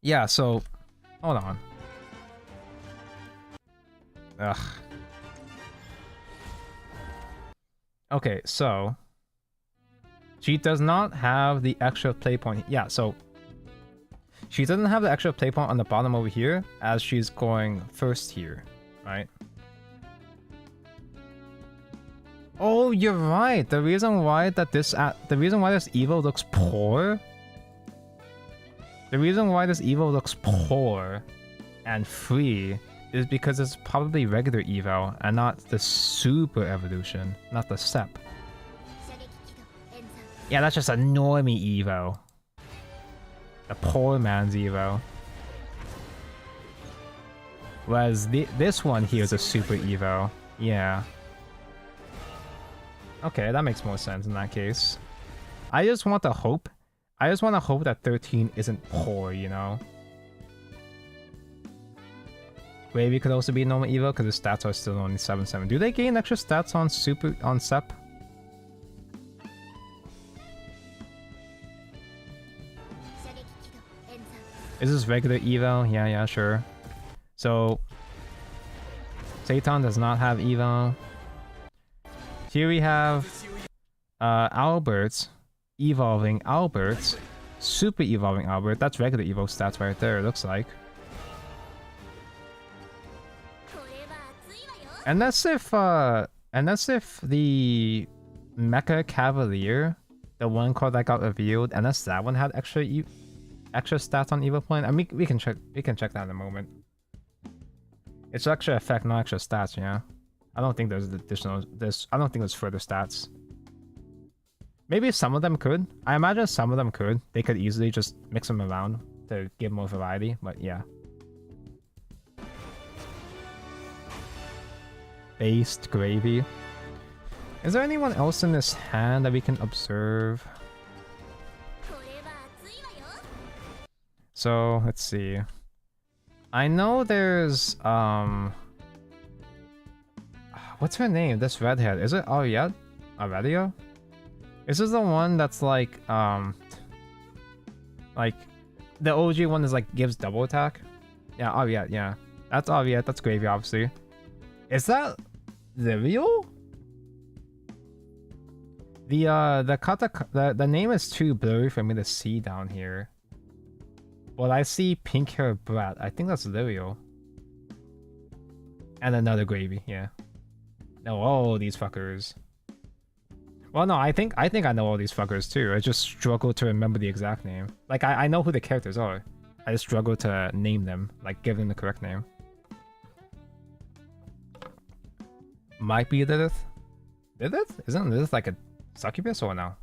[SPEAKER 2] Yeah, so hold on. Ugh. Okay, so she does not have the extra play point. Yeah, so she doesn't have the extra play point on the bottom over here as she's going first here, right? Oh, you're right. The reason why this Evo looks poor. The reason why this Evo looks poor and free is because it's probably regular Evo and not the super evolution, not the step. Yeah, that's just a normie Evo. The poor man's Evo. Whereas this one here is a super Evo. Yeah. Okay, that makes more sense in that case. I just want to hope that 13 isn't poor, you know? Wavy could also be normal Evo because the stats are still only 7-7. Do they gain extra stats on Sep? Is this regular Evo? Yeah, sure. So Satan does not have Evo. Here we have Albert's evolving Albert, super evolving Albert. That's regular Evo stats right there, it looks like. Unless if the Mecha Cavalier, the one card that got revealed, unless that one had extra stats on Evo point. I mean, we can check that in a moment. It's extra effect, not extra stats, yeah. I don't think there's additional I don't think there's further stats. Maybe some of them could. I imagine some of them could. They could easily just mix them around to give more variety, but yeah. Based gravy. Is there anyone else in this hand that we can observe? So, let's see. I know there's, what's her name? This redhead. Is it Ariad? Aradia? This is the one that's like the OG one is like gives double attack. Yeah, Ariad, yeah. That's Ariad, that's Gravy, obviously. Is that Lirio? The name is too blurry for me to see down here. Well, I see pink hair brat. I think that's Lirio. And another Gravy, yeah. No, all these fuckers. Well, no, I think I know all these fuckers too. I just struggle to remember the exact name. Like, I know who the characters are. I just struggle to name them, like give them the correct name. Might be Lilith. Lilith? Isn't Lilith like a succubus or no?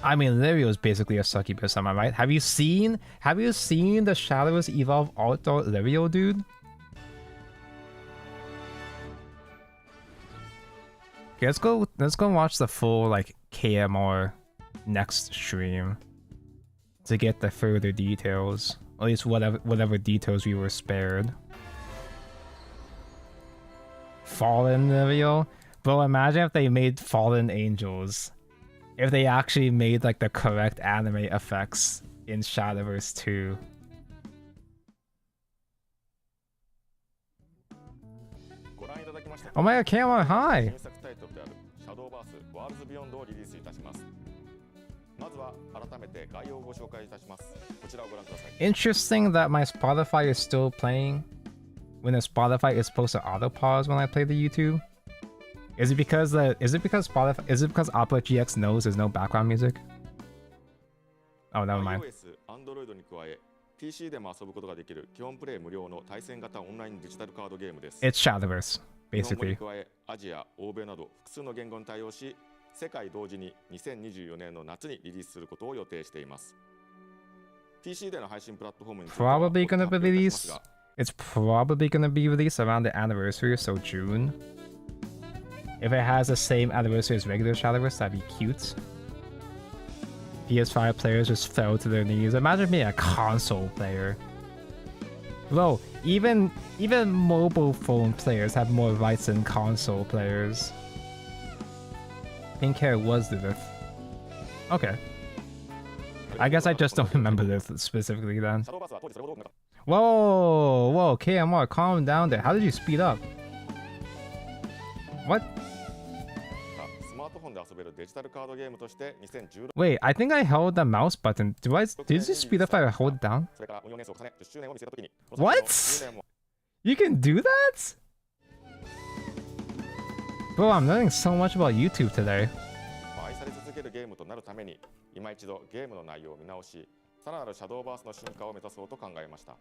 [SPEAKER 2] I mean, Lirio is basically a succubus, am I right? Have you seen the Shadowverse evolve outdoor Lirio, dude? Okay, let's go watch the full like KMR next stream to get the further details. At least whatever details we were spared. Fallen reveal. Bro, imagine if they made Fallen Angels. If they actually made like the correct anime effects in Shadowverse 2. Oh my god, Kamo, hi! Interesting that my Spotify is still playing when the Spotify is supposed to auto pause when I play the YouTube. Is it because Opera GX knows there's no background music? Oh, never mind. It's Shadowverse, basically.
[SPEAKER 4] 世界同時に2024年の夏にリリースすることを予定しています。PC での配信プラットフォームについては
[SPEAKER 2] Probably gonna be released. It's probably gonna be released around the anniversary, so June. If it has the same anniversary as regular Shadowverse, that'd be cute. PS5 players just fell to their knees. Imagine being a console player. Bro, even mobile phone players have more rights than console players. Pink hair was Lilith. Okay. I guess I just don't remember this specifically then. Whoa, KMR, calm down there. How did you speed up? What? Wait, I think I held the mouse button. Did you speed up if I hold it down? What? You can do that? Bro, I'm learning so much about YouTube today.
[SPEAKER 4] 愛され続けるゲームとなるために、今一度ゲームの内容を見直し、さらなるシャドーバースの進化を目指そうと考えました。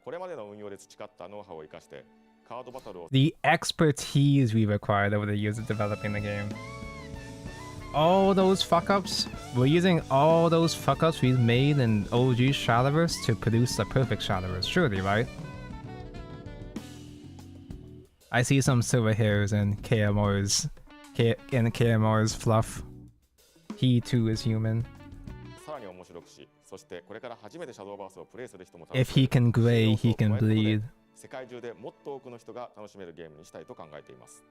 [SPEAKER 4] これまでの運用で培ったノウハウを生かして、カードバトルを
[SPEAKER 2] The expertise we acquired over the years of developing the game. All those fuck-ups? We're using all those fuck-ups we've made in OG Shadowverse to produce the perfect Shadowverse, surely, right? I see some silver hairs in KMR's fluff. He too is human. If he can gray, he can bleed.
[SPEAKER 4] 世界中でもっと多くの人が楽しめるゲームにしたいと考えています。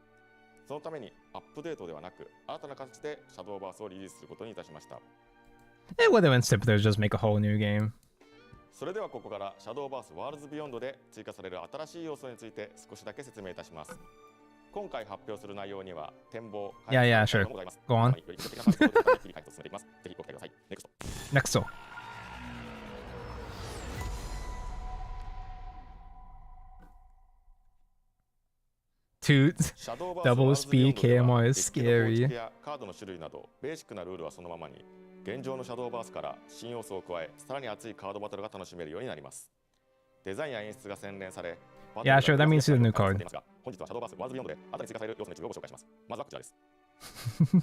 [SPEAKER 4] そのためにアップデートではなく、新たな形でシャドーバースをリリースすることにいたしました。
[SPEAKER 2] It would have been simpler to just make a whole new game.
[SPEAKER 4] それではここからシャドーバースワールズビヨンドで追加される新しい要素について少しだけ説明いたします。今回発表する内容には展望、
[SPEAKER 2] Yeah, sure. Go on. Next. Toot. Double speed KMR is scary.
[SPEAKER 4] カードの種類などベーシックなルールはそのままに、現状のシャドーバースから新要素を加え、さらに熱いカードバトルが楽しめるようになります。デザインや演出が洗練され、
[SPEAKER 2] Yeah, sure, that means it's a new card.
[SPEAKER 4] 本日はシャドーバースワールズビヨンドで新たに追加される要素の一部をご紹介します。まずはこちらです。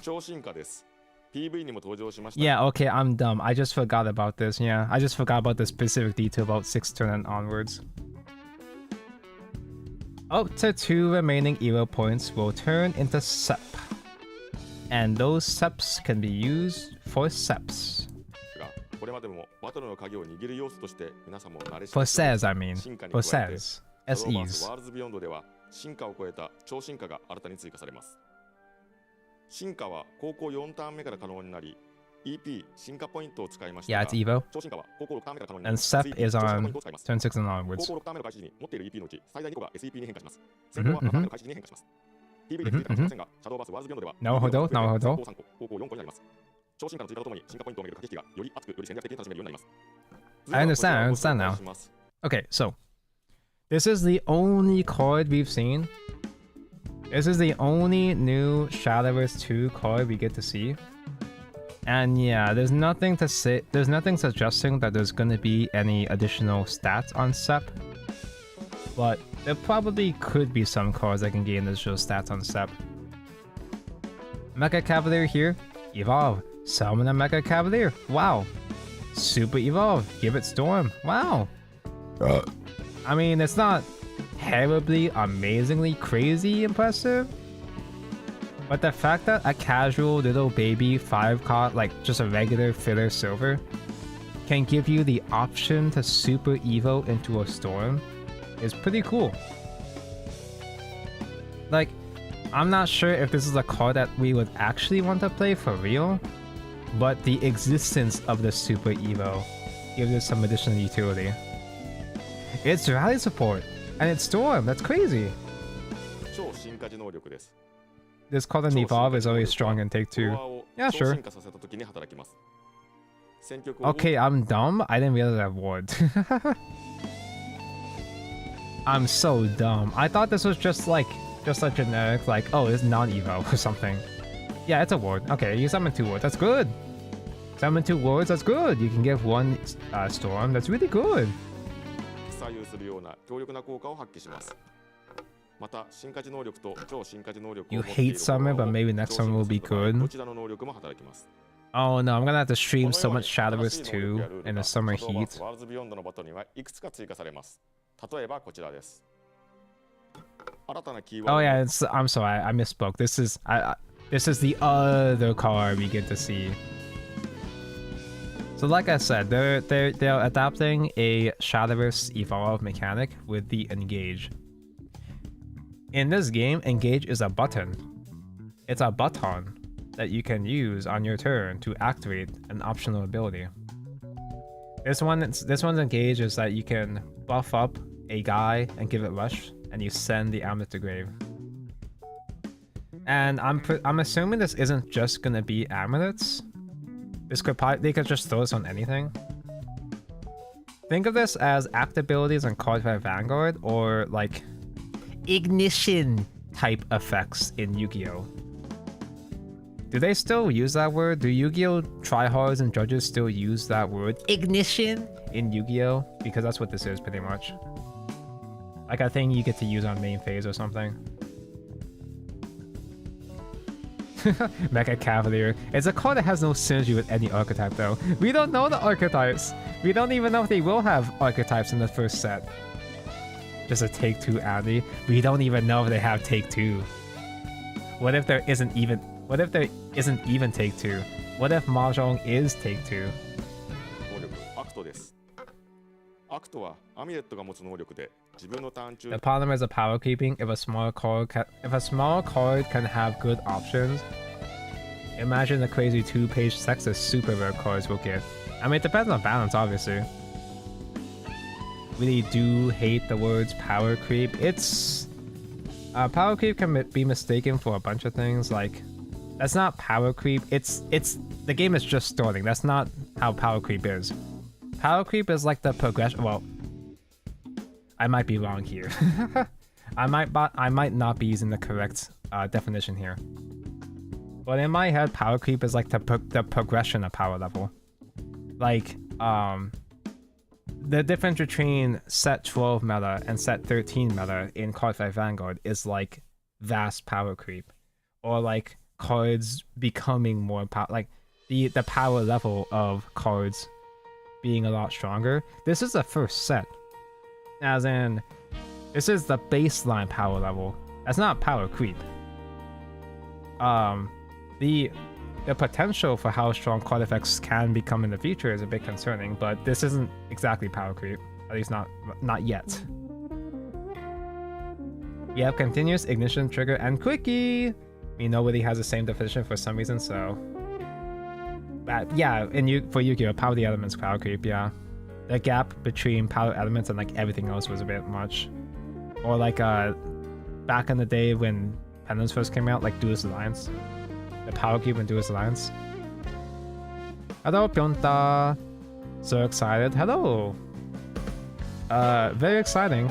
[SPEAKER 4] 超進化です。PV にも登場しました。
[SPEAKER 2] Yeah, okay, I'm dumb. I just forgot about this. Yeah, I just forgot about the specific detail about 6th turn and onwards. Up to 2 remaining Evo points will turn into SEP. And those SEPs can be used for SEPs. For SES, I mean. For SES. SEs.
[SPEAKER 4] ワールズビヨンドでは進化を超えた超進化が新たに追加されます。進化は高校4ターン目から可能になり、EP 進化ポイントを使いました
[SPEAKER 2] Yeah,
[SPEAKER 4] が、
[SPEAKER 2] it's Evo.
[SPEAKER 4] 超進化は高校6ターン目から可能になり、
[SPEAKER 2] And SEP is
[SPEAKER 4] 超進化
[SPEAKER 2] on
[SPEAKER 4] ポイントを使います。
[SPEAKER 2] turn 6 and
[SPEAKER 4] 高
[SPEAKER 2] onwards.
[SPEAKER 4] 校6ターン目の開始時に持っている EP のうち最大2個が SEP に変化します。先行は7ターン目の開始時に変化します。PV で気づいたかもしれませんが、シャドーバースワールズビヨンドでは、
[SPEAKER 2] なるほど、なるほど。
[SPEAKER 4] 高校3個、高校4個になります。超進化の追加とともに進化ポイントをめぐる駆け引きがより熱く、より戦略的に楽しめるようになります。
[SPEAKER 2] I understand now. Okay, so this is the only card we've seen. This is the only new Shadowverse 2 card we get to see. And yeah, there's nothing suggesting that there's gonna be any additional stats on SEP. But there probably could be some cards that can gain additional stats on SEP. Mecha Cavalier here. Evolve. Summon a Mecha Cavalier. Wow. Super Evolve. Give it Storm. Wow. I mean, it's not terribly, amazingly, crazy impressive. But the fact that a casual little baby 5-card, like just a regular filler silver, can give you the option to Super Evo into a Storm is pretty cool. Like, I'm not sure if this is a card that we would actually want to play for real, but the existence of the Super Evo gives it some additional utility. It's rally support, and it's Storm, that's crazy!
[SPEAKER 4] 超進化時能力です。
[SPEAKER 2] This card on Evolve is always strong in Take 2. Yeah,
[SPEAKER 4] 超
[SPEAKER 2] sure.
[SPEAKER 4] 進化させた時に働きます。戦局を
[SPEAKER 2] Okay, I'm dumb. I didn't realize I have ward. I'm so dumb. I thought this was just like, just a generic, like, oh, it's non-evo or something. Yeah, it's a ward. Okay, you summon 2 wards. That's good. Summon 2 wards. That's good. You can give 1 storm. That's really good.
[SPEAKER 4] 左右するような強力な効果を発揮します。また進化時能力と超進化時能力を
[SPEAKER 2] You
[SPEAKER 4] 持ってい
[SPEAKER 2] hate
[SPEAKER 4] る
[SPEAKER 2] summer, but maybe next summer will be
[SPEAKER 4] ど
[SPEAKER 2] good.
[SPEAKER 4] ちらの能力も働きます。
[SPEAKER 2] Oh no, I'm gonna have to
[SPEAKER 4] こ
[SPEAKER 2] stream
[SPEAKER 4] の
[SPEAKER 2] so
[SPEAKER 4] ように
[SPEAKER 2] much
[SPEAKER 4] 新
[SPEAKER 2] Shadowverse
[SPEAKER 4] しい能力や
[SPEAKER 2] 2
[SPEAKER 4] ルール
[SPEAKER 2] in
[SPEAKER 4] が
[SPEAKER 2] the summer
[SPEAKER 4] シャドーバース
[SPEAKER 2] heat.
[SPEAKER 4] ワールズビヨンドのバトルにはいくつか追加されます。例えばこちらです。新たなキーワー
[SPEAKER 2] Oh
[SPEAKER 4] ド
[SPEAKER 2] yeah, it's, I'm sorry, I misspoke. This is this is the other card we get to see. So like I said, they're adapting a Shadowverse Evolve mechanic with the Engage. In this game, Engage is a button. It's a button that you can use on your turn to activate an optional ability. This one's Engage is that you can buff up a guy and give it Rush, and you send the amulet to grave. And I'm assuming this isn't just gonna be amulets. This could they could just throw this on anything. Think of this as act abilities and card by Vanguard, or like ignition type effects in Yu-Gi-Oh! Do they still use that word? Do Yu-Gi-Oh! Tryhards and judges still use that word ignition in Yu-Gi-Oh! Because that's what this is pretty much. Like a thing you get to use on main phase or something. Mecha Cavalier. It's a card that has no synergy with any archetype though. We don't know the archetypes. We don't even know if they will have archetypes in the first set. Just a Take 2 Andy. We don't even know if they have Take 2. What if there isn't even Take 2? What if Mahjong is Take 2?
[SPEAKER 4] 能力アクトです。アクトはアミュレットが持つ能力で自分のターン中
[SPEAKER 2] The problem is a power creeping. If a small card can have good options, imagine the crazy 2-page sex that super rare cards will get. I mean, it depends on balance, obviously. Really do hate the words power creep. It's power creep can be mistaken for a bunch of things. Like, that's not power creep. It's the game is just starting. That's not how power creep is. Power creep is like the progression. Well, I might be wrong here. I might not be using the correct definition here. But in my head, power creep is like the progression of power level. Like, the difference between set 12 meta and set 13 meta in Card 5 Vanguard is like vast power creep. Or like cards becoming more power, like the power level of cards being a lot stronger. This is the first set. As in, this is the baseline power level. That's not power creep. The potential for how strong card effects can become in the future is a bit concerning, but this isn't exactly power creep. At least not yet. We have continuous ignition, trigger, and quickie. I mean, nobody has the same definition for some reason, so. But yeah, for Yu-Gi-Oh! Power the elements, power creep, yeah. The gap between power elements and like everything else was a bit much. Or like back in the day when Pendants first came out, like Duelist Alliance. The power creep and Duelist Alliance. Hello, Pionta. So excited. Hello. Very exciting.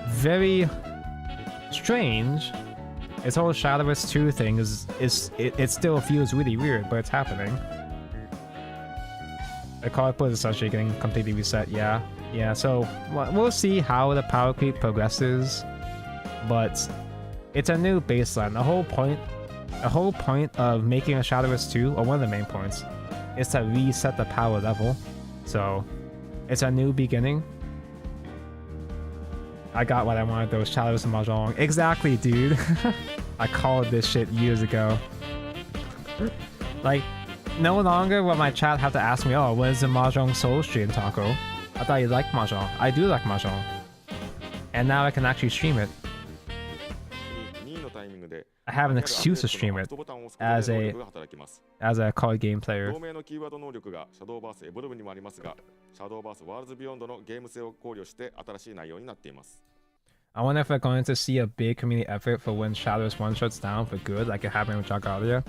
[SPEAKER 2] Very strange. This whole Shadowverse 2 thing it still feels really weird, but it's happening. The card pool is actually getting completely reset, yeah. Yeah, so we'll see how the power creep progresses, but it's a new baseline. The whole point of making a Shadowverse 2, or one of the main points, is to reset the power level. So it's a new beginning. I got what I wanted, those Shadowverse and Mahjong. Exactly, dude. I called this shit years ago. Like, no longer will my chat have to ask me, oh, what is the Mahjong Soul stream, Taco? I thought you liked Mahjong. I do like Mahjong. And now I can actually stream it. have an excuse to stream it as a card game player.
[SPEAKER 4] 同盟のキーワード能力がシャドーバースエボルブにもありますが、シャドーバースワールズビヨンドのゲーム性を考慮して新しい内容になっています。
[SPEAKER 2] I wonder if we're going to see a big community effort for when Shadows 1 shuts down for good, like it happened with Dragalia.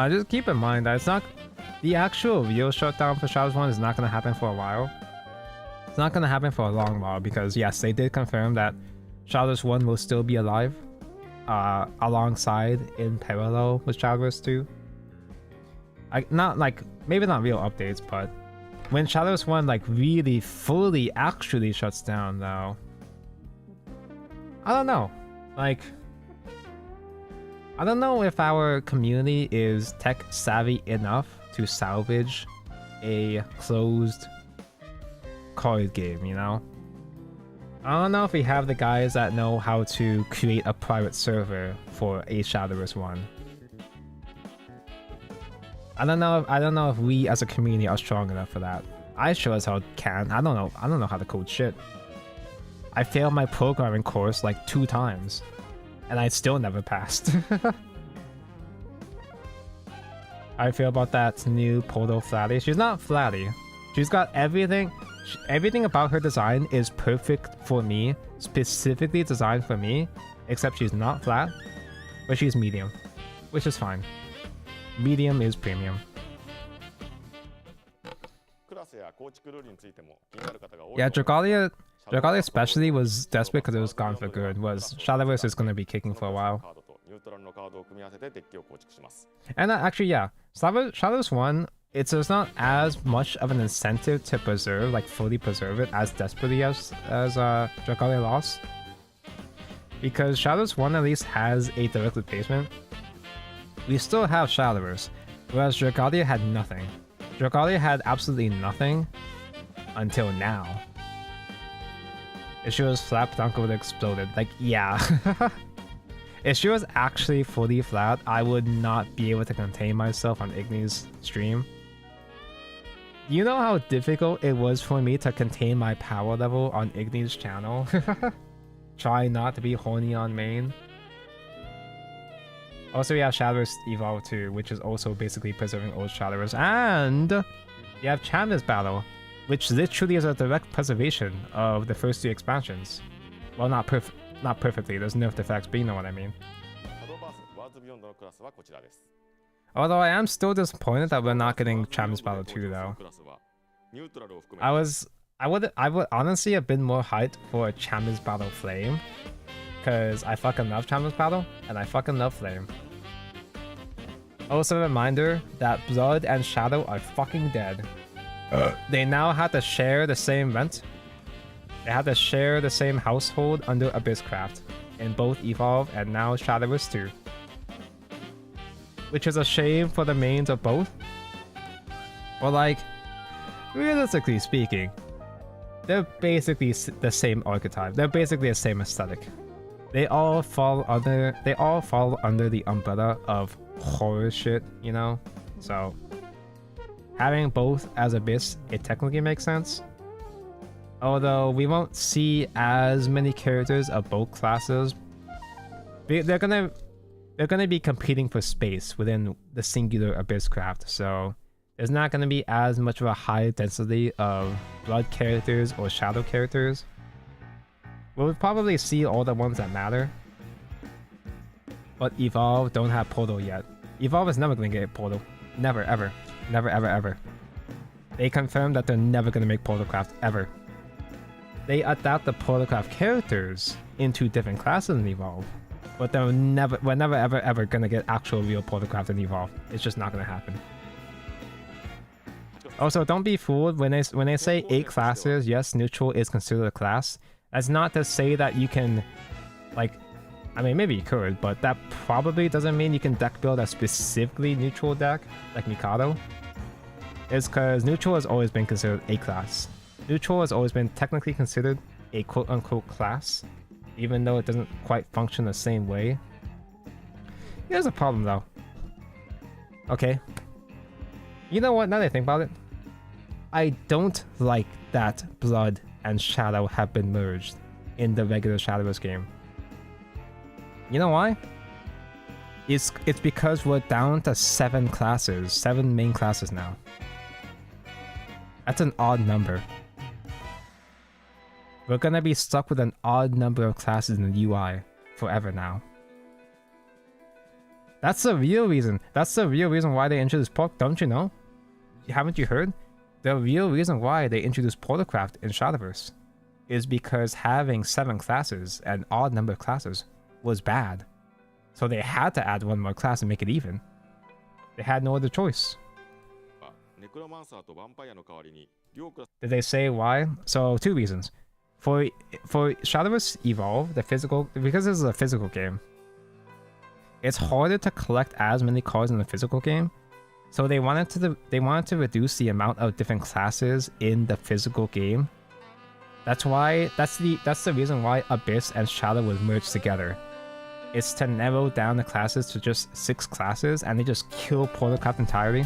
[SPEAKER 2] Just keep in mind that it's not the actual real shutdown for Shadows 1 is not going to happen for a while. It's not going to happen for a long while because yes, they did confirm that Shadows 1 will still be alive alongside in parallel with Shadowverse 2. Not like maybe not real updates, but when Shadows 1 like really fully actually shuts down though, I don't know. Like, I don't know if our community is tech savvy enough to salvage a closed card game, you know? I don't know if we have the guys that know how to create a private server for a Shadowverse 1. I don't know if we as a community are strong enough for that. I sure as hell can. I don't know how to code shit. I failed my programming course like 2 times, and I still never passed. I feel about that new Portal Flatty. She's not flatty. She's got everything. Everything about her design is perfect for me, specifically designed for me, except she's not flat, but she's medium, which is fine. Medium is premium. Yeah, Dragalia especially was desperate because it was gone for good. Was Shadowverse is going to be kicking for a while. And actually, yeah, Shadowverse 1, there's not as much of an incentive to preserve, like fully preserve it as desperately as Dragalia lost. Because Shadowverse 1 at least has a direct replacement. We still have Shadowverse, whereas Dragalia had nothing. Dragalia had absolutely nothing until now. If she was flat, Blanca would have exploded. Like, yeah. If she was actually fully flat, I would not be able to contain myself on Igni's stream. You know how difficult it was for me to contain my power level on Igni's channel? Try not to be horny on main. Also, we have Shadowverse Evolve 2, which is also basically preserving old Shadowverse. And you have Champions Battle, which literally is a direct preservation of the first 2 expansions. Well, not perfectly, there's nerfed effects, but you know what I mean. Although I am still disappointed that we're not getting Champions Battle 2 though. I would honestly have been more hyped for a Champions Battle Flame. Because I fucking love Champions Battle, and I fucking love Flame. Also a reminder that Blood and Shadow are fucking dead. They now have to share the same rent. They have to share the same household under Abysscraft in both Evolve and now Shadowverse 2. Which is a shame for the mains of both. But like, realistically speaking, they're basically the same archetype. They're basically the same aesthetic. They all fall under the umbrella of horror shit, you know? So having both as Abyss, it technically makes sense. Although we won't see as many characters of both classes. They're gonna be competing for space within the singular Abysscraft, so there's not gonna be as much of a high density of blood characters or shadow characters. We'll probably see all the ones that matter. But Evolve don't have Portal yet. Evolve is never gonna get Portal. Never, ever. Never, ever, ever. They confirmed that they're never gonna make Portalcraft, ever. They adapt the Portalcraft characters into different classes in Evolve. But we're never, ever, ever gonna get actual real Portalcraft in Evolve. It's just not gonna happen. Also, don't be fooled when they say 8 classes, yes, neutral is considered a class. That's not to say that you can, like, I mean, maybe you could, but that probably doesn't mean you can deck build a specifically neutral deck, like Mikado. It's because neutral has always been considered a class. Neutral has always been technically considered a quote-unquote class, even though it doesn't quite function the same way. Here's a problem, though. Okay. You know what, now that I think about it, I don't like that Blood and Shadow have been merged in the regular Shadowverse game. You know why? It's because we're down to 7 classes, 7 main classes now. That's an odd number. We're gonna be stuck with an odd number of classes in the UI forever now. That's the real reason. That's the real reason why they introduced don't you know? Haven't you heard? The real reason why they introduced Portalcraft in Shadowverse is because having 7 classes, an odd number of classes, was bad. So they had to add one more class and make it even. They had no other choice. Did they say why? So 2 reasons. For Shadowverse Evolve, the physical, because this is a physical game, it's harder to collect as many cards in the physical game. So they wanted to reduce the amount of different classes in the physical game. That's the reason why Abyss and Shadow was merged together. It's to narrow down the classes to just 6 classes, and they just kill Portalcraft entirely.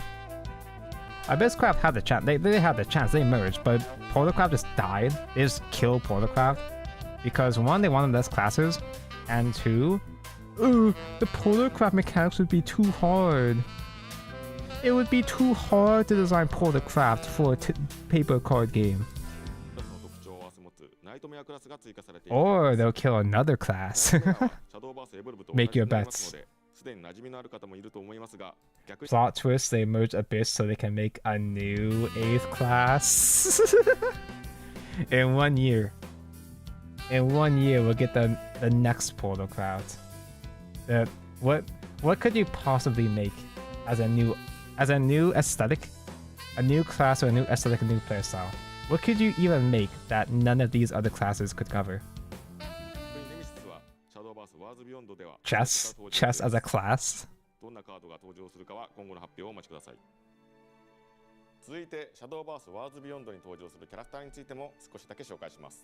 [SPEAKER 2] Abysscraft had the chance. They had the chance. They merged, but Portalcraft just died. They just killed Portalcraft because 1, they wanted less classes, and 2, the Portalcraft mechanics would be too hard. It would be too hard to design Portalcraft for a paper card game. Or they'll kill another class. Make your bets. Plot twist, they merge Abyss so they can make a new 8th class. In 1 year. In 1 year, we'll get the next Portalcraft. What could you possibly make as a new aesthetic? A new class or a new aesthetic, a new playstyle? What could you even make that none of these other classes could cover? Chess? Chess as a class?
[SPEAKER 4] どんなカードが登場するかは今後の発表をお待ちください。続いて、シャドーバースワーズビヨンドに登場するキャラクターについても少しだけ紹介します。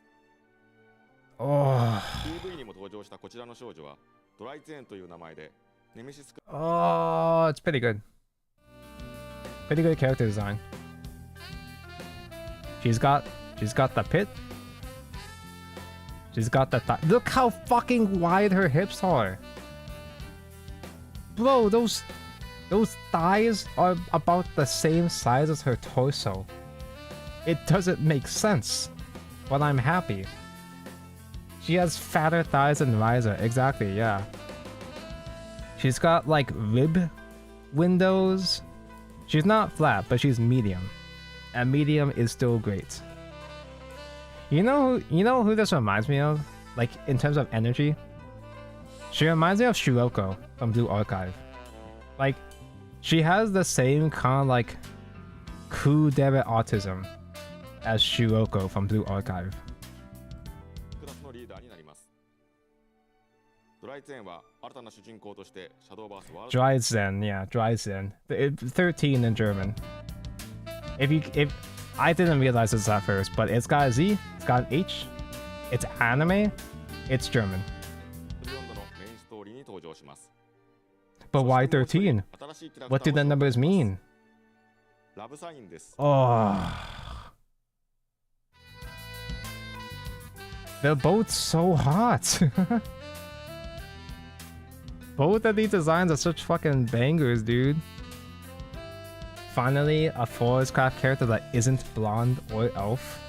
[SPEAKER 4] PV にも登場したこちらの少女はドライツェーンという名前でネメシス。
[SPEAKER 2] Oh, it's pretty good. Pretty good character design. She's got the pit. She's got the look how fucking wide her hips are. Bro, those thighs are about the same size as her torso. It doesn't make sense, but I'm happy. She has fatter thighs than Ryza. Exactly, yeah. She's got like rib windows. She's not flat, but she's medium. And medium is still great. You know who this reminds me of? Like, in terms of energy? She reminds me of Shiroko from Blue Archive. Like, she has the same kind of like kudere autism as Shiroko from Blue Archive. Dreizen, yeah, Dreizen. 13 in German. If I didn't realize this at first, but it's got a Z, it's got an H, it's anime, it's German. But why 13? What do the numbers mean? Oh. They're both so hot. Both of these designs are such fucking bangers, dude. Finally, a Forestcraft character that isn't blonde or elf.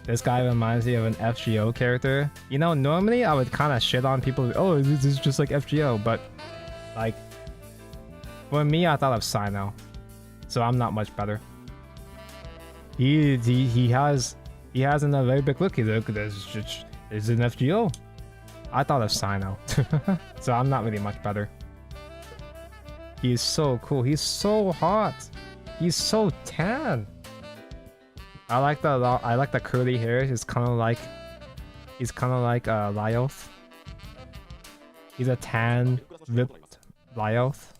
[SPEAKER 2] This guy reminds me of an FGO character. You know, normally I would kind of shit on people. Oh, this is just like FGO, but like for me, I thought of Sino, so I'm not much better. He has a very big look. He's like, this is an FGO. I thought of Sino, so I'm not really much better. He's so cool. He's so hot. He's so tan. I like the curly hair. He's kind of like Lyoth. He's a tan, ripped Lyoth.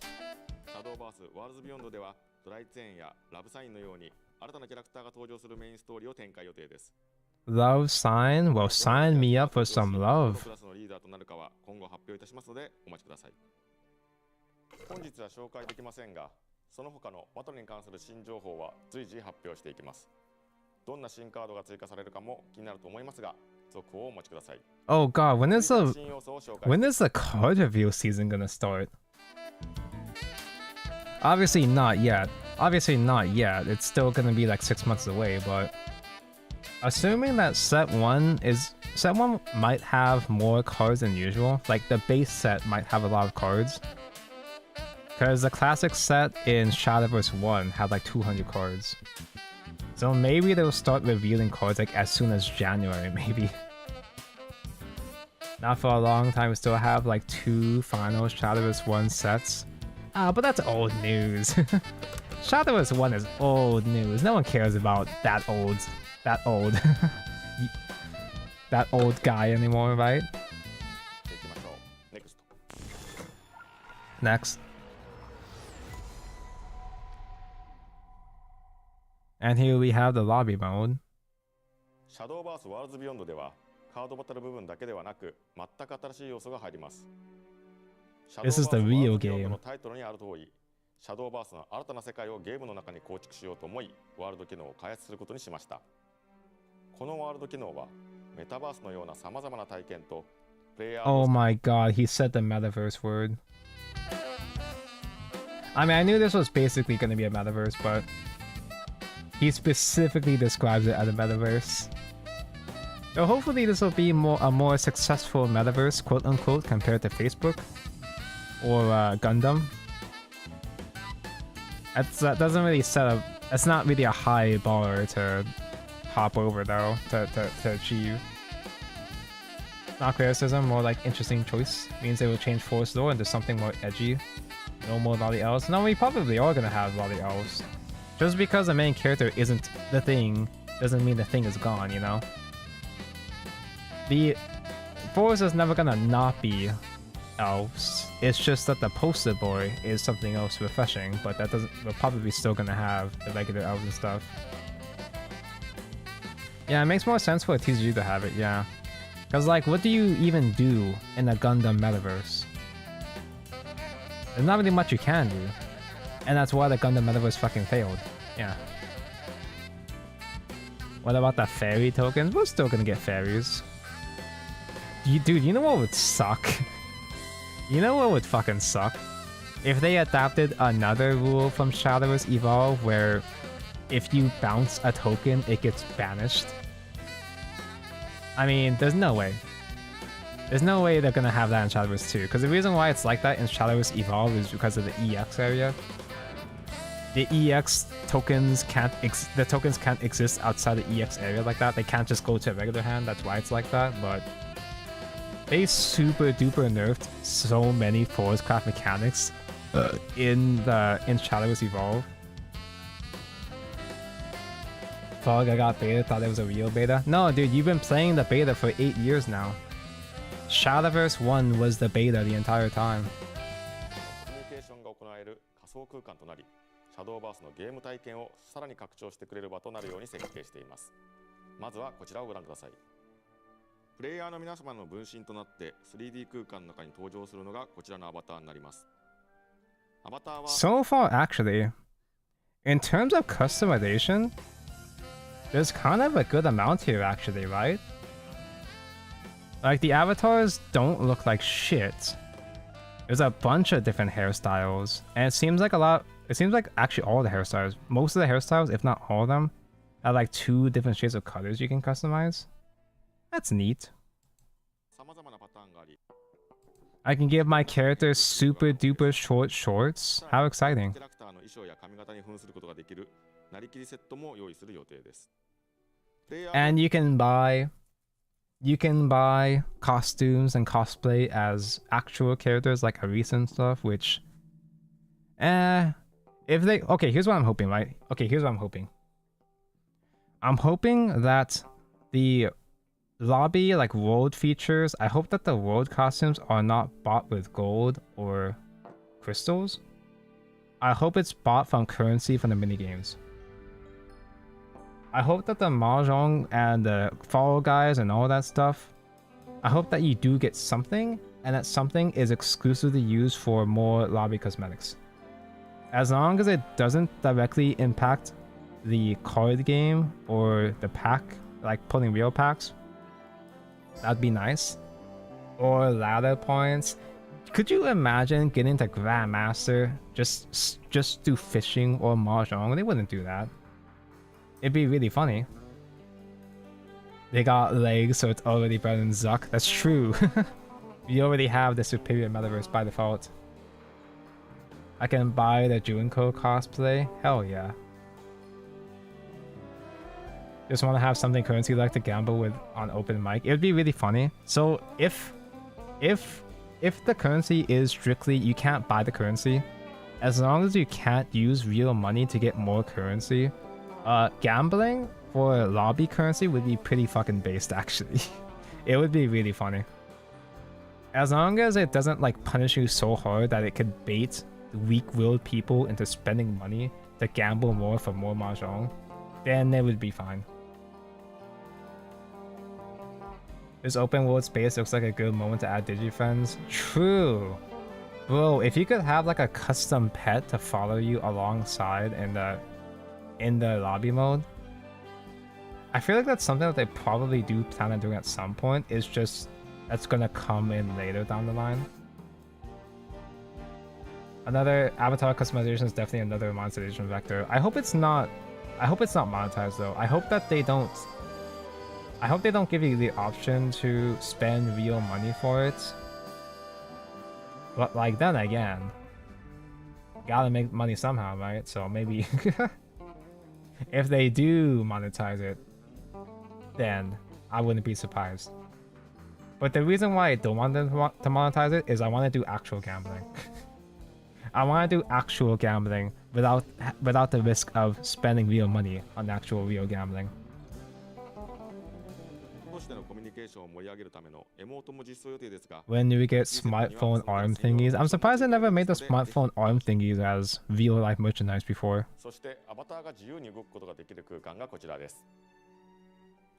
[SPEAKER 2] Love sign? Well, sign me up for some love.
[SPEAKER 4] 本日は紹介できませんが、その他のバトルに関する新情報は随時発表していきます。どんな新カードが追加されるかも気になると思いますが、続報をお待ちください。
[SPEAKER 2] Oh god,
[SPEAKER 4] 続いては新要素を紹介
[SPEAKER 2] when is the card reveal season gonna start? Obviously not yet. Obviously not yet. It's still gonna be like 6 months away, but assuming that set 1 might have more cards than usual. Like the base set might have a lot of cards. Because the classic set in Shadowverse 1 had like 200 cards. So maybe they'll start revealing cards like as soon as January, maybe. Not for a long time, we still have like 2 final Shadowverse 1 sets. Ah, but that's old news. Shadowverse 1 is old news. No one cares about that old that old guy anymore, right?
[SPEAKER 4] いきましょう。NEXT。
[SPEAKER 2] Next. And here we have the lobby mode.
[SPEAKER 4] シャドーバースワールズビヨンドではカードバトル部分だけではなく全く新しい要素が入ります。
[SPEAKER 2] This is the real
[SPEAKER 4] シャドーバースワールズビヨンド
[SPEAKER 2] game.
[SPEAKER 4] のタイトルにある通り、シャドーバースの新たな世界をゲームの中に構築しようと思い、ワールド機能を開発することにしました。このワールド機能はメタバースのようなさまざまな体験とプレイヤー
[SPEAKER 2] Oh my god, he said the metaverse word. I mean, I knew this was basically going to be a metaverse, but he specifically describes it as a metaverse. So hopefully this will be a more successful metaverse, quote unquote, compared to Facebook or Gundam. That doesn't really set up. That's not really a high bar to hop over though to achieve. Not criticism, more like interesting choice. Means they will change Forest Lore into something more edgy. No more Lolly Elves. No, we probably are gonna have Lolly Elves. Just because the main character isn't the thing doesn't mean the thing is gone, you know? The Forest is never gonna not be elves. It's just that the poster boy is something else refreshing, but that doesn't. We're probably still gonna have the regular elves and stuff. Yeah, it makes more sense for a TCG to have it, yeah. Because, like, what do you even do in a Gundam metaverse? There's not really much you can do. And that's why the Gundam metaverse fucking failed. Yeah. What about the fairy tokens? We're still gonna get fairies. Dude, you know what would suck? You know what would fucking suck? If they adapted another rule from Shadowverse Evolve where if you bounce a token, it gets banished. I mean, there's no way. There's no way they're gonna have that in Shadowverse 2. Because the reason why it's like that in Shadowverse Evolve is because of the EX area. The EX tokens can't exist outside the EX area like that. They can't just go to a regular hand. That's why it's like that. But they super duper nerfed so many forest craft mechanics in Shadowverse Evolve. Fuck, I got beta, thought it was a real beta. No, dude, you've been playing the beta for 8 years now. Shadowverse 1 was the beta the entire time.
[SPEAKER 4] コミュニケーションが行われる仮想空間となり、シャドーバースのゲーム体験をさらに拡張してくれる場となるように設計しています。まずはこちらをご覧ください。プレイヤーの皆様の分身となって 3D 空間の中に登場するのがこちらのアバターになります。アバターは
[SPEAKER 2] So far, actually, in terms of customization, there's kind of a good amount here, actually, right? Like, the avatars don't look like shit. There's a bunch of different hairstyles, and it seems like actually all the hairstyles, most of the hairstyles, if not all of them, have like 2 different shades of colors you can customize. That's neat.
[SPEAKER 4] 様々なパターンがあり、
[SPEAKER 2] I can give my character super duper short shorts. How
[SPEAKER 4] キ
[SPEAKER 2] exciting.
[SPEAKER 4] ャラクターの衣装や髪型に扮することができるなりきりセットも用意する予定です。プレイヤー
[SPEAKER 2] And you can buy costumes and cosplay as actual characters like Arisa and stuff, which if they okay, here's what I'm hoping, right? Okay, here's what I'm hoping. I'm hoping that the lobby like world features, I hope that the world costumes are not bought with gold or crystals. I hope it's bought from currency from the minigames. I hope that the Mahjong and the Fall Guys and all that stuff, I hope that you do get something, and that something is exclusively used for more lobby cosmetics. As long as it doesn't directly impact the card game or the pack, like pulling real packs. That'd be nice. Or ladder points. Could you imagine getting to Grandmaster just do fishing or mahjong? They wouldn't do that. It'd be really funny. They got legs, so it's already better than Zuck. That's true. You already have the superior metaverse by default. I can buy the Junko cosplay? Hell yeah. Just want to have something currency like to gamble with on open mic. It would be really funny. So if the currency is strictly you can't buy the currency, as long as you can't use real money to get more currency, gambling for lobby currency would be pretty fucking based actually. It would be really funny. As long as it doesn't like punish you so hard that it could bait weak-willed people into spending money to gamble more for more mahjong, then it would be fine. This open world space looks like a good moment to add digifriends. True. Bro, if you could have like a custom pet to follow you alongside in the lobby mode, I feel like that's something that they probably do plan on doing at some point. It's just that's gonna come in later down the line. Another avatar customization is definitely another monetization vector. I hope it's not monetized though. I hope they don't give you the option to spend real money for it. But like then again, gotta make money somehow, right? So maybe if they do monetize it, then I wouldn't be surprised. But the reason why I don't want them to monetize it is I want to do actual gambling. I want to do actual gambling without the risk of spending real money on actual real gambling. When do we get smartphone arm thingies? I'm surprised I never made the smartphone arm thingies as real life merchandise before.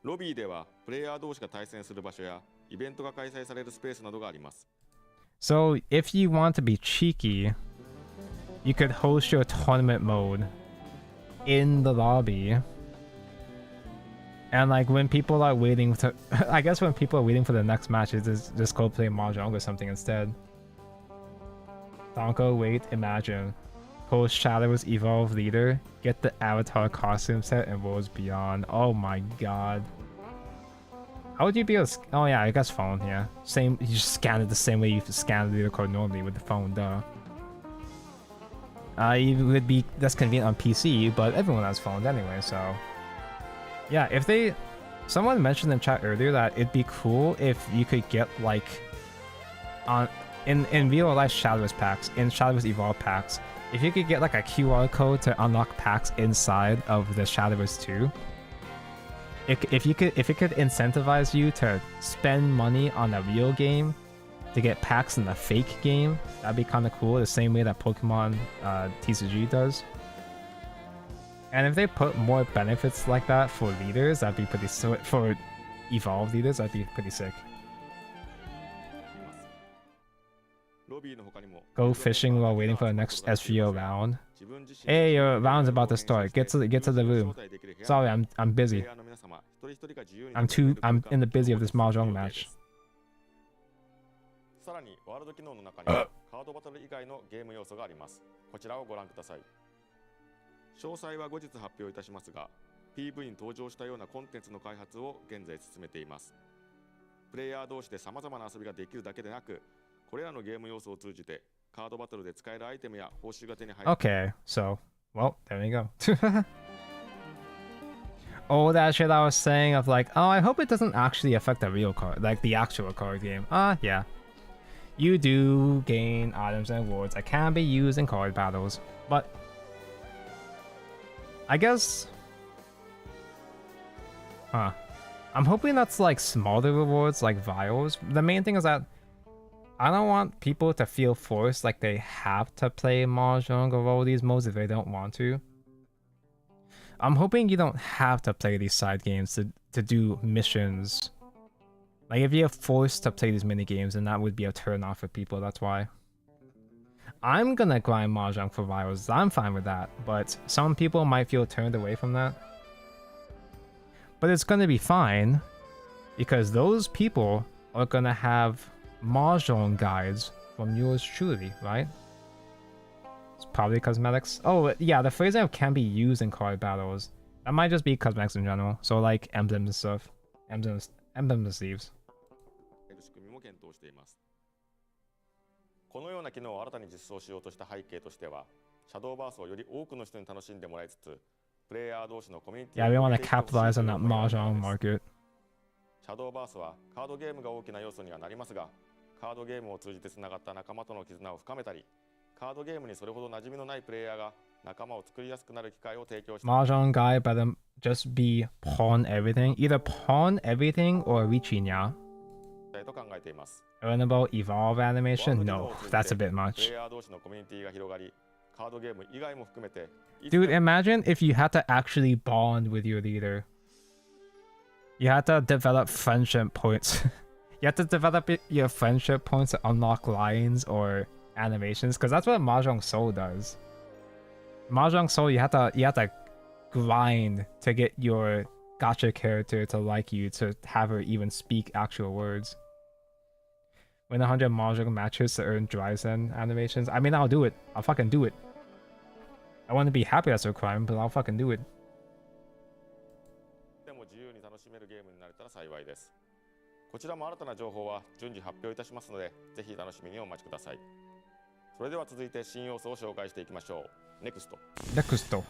[SPEAKER 4] ロビーではプレイヤー同士が対戦する場所やイベントが開催されるスペースなどがあります。
[SPEAKER 2] So if you want to be cheeky, you could host your tournament mode in the lobby. And like when people are waiting to I guess when people are waiting for the next match, it's just go play mahjong or something instead. Donko, wait, imagine. Post Shadowverse Evolve leader, get the avatar costume set and Worlds Beyond. Oh my god. How would you be able to... Oh yeah, I guess phone, yeah. Same, you just scan it the same way you scan the leader card normally with the phone, duh. It would be less convenient on PC, but everyone has phones anyway, so... Yeah, if they... Someone mentioned in chat earlier that it'd be cool if you could get like... In real life Shadowverse packs, in Shadowverse Evolve packs, if you could get like a QR code to unlock packs inside of the Shadowverse 2, if it could incentivize you to spend money on a real game to get packs in the fake game, that'd be kind of cool. The same way that Pokemon TCG does. And if they put more benefits like that for leaders, that'd be pretty sick. For Evolve leaders, that'd be pretty sick. Go fishing while waiting for the next SVO round. Hey, your round's about to start. Get to the room. Sorry, I'm busy. I'm in the busy of this mahjong match.
[SPEAKER 4] さらにワールド機能の中にはカードバトル以外のゲーム要素があります。こちらをご覧ください。詳細は後日発表いたしますが、PV に登場したようなコンテンツの開発を現在進めています。プレイヤー同士で様々な遊びができるだけでなく、これらのゲーム要素を通じてカードバトルで使えるアイテムや報酬が手に入る。
[SPEAKER 2] Okay, so, well, there we go. Oh, that shit I was saying of like, oh, I hope it doesn't actually affect the real card, like the actual card game. Yeah. You do gain items and awards that can be used in card battles, but I guess... I'm hoping that's like smaller rewards like vials. The main thing is that I don't want people to feel forced like they have to play Mahjong or all these modes if they don't want to. I'm hoping you don't have to play these side games to do missions. Like if you're forced to play these mini games, then that would be a turn off for people, that's why. I'm gonna grind Mahjong for rivals. I'm fine with that, but some people might feel turned away from that. But it's gonna be fine because those people are gonna have Mahjong guides from yours truly, right? It's probably cosmetics. Oh yeah, the phrasing can be used in card battles. That might just be cosmetics in general. So like emblems and stuff, emblems and sleeves.
[SPEAKER 4] 仕組みも検討しています。このような機能を新たに実装しようとした背景としては、シャドーバースをより多くの人に楽しんでもらいつつ、プレイヤー同士のコミュニティ
[SPEAKER 2] Yeah, we
[SPEAKER 4] を
[SPEAKER 2] want
[SPEAKER 4] 提
[SPEAKER 2] to
[SPEAKER 4] 供する
[SPEAKER 2] capitalize
[SPEAKER 4] と
[SPEAKER 2] on
[SPEAKER 4] いう
[SPEAKER 2] that
[SPEAKER 4] 思いがある
[SPEAKER 2] Mahjong
[SPEAKER 4] のです。
[SPEAKER 2] market.
[SPEAKER 4] シャドーバースはカードゲームが大きな要素にはなりますが、カードゲームを通じてつながった仲間との絆を深めたり、カードゲームにそれほど馴染みのないプレイヤーが仲間を作りやすくなる機会を提供して
[SPEAKER 2] Mahjong guy better just be pawn everything. Either pawn everything or Richinya.
[SPEAKER 4] いと考えています。
[SPEAKER 2] Earnable evolve
[SPEAKER 4] ワー
[SPEAKER 2] animation?
[SPEAKER 4] ルド機能
[SPEAKER 2] No,
[SPEAKER 4] を通じて
[SPEAKER 2] that's a bit
[SPEAKER 4] プレ
[SPEAKER 2] much.
[SPEAKER 4] イヤー同士のコミュニティが広がり、カードゲーム以外も含めて、いつ
[SPEAKER 2] Dude,
[SPEAKER 4] か
[SPEAKER 2] imagine if you had to actually bond with your leader. You had to develop friendship points. You had to develop your friendship points to unlock lines or animations, because that's what Mahjong Soul does. Mahjong Soul, you have to grind to get your gacha character to like you, to have her even speak actual words. Win 100 Mahjong matches to earn Dryzen animations. I mean, I'll do it. I'll fucking do it. I want to be happy that's a crime, but I'll fucking do it.
[SPEAKER 4] でも自由に楽しめるゲームになれたら幸いです。こちらも新たな情報は順次発表いたしますので、ぜひ楽しみにお待ちください。それでは続いて新要素を紹介していきましょう。NEXT。
[SPEAKER 2] Next.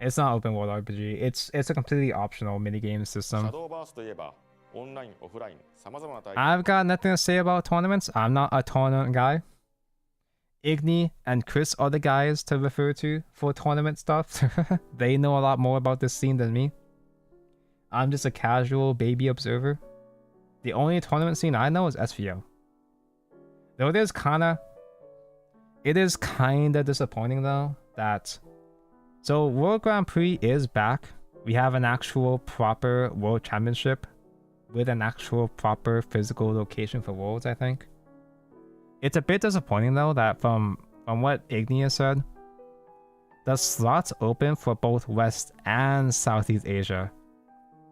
[SPEAKER 2] It's not open world RPG. It's a completely optional minigame
[SPEAKER 4] シャ
[SPEAKER 2] system.
[SPEAKER 4] ドーバースといえば、オンライン、オフライン、様々な体
[SPEAKER 2] I've got nothing to say about tournaments. I'm not a tournament guy. Igni and Chris are the guys to refer to for tournament stuff. They know a lot more about this scene than me. I'm just a casual baby observer. The only tournament scene I know is SVO. Though it is kinda disappointing though that so World Grand Prix is back. We have an actual proper World Championship with an actual proper physical location for Worlds, I think. It's a bit disappointing though that from what Igni has said, the slots open for both West and Southeast Asia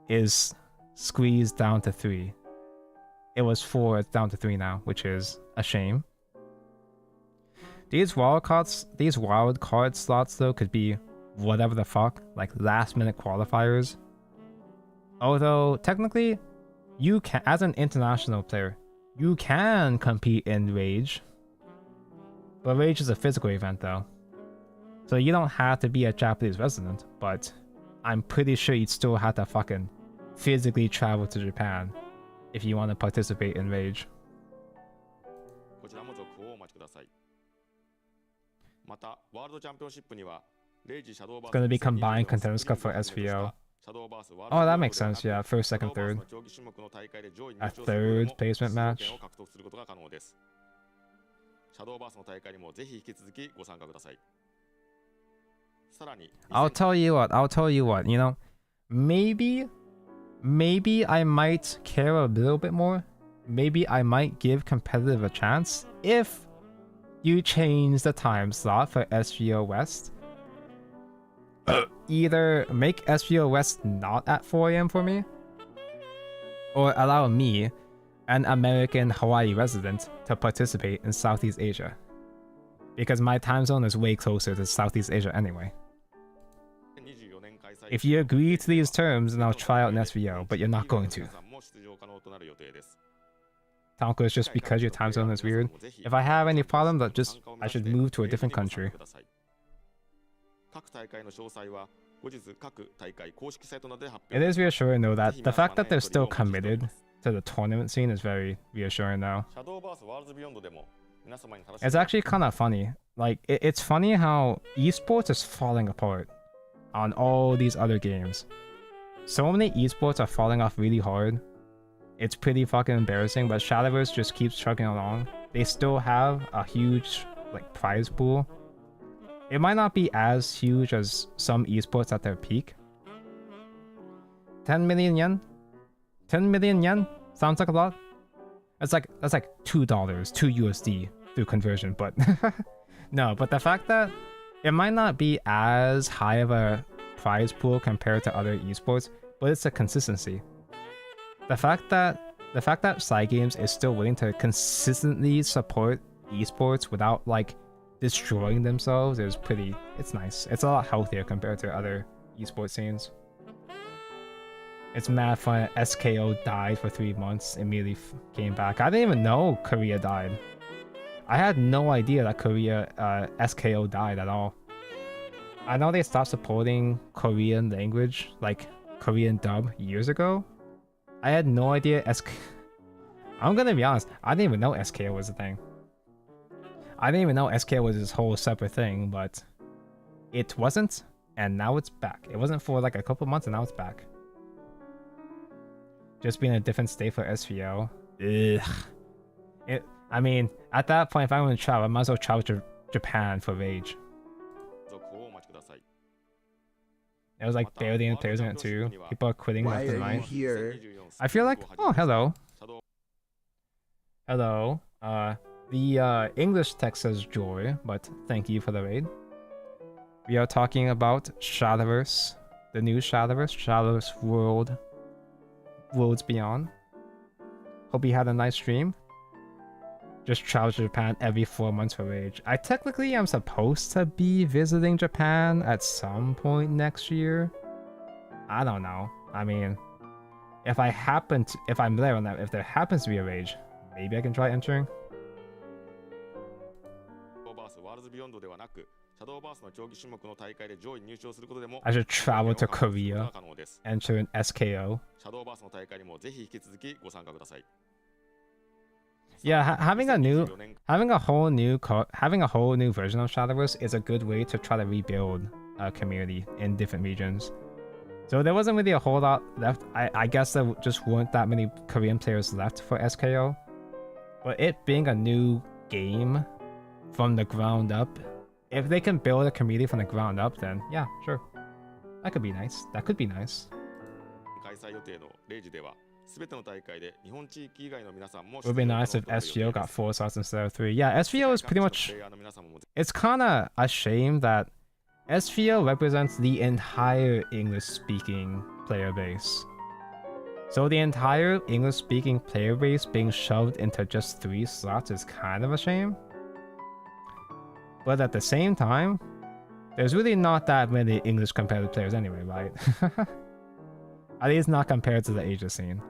[SPEAKER 2] is squeezed down to 3. It was 4, it's down to 3 now, which is a shame. These wild card slots though could be whatever the fuck, like last minute qualifiers. Although technically, you can, as an international player, you can compete in Rage. But Rage is a physical event though. So you don't have to be a Japanese resident, but I'm pretty sure you'd still have to fucking physically travel to Japan if you want to participate in Rage.
[SPEAKER 4] こちらも続報をお待ちください。また、ワールドチャンピオンシップには、レイジシャドーバース
[SPEAKER 2] It's gonna be combined contenders cup for SVO. Oh, that makes sense, yeah. First, second, third. A third placement match. I'll tell you what, you know, maybe I might care a little bit more. Maybe I might give competitive a chance if you change the time slot for SVO West. Either make SVO West not at 4 AM for me, or allow me, an American Hawaii resident, to participate in Southeast Asia. Because my time zone is way closer to Southeast Asia anyway. If you agree to these terms, then I'll try out an SVO, but you're not going to. Tonko, is just because your time zone is weird. If I have any problem, that just I should move to a different country. It is reassuring though that the fact that they're still committed to the tournament scene is very reassuring now. It's actually kind of funny. Like, it's funny how esports is falling apart on all these other games. So many esports are falling off really hard. It's pretty fucking embarrassing, but Shadowverse just keeps chugging along. They still have a huge, like, prize pool. It might not be as huge as some esports at their peak. 10 million yen? 10 million yen? Sounds like a lot. That's like $2, $2 USD through conversion, but no, but the fact that it might not be as high of a prize pool compared to other esports, but it's a consistency. The fact that Cygames is still willing to consistently support esports without like destroying themselves is pretty. It's nice. It's a lot healthier compared to other esports scenes. It's mad fun. SKO died for 3 months, immediately came back. I didn't even know Korea died. I had no idea that Korea SKO died at all. I know they stopped supporting Korean language, like Korean dub, years ago. I had no idea I'm gonna be honest, I didn't even know SKO was a thing. I didn't even know SKO was this whole separate thing, but it wasn't, and now it's back. It wasn't for like a couple months, and now it's back. Just being a different state for SVO. Ugh. I mean, at that point, if I want to travel, I might as well travel to Japan for Rage. It was like barely in players in it too. People are quitting left and right.
[SPEAKER 5] Here.
[SPEAKER 2] I feel like, oh, hello. Hello. The English text says joy, but thank you for the raid. We are talking about Shadowverse, the new Shadowverse Worlds Beyond. Hope you had a nice stream. Just travel to Japan every 4 months for Rage. I technically am supposed to be visiting Japan at some point next year. I don't know. I mean, if I'm there on that, if there happens to be a Rage, maybe I can try entering. I should travel to Korea, enter an SKO. Yeah, having a whole new version of Shadowverse is a good way to try to rebuild a community in different regions. So there wasn't really a whole lot left. I guess there just weren't that many Korean players left for SKO. But it being a new game from the ground up, if they can build a community from the ground up, then yeah, sure. That could be nice. That could be nice. It would be nice if SVO got 4 slots instead of 3. Yeah, SVO is pretty much... It's kind of a shame that SVO represents the entire English-speaking player base. So the entire English-speaking player base being shoved into just 3 slots is kind of a shame. But at the same time, there's really not that many English competitive players anyway, right? At least not compared to the Asia scene.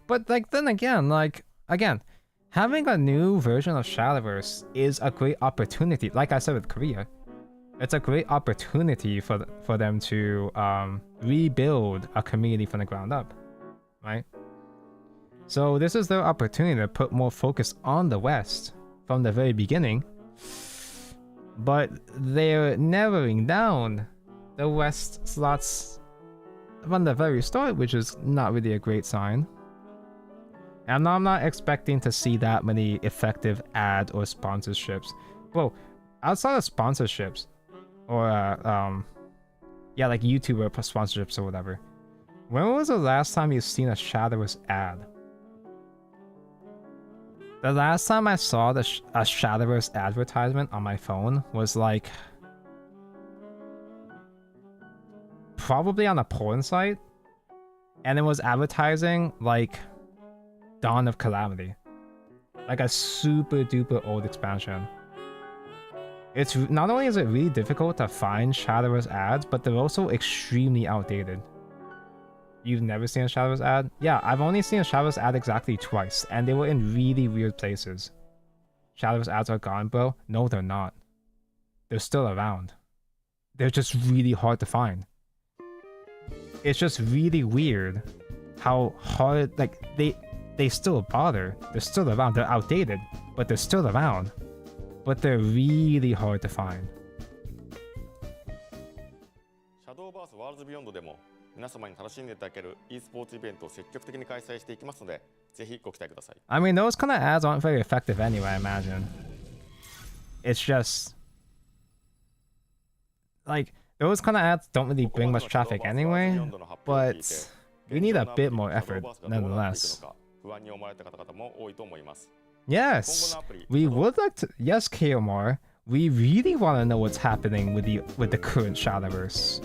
[SPEAKER 2] But like then again, having a new version of Shadowverse is a great opportunity. Like I said with Korea, it's a great opportunity for them to rebuild a community from the ground up, right? So this is their opportunity to put more focus on the West from the very beginning, but they're narrowing down the West slots from the very start, which is not really a great sign. And I'm not expecting to see that many effective ad or sponsorships. Well, outside of sponsorships, or yeah, like YouTuber sponsorships or whatever. When was the last time you've seen a Shadowverse ad? The last time I saw a Shadowverse advertisement on my phone was like probably on a porn site, and it was advertising like Dawn of Calamity, like a super duper old expansion. It's not only is it really difficult to find Shadowverse ads, but they're also extremely outdated. You've never seen a Shadowverse ad? Yeah, I've only seen a Shadowverse ad exactly twice, and they were in really weird places. Shadowverse ads are gone, bro? No, they're not. They're still around. They're just really hard to find. It's just really weird how hard, like, they still bother. They're still around. They're outdated, but they're still around. But they're really hard to find.
[SPEAKER 4] Shadowverse Worlds Beyond でも皆様に楽しんでいただける e スポーツイベントを積極的に開催していきますので、ぜひご期待ください。
[SPEAKER 2] I mean, those kind of ads aren't very effective anyway, I imagine. It's just like those kind of ads don't really bring much traffic anyway, but we need a bit more effort nonetheless.
[SPEAKER 4] 不安に思われた方々も多いと思います。
[SPEAKER 2] Yes, we would like to. Yes, Keomar, we really want to know what's happening with the current shadowverse.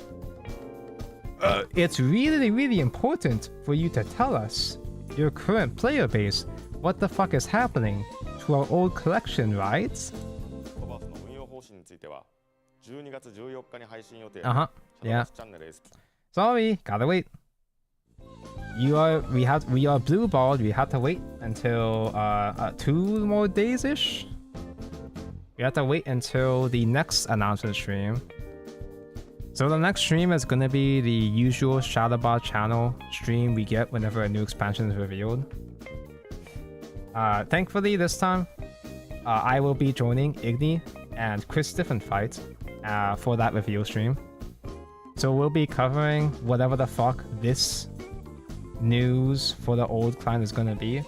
[SPEAKER 2] It's really important for you to tell us your current player base. What the fuck is happening to our old collection, right?
[SPEAKER 4] シャドーバースの運用方針については12月14日に配信予定
[SPEAKER 2] Uh-huh.
[SPEAKER 4] シャドーバースチャンネル SP
[SPEAKER 2] Sorry, gotta wait. We are blue balled. We have to wait until 2 more days ish. We have to wait until the next announcement stream. So the next stream is gonna be the usual Shadowbot channel stream we get whenever a new expansion is revealed. Thankfully this time, I will be joining Igni and Chris Diffenfight for that reveal stream. So we'll be covering whatever the fuck this news for the old client is gonna be.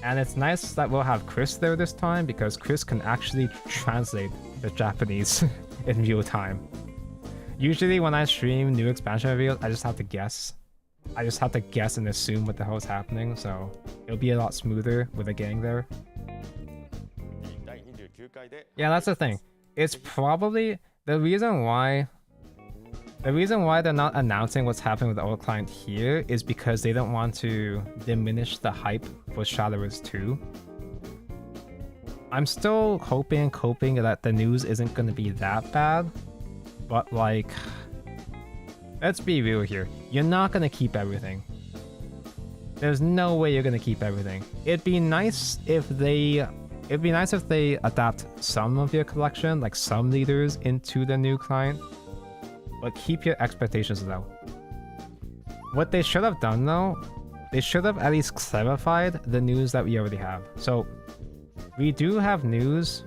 [SPEAKER 2] And it's nice that we'll have Chris there this time because Chris can actually translate the Japanese in real time. Usually when I stream new expansion reveals, I just have to guess. I just have to guess and assume what the hell is happening, so it'll be a lot smoother with a gang there. Yeah, that's the thing. It's probably the reason why they're not announcing what's happening with the old client here is because they don't want to diminish the hype for Shadowverse 2. I'm still hoping that the news isn't going to be that bad, but like, let's be real here. You're not going to keep everything. There's no way you're going to keep everything. It'd be nice if they adapt some of your collection, like some leaders, into the new client. But keep your expectations low. What they should have done though, they should have at least clarified the news that we already have. So we do have news.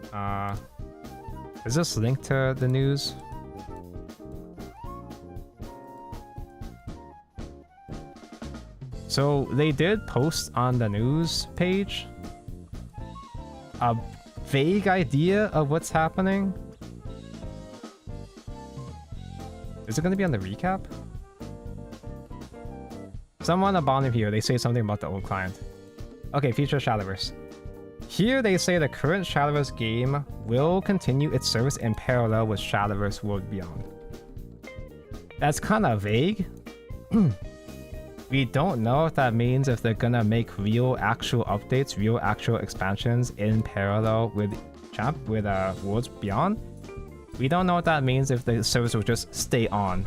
[SPEAKER 2] Is this linked to the news? So they did post on the news page a vague idea of what's happening. Is it going to be on the recap? Someone abandoned here, they say something about the old client. Okay, future Shadowverse. Here they say the current Shadowverse game will continue its service in parallel with Shadowverse World Beyond. That's kind of vague. We don't know if that means if they're gonna make real actual updates, real actual expansions in parallel with Worlds Beyond. We don't know what that means if the service will just stay on.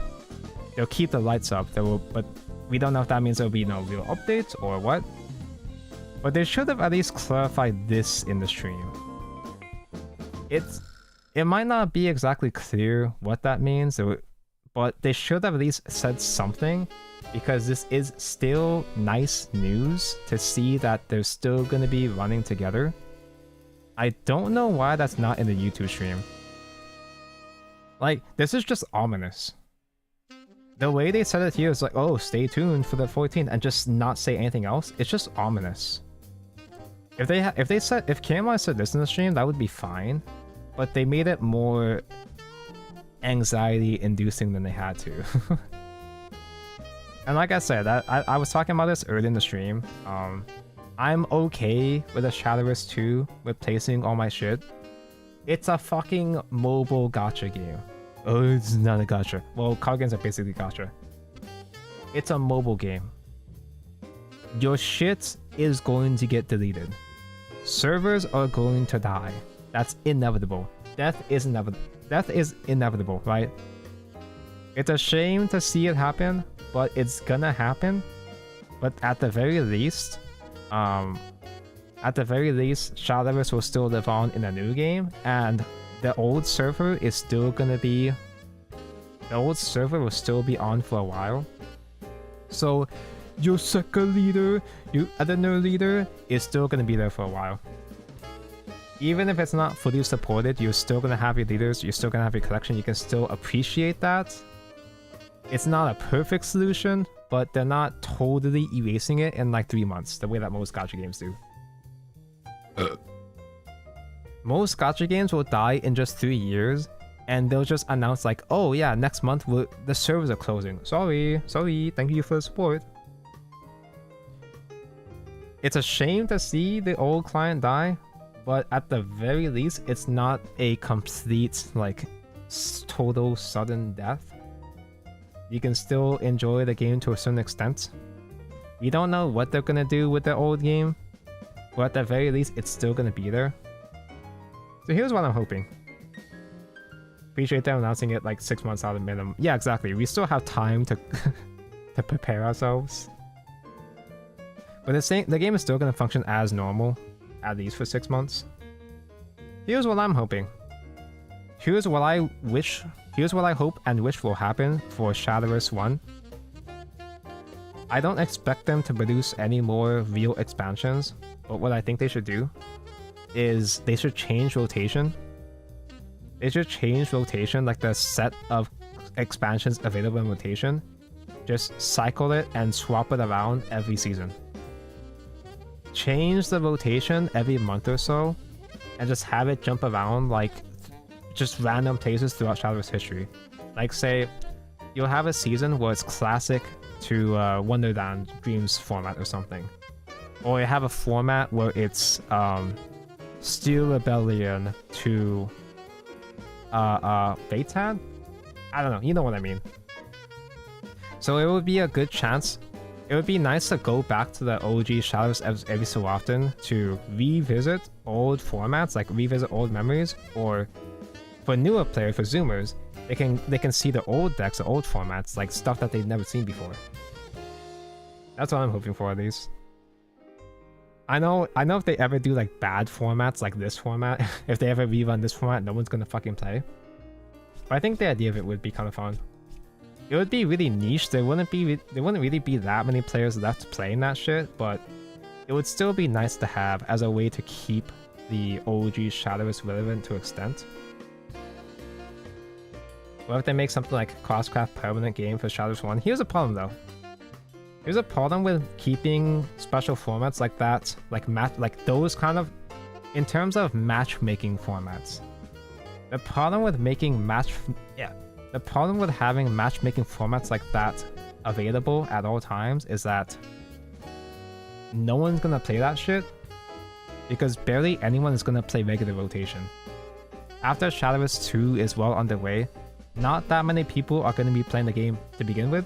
[SPEAKER 2] They'll keep the lights up, but we don't know if that means there'll be no real updates or what. But they should have at least clarified this in the stream. It might not be exactly clear what that means, but they should have at least said something, because this is still nice news to see that they're still going to be running together. I don't know why that's not in the YouTube stream. Like, this is just ominous. The way they said it here is like, oh, stay tuned for the 14th, and just not say anything else. It's just ominous. If KMI said this in the stream, that would be fine. But they made it more anxiety-inducing than they had to. And like I said, I was talking about this early in the stream. I'm okay with a Shadowverse 2 replacing all my shit. It's a fucking mobile gacha game. Oh, it's not a gacha. Well, card games are basically gacha. It's a mobile game. Your shit is going to get deleted. Servers are going to die. That's inevitable. Death is inevitable, right? It's a shame to see it happen, but it's gonna happen. But at the very least, Shadowverse will still live on in a new game, and the old server is still gonna be... The old server will still be on for a while. So, your second leader, your Adeno leader, is still gonna be there for a while. Even if it's not fully supported, you're still gonna have your leaders, you're still gonna have your collection, you can still appreciate that. It's not a perfect solution, but they're not totally erasing it in like 3 months, the way that most gacha games do. Most gacha games will die in just 3 years, and they'll just announce like, oh yeah, next month the servers are closing. Sorry, thank you for the support. It's a shame to see the old client die, but at the very least, it's not a complete, like, total sudden death. You can still enjoy the game to a certain extent. We don't know what they're gonna do with the old game, but at the very least, it's still gonna be there. So here's what I'm hoping. Appreciate them announcing it like 6 months out of minimum. Yeah, exactly. We still have time to to prepare ourselves. But the game is still going to function as normal, at least for 6 months. Here's what I'm hoping. Here's what I hope and wish will happen for Shadowverse 1. I don't expect them to produce any more real expansions, but what I think they should do is they should change rotation. They should change rotation, like the set of expansions available in rotation. Just cycle it and swap it around every season. Change the rotation every month or so, and just have it jump around like just random places throughout Shadowverse history. Like say, you'll have a season where it's classic to Wonderland Dreams format or something. Or you have a format where it's Steel Rebellion to Fatad? I don't know, you know what I mean. So it would be a good chance. It would be nice to go back to the OG Shadows every so often to revisit old formats, like revisit old memories, or for newer players, for Zoomers, they can see the old decks, the old formats, like stuff that they've never seen before. That's what I'm hoping for, at least. I know if they ever do like bad formats like this format, if they ever rerun this format, no one's gonna fucking play. But I think the idea of it would be kind of fun. It would be really niche. There wouldn't really be that many players left playing that shit, but it would still be nice to have as a way to keep the OG Shadowverse relevant to an extent. What if they make something like Crosscraft permanent game for Shadowverse 1? Here's a problem though. There's a problem with keeping special formats like that, like those kind of, in terms of matchmaking formats. The problem with the problem with having matchmaking formats like that available at all times is that no one's gonna play that shit because barely anyone is gonna play regular rotation. After Shadowverse 2 is well underway, not that many people are gonna be playing the game to begin with.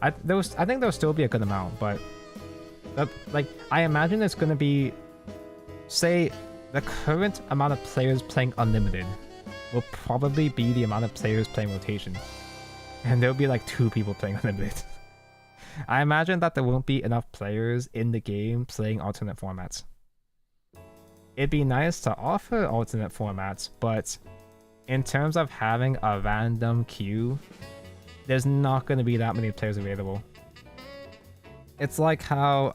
[SPEAKER 2] I think there'll still be a good amount, but I imagine it's gonna be, say, the current amount of players playing Unlimited will probably be the amount of players playing rotation, and there'll be like 2 people playing Unlimited. I imagine that there won't be enough players in the game playing alternate formats. It'd be nice to offer alternate formats, but in terms of having a random queue, there's not going to be that many players available. It's like how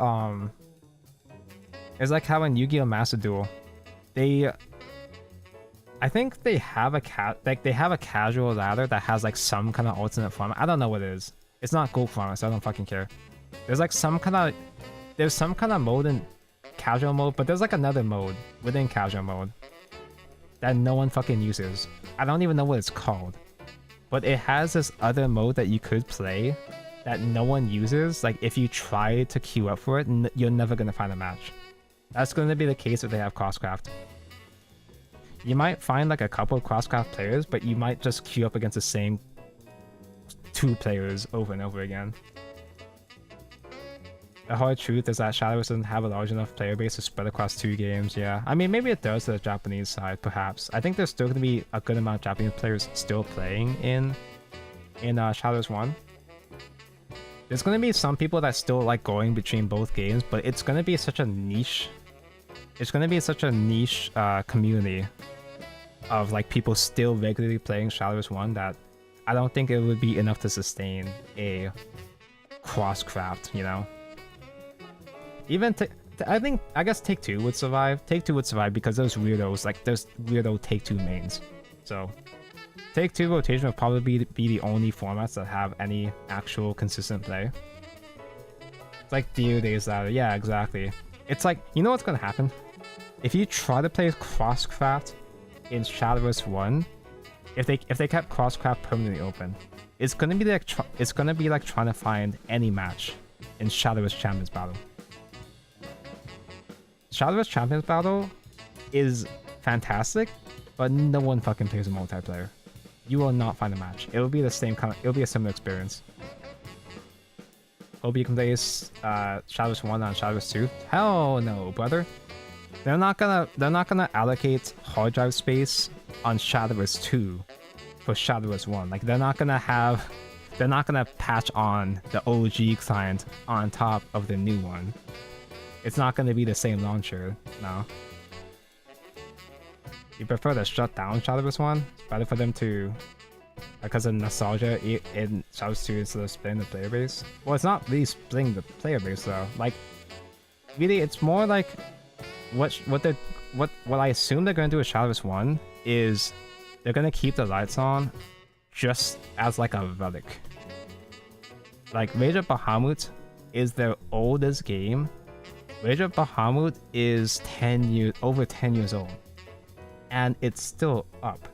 [SPEAKER 2] in Yu-Gi-Oh! Master Duel, I think they have a casual ladder that has like some kind of alternate format. I don't know what it is. It's not gold format, so I don't fucking care. There's some kind of mode in casual mode, but there's like another mode within casual mode that no one fucking uses. I don't even know what it's called. But it has this other mode that you could play that no one uses. Like if you try to queue up for it, you're never gonna find a match. That's gonna be the case if they have Crosscraft. You might find like a couple of Crosscraft players, but you might just queue up against the same 2 players over and over again. The hard truth is that Shadowverse doesn't have a large enough player base to spread across 2 games, yeah. I mean, maybe it does to the Japanese side, perhaps. I think there's still going to be a good amount of Japanese players still playing in Shadowverse 1. There's going to be some people that still like going between both games, but it's going to be such a niche... It's going to be such a niche community of like people still regularly playing Shadowverse 1 that I don't think it would be enough to sustain a Crosscraft, you know? Even I guess Take 2 would survive. Take 2 would survive because there's weirdos, like there's weirdo Take 2 mains. So Take 2 rotation will probably be the only formats that have any actual consistent play. It's like Dio Days Ladder. Yeah, exactly. It's like, you know what's gonna happen? If you try to play Crosscraft in Shadowverse 1, if they kept Crosscraft permanently open, it's gonna be like trying to find any match in Shadowverse Champions Battle. Shadowverse Champions Battle is fantastic, but no one fucking plays a multiplayer. You will not find a match. It'll be the same kind of, it'll be a similar experience. Hope you can play Shadowverse 1 on Shadowverse 2. Hell no, brother. They're not gonna allocate hard drive space on Shadowverse 2 for Shadowverse 1. Like they're not gonna patch on the OG client on top of the new one. It's not gonna be the same launcher, no. You prefer to shut down Shadowverse 1? It's better for them to, because of nostalgia in Shadowverse 2 instead of splitting the player base. Well, it's not really splitting the player base though. Like, really, it's more like what I assume they're gonna do with Shadowverse 1 is they're gonna keep the lights on just as like a relic. Like Rage of Bahamut is their oldest game. Rage of Bahamut is over 10 years old, and it's still up.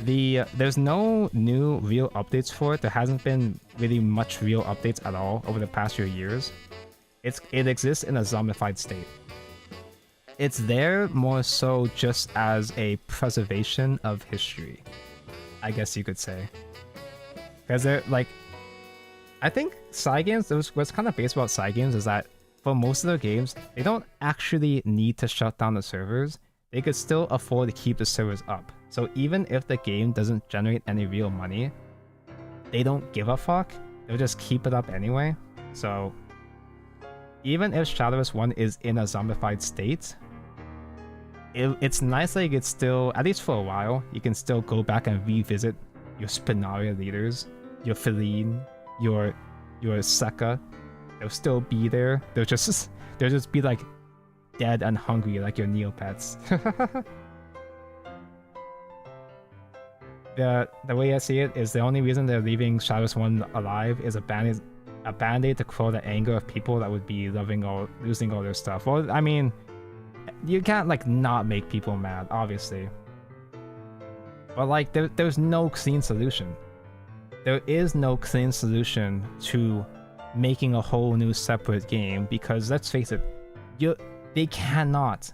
[SPEAKER 2] There's no new real updates for it. There hasn't been really much real updates at all over the past few years. It exists in a zombified state. It's there more so just as a preservation of history, I guess you could say. Because they're like, I think side games, what's kind of based about side games is that for most of their games, they don't actually need to shut down the servers. They could still afford to keep the servers up. So even if the game doesn't generate any real money, they don't give a fuck. They'll just keep it up anyway. So even if Shadowverse 1 is in a zombified state, it's nice that you can still, at least for a while, you can still go back and revisit your Spinaria leaders, your Feline, your Sekka. They'll still be there. They'll just be like dead and hungry like your Neopets. The way I see it is the only reason they're leaving Shadowverse 1 alive is a band-aid to quell the anger of people that would be losing all their stuff. Well, I mean, you can't like not make people mad, obviously. But like there's no clean solution. There is no clean solution to making a whole new separate game because let's face it, they cannot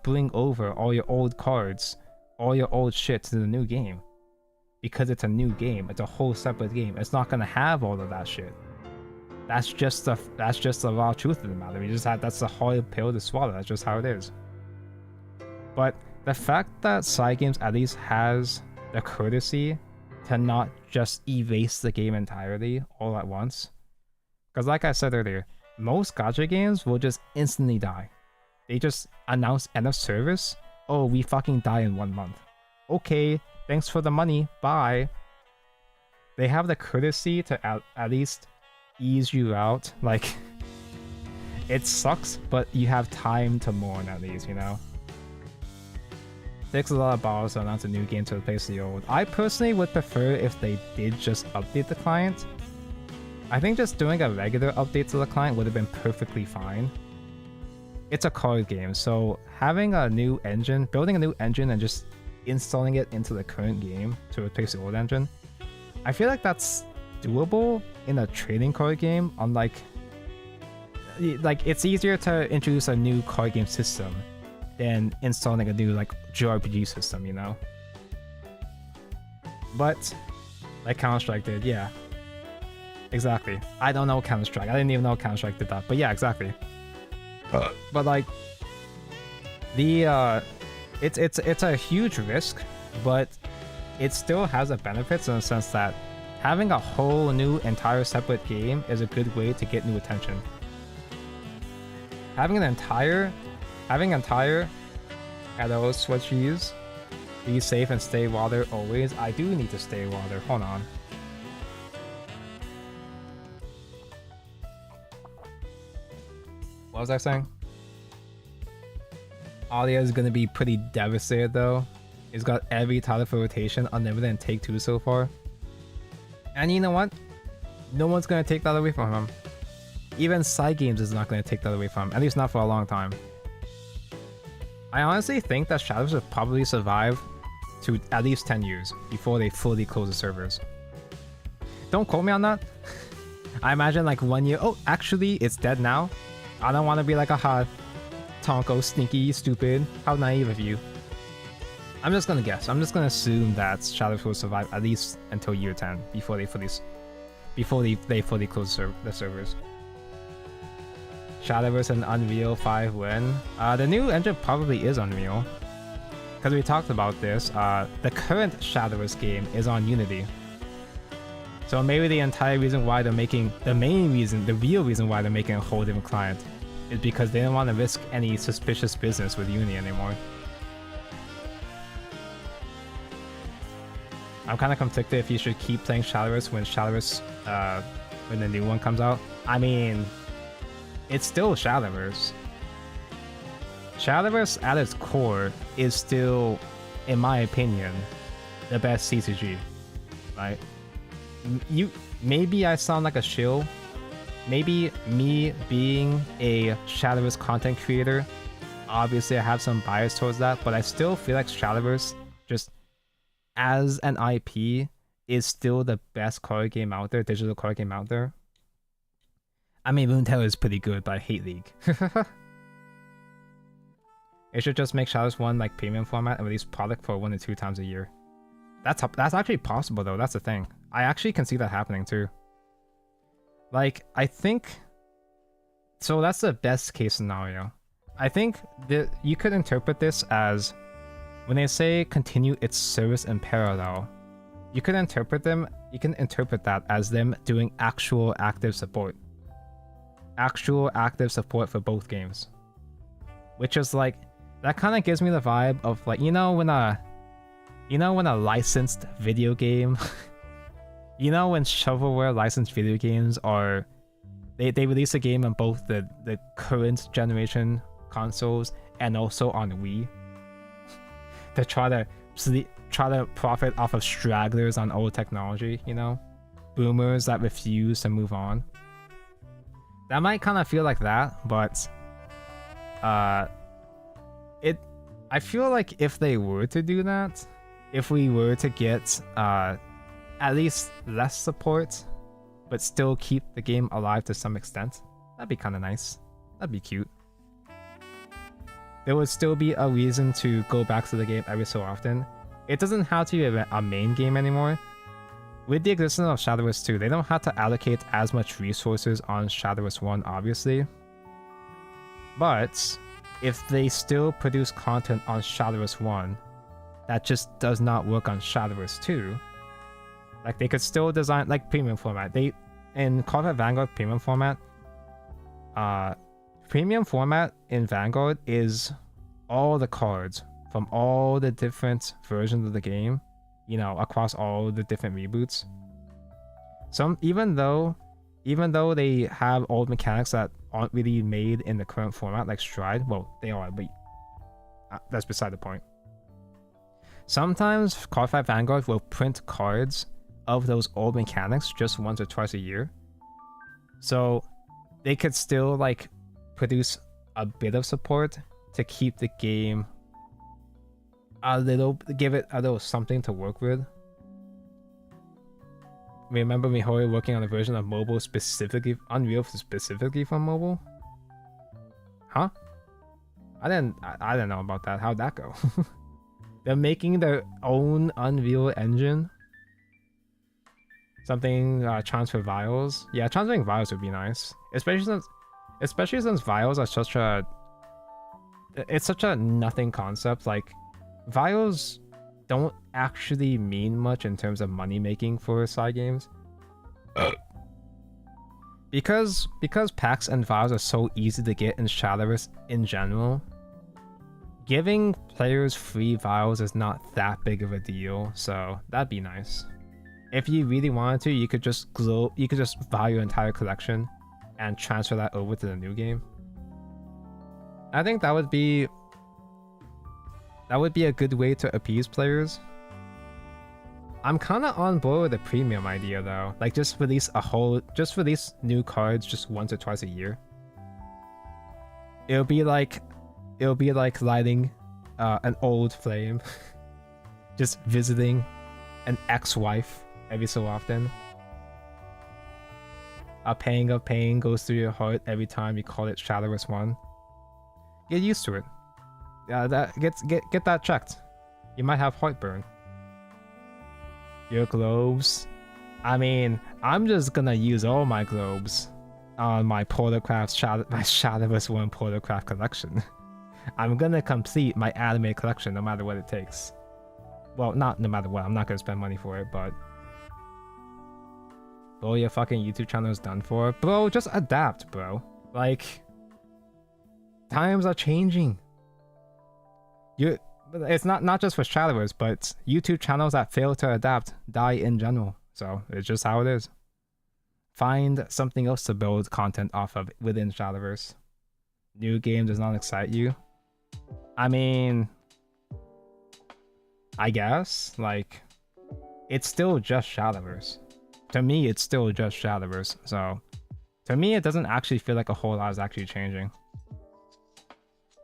[SPEAKER 2] bring over all your old cards, all your old shit to the new game because it's a new game. It's a whole separate game. It's not gonna have all of that shit. That's just the raw truth of the matter. That's the hard pill to swallow. That's just how it is. But the fact that side games at least has the courtesy to not just erase the game entirely all at once. Because like I said earlier, most gacha games will just instantly die. They just announce end of service. Oh, we fucking die in 1 month. Okay, thanks for the money, bye. They have the courtesy to at least ease you out. Like, it sucks, but you have time to mourn at least, you know? Takes a lot of balls to announce a new game to replace the old. I personally would prefer if they did just update the client. I think just doing a regular update to the client would have been perfectly fine. It's a card game, so having a new engine, building a new engine and just installing it into the current game to replace the old engine, I feel like that's doable in a trading card game. Unlike, it's easier to introduce a new card game system than installing a new like JRPG system, you know? But like Counter-Strike did, yeah. Exactly. I don't know Counter-Strike. I didn't even know Counter-Strike did that. But yeah, exactly. But like the it's a huge risk, but it still has a benefits in the sense that having a whole new entire separate game is a good way to get new attention. Having entire hello switchies, be safe and stay water always. I do need to stay water. Hold on. What was I saying? Alia is gonna be pretty devastated though He's got every title for rotation, unlimited, and take two so far. And you know what? No one's gonna take that away from him. Even side games is not gonna take that away from him, at least not for a long time. I honestly think that Shadowverse will probably survive to at least 10 years before they fully close the servers. Don't quote me on that. I imagine like 1 year, oh, actually it's dead now. I don't want to be like, aha, Tonko, sneaky, stupid, how naive of you. I'm just gonna guess. I'm just gonna assume that Shadowverse will survive at least until year 10 before they fully close the servers. Shadowverse and Unreal 5 win. The new engine probably is Unreal, because we talked about this. The current Shadowverse game is on Unity. So maybe the entire reason why they're making, the real reason why they're making a whole different client is because they don't want to risk any suspicious business with Unity anymore. I'm kind of conflicted if you should keep playing Shadowverse when the new one comes out. I mean, it's still Shadowverse. Shadowverse at its core is still, in my opinion, the best CCG, right? Maybe I sound like a shill. Maybe me being a Shadowverse content creator, obviously I have some bias towards that, but I still feel like Shadowverse, just as an IP, is still the best card game out there, digital card game out there. I mean, Runeterra is pretty good, but I hate League. It should just make Shadowverse 1 like premium format and release product for 1 to 2 times a year. That's actually possible though, that's the thing. I actually can see that happening too. Like, I think... So that's the best case scenario. I think that you could interpret this as, when they say continue its service in parallel, you can interpret that as them doing actual active support. Actual active support for both games. Which is like, that kind of gives me the vibe of like, when a licensed video game, when shovelware licensed video games are, they release a game on both the current generation consoles and also on Wii to try to profit off of stragglers on old technology, boomers that refuse to move on. That might kind of feel like that, but I feel like if they were to do that, if we were to get at least less support, but still keep the game alive to some extent, that'd be kind of nice. That'd be cute. There would still be a reason to go back to the game every so often. It doesn't have to be a main game anymore. With the existence of Shadowverse 2, they don't have to allocate as much resources on Shadowverse 1, obviously. But if they still produce content on Shadowverse 1 that just does not work on Shadowverse 2, like they could still design like premium format. In Combat Vanguard premium format in Vanguard is all the cards from all the different versions of the game, across all the different reboots. Even though they have old mechanics that aren't really made in the current format, like Stride, well, they are, but that's beside the point. Sometimes Card 5 Vanguard will print cards of those old mechanics just once or twice a year. So they could still like produce a bit of support to keep the game give it a little something to work with. Remember Mihori working on a version of mobile specifically, Unreal specifically for mobile? Huh? I didn't know about that. How'd that go? They're making their own Unreal engine. Something transfer vials. Yeah, transferring vials would be nice, especially since vials are such a nothing concept. Like, vials don't actually mean much in terms of money making for side games. Because packs and vials are so easy to get in Shadowverse in general, giving players free vials is not that big of a deal, so that'd be nice. If you really wanted to, you could just buy your entire collection and transfer that over to the new game. I think that would be That would be a good way to appease players. I'm kind of on board with the premium idea though. Like just release new cards just once or twice a year. It'll be like lighting an old flame. Just visiting an ex-wife every so often. A pang of pain goes through your heart every time you call it Shadowverse 1. Get used to it. Get that checked. You might have heartburn. Your globes. I mean, I'm just gonna use all my globes on my Shadowverse 1 Portalcraft collection. I'm gonna complete my anime collection no matter what it takes. Well, not no matter what. I'm not gonna spend money for it, but bro, your fucking YouTube channel is done for. Bro, just adapt, bro. Like, times are changing. It's not just for Shadowverse, but YouTube channels that fail to adapt die in general. So it's just how it is. Find something else to build content off of within Shadowverse. New game does not excite you. I mean, I guess, like, it's still just Shadowverse. To me, it's still just Shadowverse. So to me, it doesn't actually feel like a whole lot is actually changing.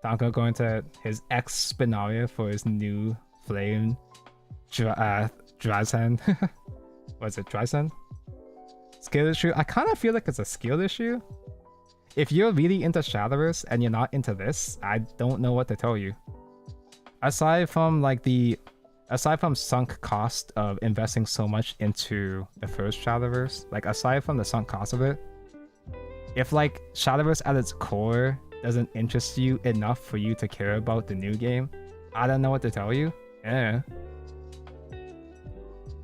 [SPEAKER 2] Tanko going to his ex Spinaria for his new flame Drysen. What's it, Drysen? Skill issue? I kind of feel like it's a skill issue. If you're really into Shadowverse and you're not into this, I don't know what to tell you. Aside from sunk cost of investing so much into the first Shadowverse, like aside from the sunk cost of it, if like Shadowverse at its core doesn't interest you enough for you to care about the new game, I don't know what to tell you. Yeah.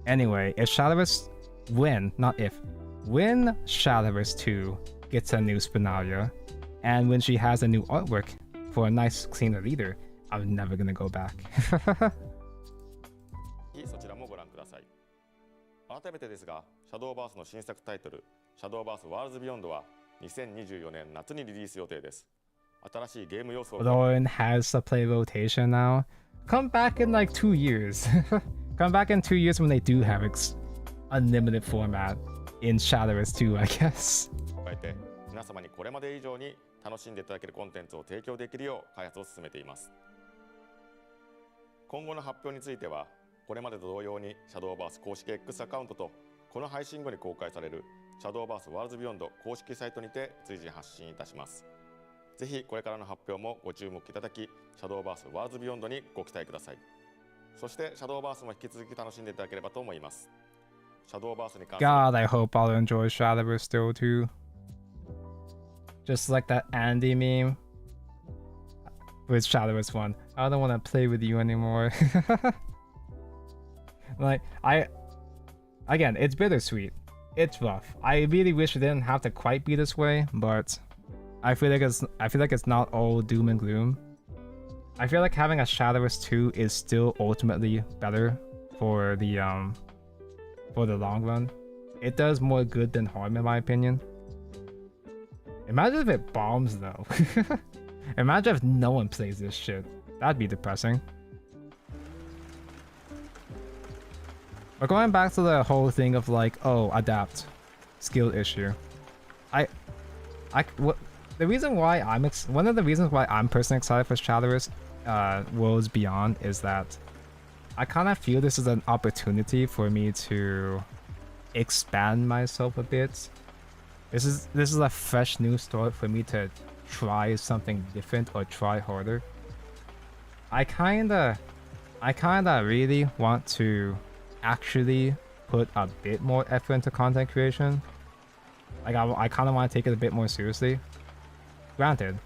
[SPEAKER 2] Anyway, if Shadowverse when Shadowverse 2 gets a new Spinaria, and when she has a new artwork for a nice cleaner leader, I'm never gonna go back.
[SPEAKER 4] そちらもご覧ください。改めてですが、シャドーバースの新作タイトル、シャドーバースワールズビヨンドは2024年夏にリリース予定です。新しいゲーム要素を
[SPEAKER 2] Lauren has to play rotation now. Come back in like 2 years. Come back in 2 years when they do have unlimited format in Shadowverse 2, I guess.
[SPEAKER 4] 加えて皆様にこれまで以上に楽しんでいただけるコンテンツを提供できるよう開発を進めています。今後の発表については、これまでと同様にシャドーバース公式 X アカウントとこの配信後に公開されるシャドーバースワールズビヨンド公式サイトにて随時発信いたします。ぜひこれからの発表もご注目いただき、シャドーバースワールズビヨンドにご期待ください。そしてシャドーバースも引き続き楽しんでいただければと思います。シャドーバースに関する
[SPEAKER 2] God, I hope I'll enjoy Shadowverse still too. Just like that Andy meme with Shadowverse 1. I don't want to play with you anymore. Like, again, it's bittersweet. It's rough. I really wish it didn't have to quite be this way, but I feel like it's not all doom and gloom. I feel like having a Shadowverse 2 is still ultimately better for the long run. It does more good than harm in my opinion. Imagine if it bombs though. Imagine if no one plays this shit. That'd be depressing. We're going back to the whole thing of like, oh, adapt, skill issue. The reason why one of the reasons why I'm personally excited for Shadowverse Worlds Beyond is that I kind of feel this is an opportunity for me to expand myself a bit. This is a fresh new start for me to try something different or try harder. I kinda really want to actually put a bit more effort into content creation. Like I kind of want to take it a bit more seriously. Granted,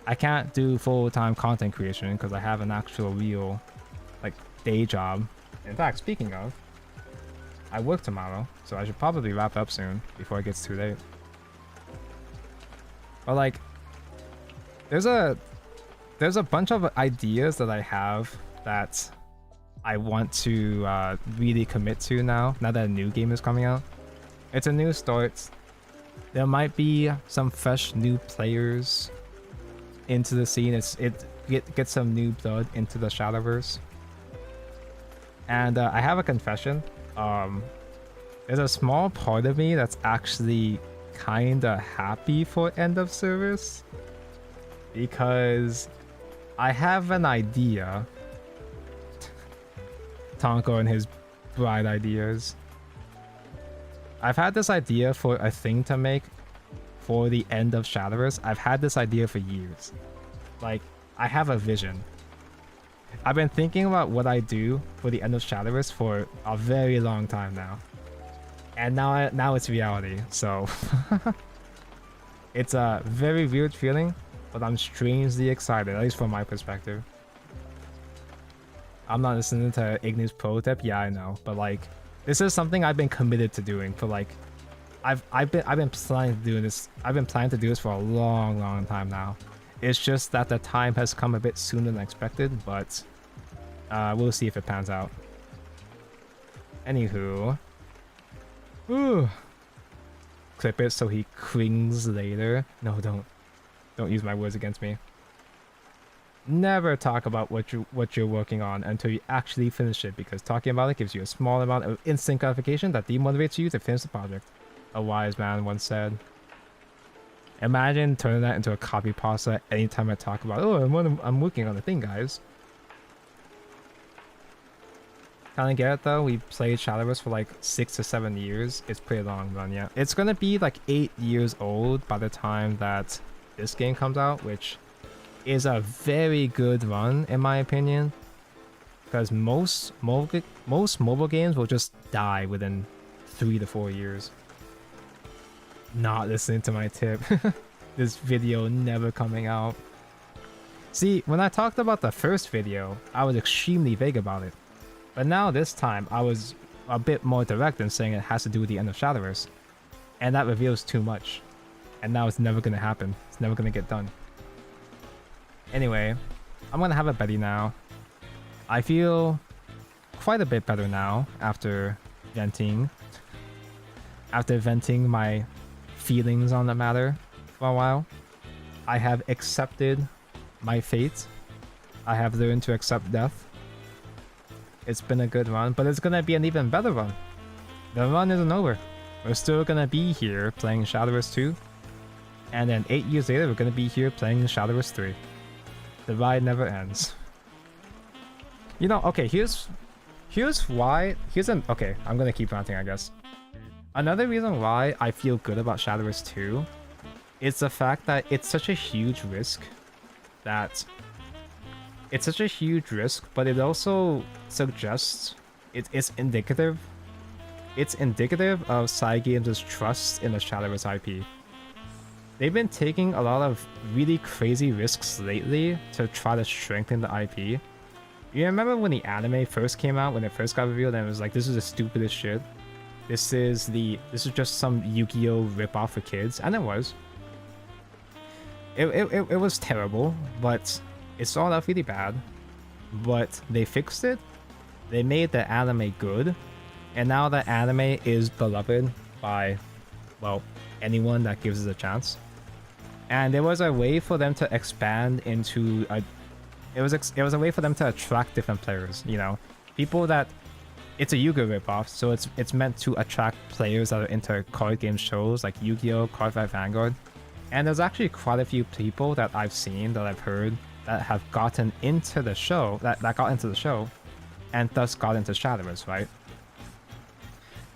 [SPEAKER 2] I can't do full-time content creation because I have an actual real like day job. In fact, speaking of, I work tomorrow, so I should probably wrap up soon before it gets too late. But like, there's a bunch of ideas that I have that I want to really commit to now that a new game is coming out. It's a new start. There might be some fresh new players into the scene. get some new blood into the Shadowverse. And I have a confession. There's a small part of me that's actually kinda happy for end of service, because I have an idea. Tonko and his bright ideas. I've had this idea for a thing to make for the end of Shadowverse. I've had this idea for years. Like, I have a vision. I've been thinking about what I do for the end of Shadowverse for a very long time now. And now it's reality, so... It's a very weird feeling, but I'm strangely excited, at least from my perspective. I'm not listening to Ignis pro tip, yeah, I know, but like, this is something I've been committed to doing for like, I've been planning to do this. I've been planning to do this for a long time now. It's just that the time has come a bit sooner than expected, but we'll see if it pans out. Anywho, ooh, clip it so he crings later. No, don't use my words against me. Never talk about what you're working on until you actually finish it, because talking about it gives you a small amount of instant gratification that demotivates you to finish the project. A wise man once said. Imagine turning that into a copy pasta anytime I talk about, oh, I'm working on the thing, guys. Kinda get it though, we played Shadowverse for like 6 to 7 years. It's pretty long run, yeah. It's gonna be like 8 years old by the time that this game comes out, which is a very good run in my opinion. Because most mobile games will just die within 3 to 4 years. Not listening to my tip. This video never coming out. See, when I talked about the first video, I was extremely vague about it. But now this time, I was a bit more direct in saying it has to do with the end of Shadowverse. And that reveals too much. And now it's never gonna happen. It's never gonna get done. Anyway, I'm gonna have a Betty now. I feel quite a bit better now after venting. After venting my feelings on the matter for a while. I have accepted my fate. I have learned to accept death. It's been a good run, but it's gonna be an even better run. The run isn't over. We're still gonna be here playing Shadowverse 2. And then 8 years later, we're gonna be here playing Shadowverse 3. The ride never ends. You know, okay, here's why. Okay, I'm gonna keep ranting, I guess. Another reason why I feel good about Shadowverse 2 is the fact that it's such a huge risk but it also suggests it's indicative of Cygames' trust in the Shadowverse IP. They've been taking a lot of really crazy risks lately to try to strengthen the IP. You remember when the anime first came out, when it first got revealed, and it was like, this is the stupidest shit. This is just some Yu-Gi-Oh ripoff for kids, and it was. It was terrible, but it started out really bad. But they fixed it. They made the anime good, and now the anime is beloved by, well, anyone that gives it a chance. And there was a way for them to expand into a. It was a way for them to attract different players. You know, people that. It's a Yu-Gi-Oh ripoff, so it's meant to attract players that are into card game shows like Yu-Gi-Oh, Card Fight Vanguard. And there's actually quite a few people that I've seen, that I've heard, that have gotten into the show, that got into the show, and thus got into Shadowverse, right?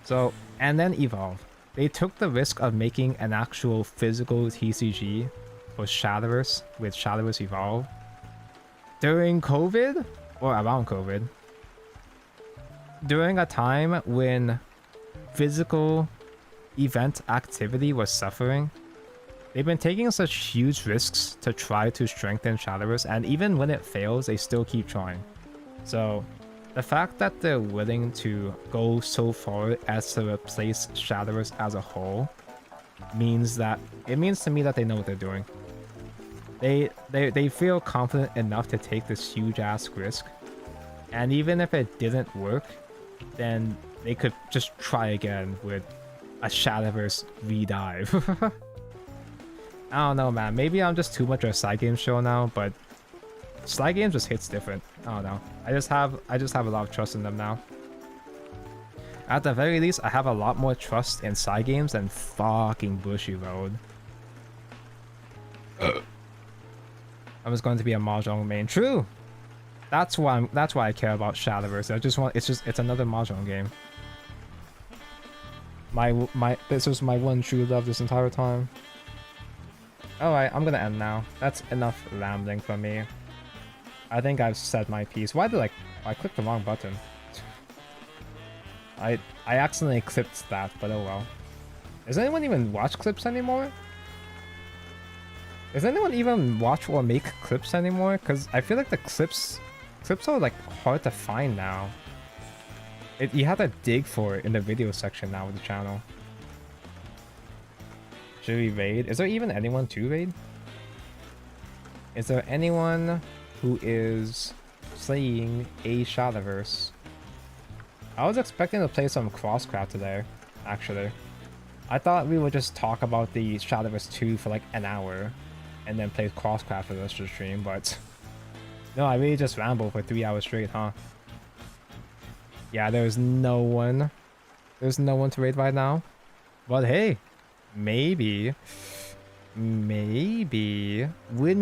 [SPEAKER 2] So, and then Evolve. They took the risk of making an actual physical TCG for Shadowverse with Shadowverse Evolve during COVID, or around COVID. During a time when physical event activity was suffering. They've been taking such huge risks to try to strengthen Shadowverse, and even when it fails, they still keep trying. So, the fact that they're willing to go so far as to replace Shadowverse as a whole means to me that they know what they're doing. They feel confident enough to take this huge ass risk, and even if it didn't work, then they could just try again with a Shadowverse redive. I don't know, man. Maybe I'm just too much of a side game show now, but Sly Games just hits different. I don't know. I just have a lot of trust in them now. At the very least, I have a lot more trust in Sly Games than fucking Bushy Road. I was going to be a mahjong main. True. That's why I care about Shadowverse. It's another mahjong game. This was my one true love this entire time. Alright, I'm gonna end now. That's enough rambling from me. I think I've said my piece. Why did I clicked the wrong button? I accidentally clipped that, but oh well. Does anyone even watch clips anymore? Does anyone even watch or make clips anymore? Because I feel like the clips are like hard to find now. You have to dig for it in the video section now with the channel. Should we raid? Is there even anyone to raid? Is there anyone who is playing a Shadowverse? I was expecting to play some Crosscraft today, actually. I thought we would just talk about the Shadowverse 2 for like an hour and then play Crosscraft for the rest of the stream, but no, I really just rambled for 3 hours straight, huh? Yeah, there's no one. There's no one to raid right now. But hey, maybe when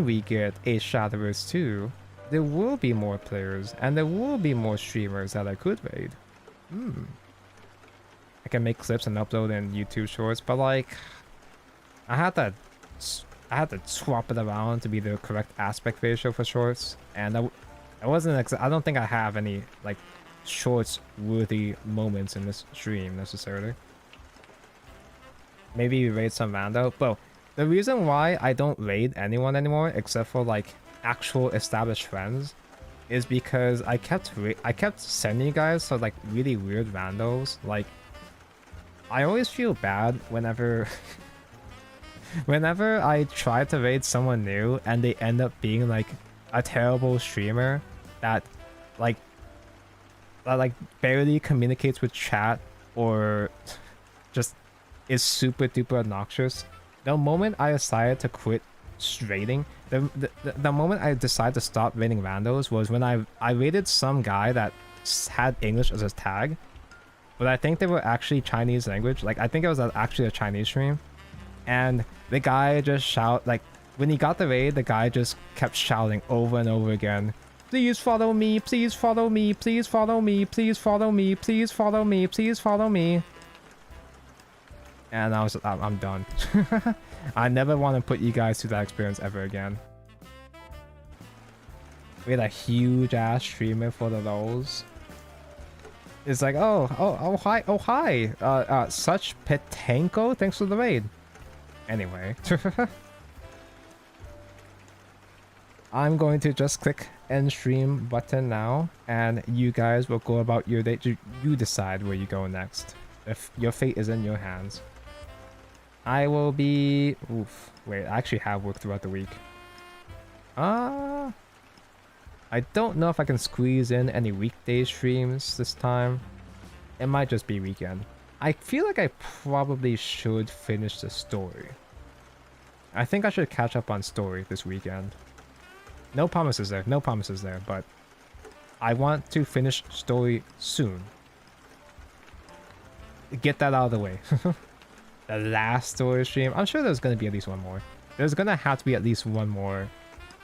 [SPEAKER 2] we get a Shadowverse 2, there will be more players and there will be more streamers that I could raid. I can make clips and upload in YouTube Shorts, but like, I had to swap it around to be the correct aspect ratio for Shorts, and I don't think I have any like Shorts worthy moments in this stream necessarily. Maybe raid some rando. But the reason why I don't raid anyone anymore, except for like actual established friends, is because I kept sending you guys some like really weird randos. Like, I always feel bad whenever whenever I try to raid someone new and they end up being like a terrible streamer that barely communicates with chat or just is super duper obnoxious. The moment I decided to quit raiding, the moment I decided to stop raiding randos was when I raided some guy that had English as his tag, but I think they were actually Chinese language. Like, I think it was actually a Chinese stream, and the guy just when he got the raid, the guy just kept shouting over and over again, "Please follow me, please follow me, please follow me, please follow me, please follow me, please follow me." And I'm done. I never want to put you guys through that experience ever again. We had a huge ass streamer for the lols. It's like, oh hi, such Petenko, thanks for the raid. Anyway. I'm going to just click end stream button now, and you guys will go about your day. You decide where you go next. If your fate is in your hands. I will be... wait, I actually have work throughout the week. I don't know if I can squeeze in any weekday streams this time. It might just be weekend. I feel like I probably should finish the story. I think I should catch up on story this weekend. No promises there, but I want to finish story soon. Get that out of the way. The last story stream. I'm sure there's going to be at least one more. There's going to have to be at least one more.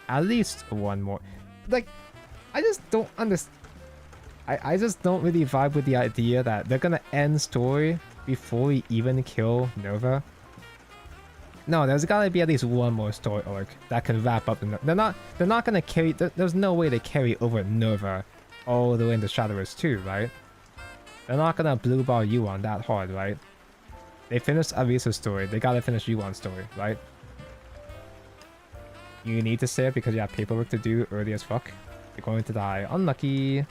[SPEAKER 2] At least one more. Like, I just don't understand. I just don't really vibe with the idea that they're going to end story before we even kill Nova. No, there's got to be at least one more story arc that can wrap up. They're not going to carry. There's no way they carry over Nova all the way into Shadowverse 2, right? They're not going to blue ball Yuan that hard, right? They finished Arisa's story. They gotta finish Yuan's story, right? You need to say it because you have paperwork to do early as fuck. You're going to die. Unlucky.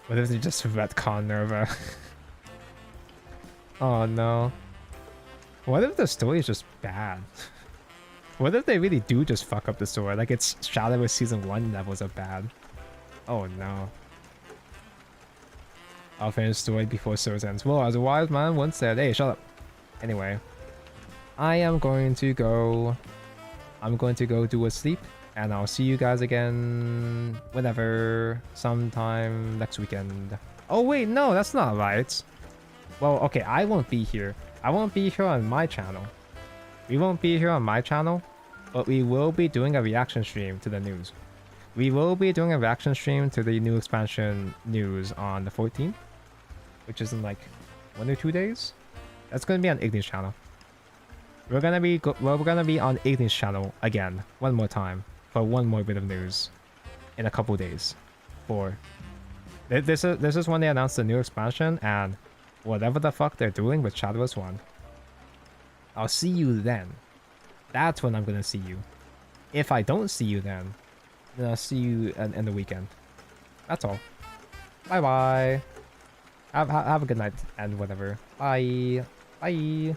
[SPEAKER 2] What if they just retcon Nerva? Oh no. What if the story is just bad? What if they really do just fuck up the story? Like it's Shadowverse Season 1 levels of bad. Oh no. I'll finish the story before service ends. Well, as a wise man once said, hey, shut up. Anyway, I'm going to go do a sleep, And I'll see you guys again whenever, sometime next weekend. Oh wait, no, that's not right. Well, okay, I won't be here. I won't be here on my channel. We won't be here on my channel, but we will be doing a reaction stream to the news. We will be doing a reaction stream to the new expansion news on the 14th, which is in like 1 or 2 days. That's gonna be on Ignis channel. We're gonna be on Ignis channel again, one more time, for one more bit of news, in a couple days. This is when they announced the new expansion and whatever the fuck they're doing with Shadowverse 1. I'll see you then. That's when I'm gonna see you. If I don't see you then I'll see you in the weekend. That's all. Bye bye. Have a good night and whatever. Bye. Bye.